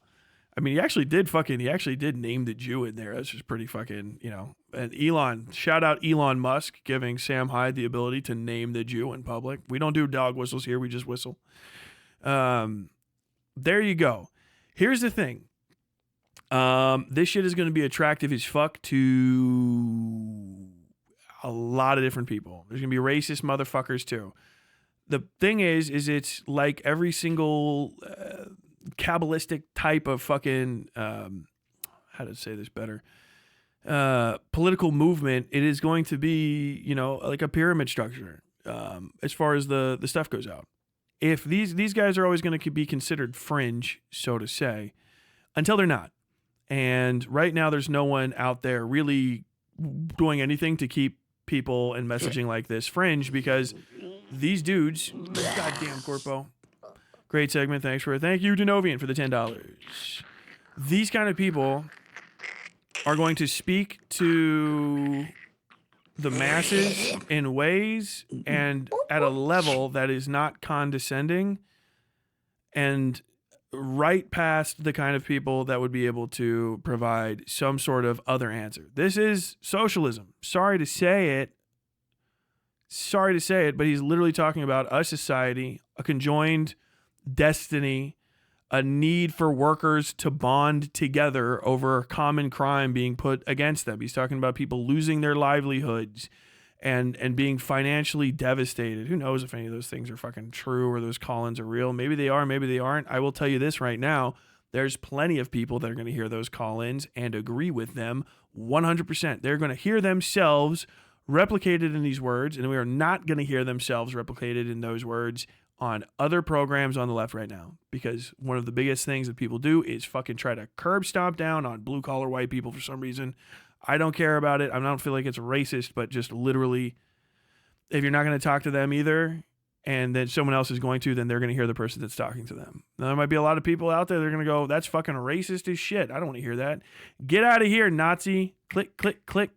I mean, he actually did name the Jew in there. That's just pretty fucking, and shout out Elon Musk giving Sam Hyde the ability to name the Jew in public. We don't do dog whistles here. We just whistle. There you go. Here's the thing. This shit is going to be attractive as fuck to a lot of different people. There's going to be racist motherfuckers too. The thing is it's like every single Kabbalistic type of fucking how to say this better, political movement. It is going to be like a pyramid structure as far as the stuff goes out. If these guys are always going to be considered fringe, so to say, until they're not. And right now there's no one out there really doing anything to keep people and messaging like this fringe, because these dudes, goddamn Corpo. Great segment. Thank you, Denovian, for the $10. These kind of people are going to speak to the masses in ways and at a level that is not condescending and right past the kind of people that would be able to provide some sort of other answer. This is socialism. Sorry to say it, but he's literally talking about a society, a conjoined destiny, a need for workers to bond together over a common crime being put against them. He's talking about people losing their livelihoods and being financially devastated. Who knows if any of those things are fucking true or those call-ins are real. Maybe they are, maybe they aren't. I will tell you this right now. There's plenty of people that are going to hear those call-ins and agree with them 100%. They're going to hear themselves replicated in these words, and we are not going to hear themselves replicated in those words on other programs on the left right now, because one of the biggest things that people do is fucking try to curb stomp down on blue collar white people for some reason. I don't care about it. I don't feel like it's racist, but just literally, if you're not going to talk to them either, and then someone else is going to, then they're going to hear the person that's talking to them. Now, there might be a lot of people out there, they're going to go, that's fucking racist as shit. I don't want to hear that. Get out of here, Nazi. Click, click, click.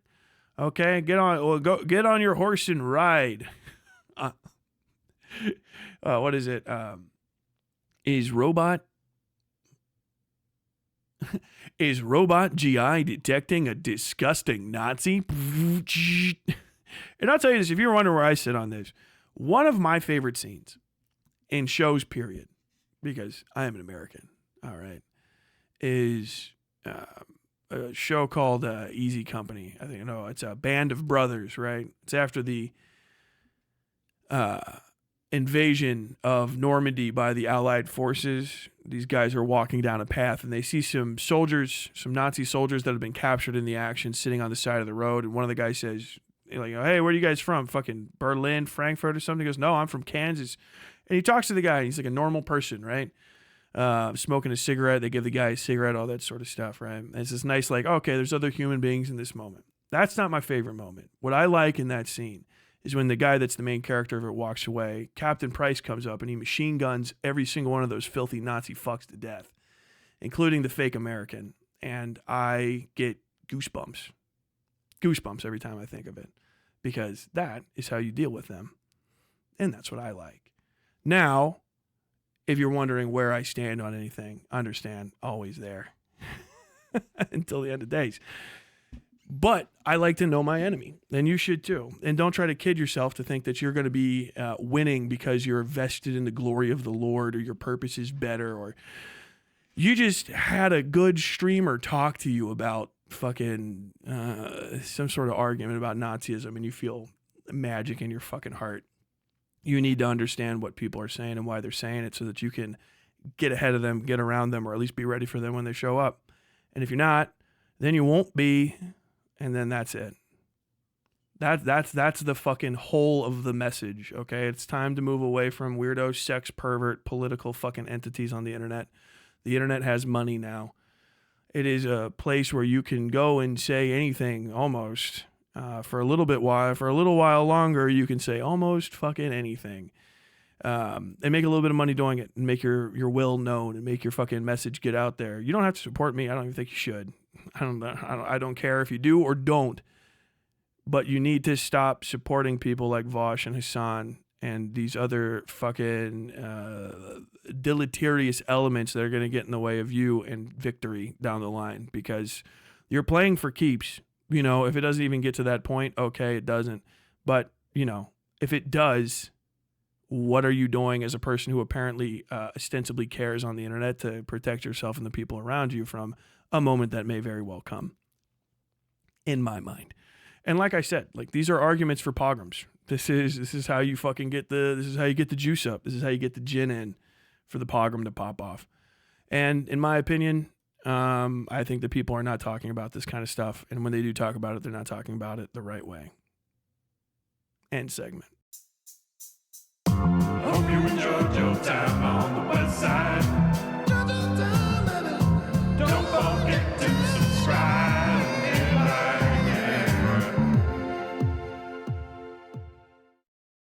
Okay, get on your horse and ride. What is it? Is robot GI detecting a disgusting Nazi? And I'll tell you this, if you're wondering where I sit on this, one of my favorite scenes in shows, period, because I am an American, all right, is a show called Easy Company. I think, it's a band of brothers, right? It's after the invasion of Normandy by the Allied forces. These guys are walking down a path and they see some soldiers, some Nazi soldiers that have been captured in the action sitting on the side of the road. And one of the guys says, like, hey, where are you guys from? Fucking Berlin, Frankfurt or something? He goes, no, I'm from Kansas. And he talks to the guy. He's like a normal person, right? smoking a cigarette. They give the guy a cigarette, all that sort of stuff, right? And it's this nice, like, okay, there's other human beings in this moment. That's not my favorite moment. What I like in that scene is when the guy that's the main character of it walks away, Captain Price comes up and he machine guns every single one of those filthy Nazi fucks to death, including the fake American. And I get goosebumps. Goosebumps every time I think of it, because that is how you deal with them. And that's what I like. Now, if you're wondering where I stand on anything, understand, always there until the end of days. But I like to know my enemy, and you should too. And don't try to kid yourself to think that you're going to be winning because you're vested in the glory of the Lord, or your purpose is better, or you just had a good streamer talk to you about fucking some sort of argument about Nazism, and you feel magic in your fucking heart. You need to understand what people are saying and why they're saying it so that you can get ahead of them, get around them, or at least be ready for them when they show up. And if you're not, then you won't be, and then that's it. That's the fucking whole of the message, okay? It's time to move away from weirdo, sex, pervert, political fucking entities on the internet. The internet has money now. It is a place where you can go and say anything almost. For a little while longer, you can say almost fucking anything, and make a little bit of money doing it, and make your will known, and make your fucking message get out there. You don't have to support me. I don't even think you should. I don't care if you do or don't, but you need to stop supporting people like Vosh and Hassan and these other fucking deleterious elements that are going to get in the way of you and victory down the line, because you're playing for keeps. You know, if it doesn't even get to that point, okay, it doesn't. But, you know, if it does, what are you doing as a person who apparently ostensibly cares on the internet to protect yourself and the people around you from a moment that may very well come, in my mind. And like I said, like, these are arguments for pogroms. This is how you fucking get the juice up. This is how you get the gin in for the pogrom to pop off. And in my opinion, I think that people are not talking about this kind of stuff, and when they do talk about it, they're not talking about it the right way. End segment. Hope you enjoyed your time on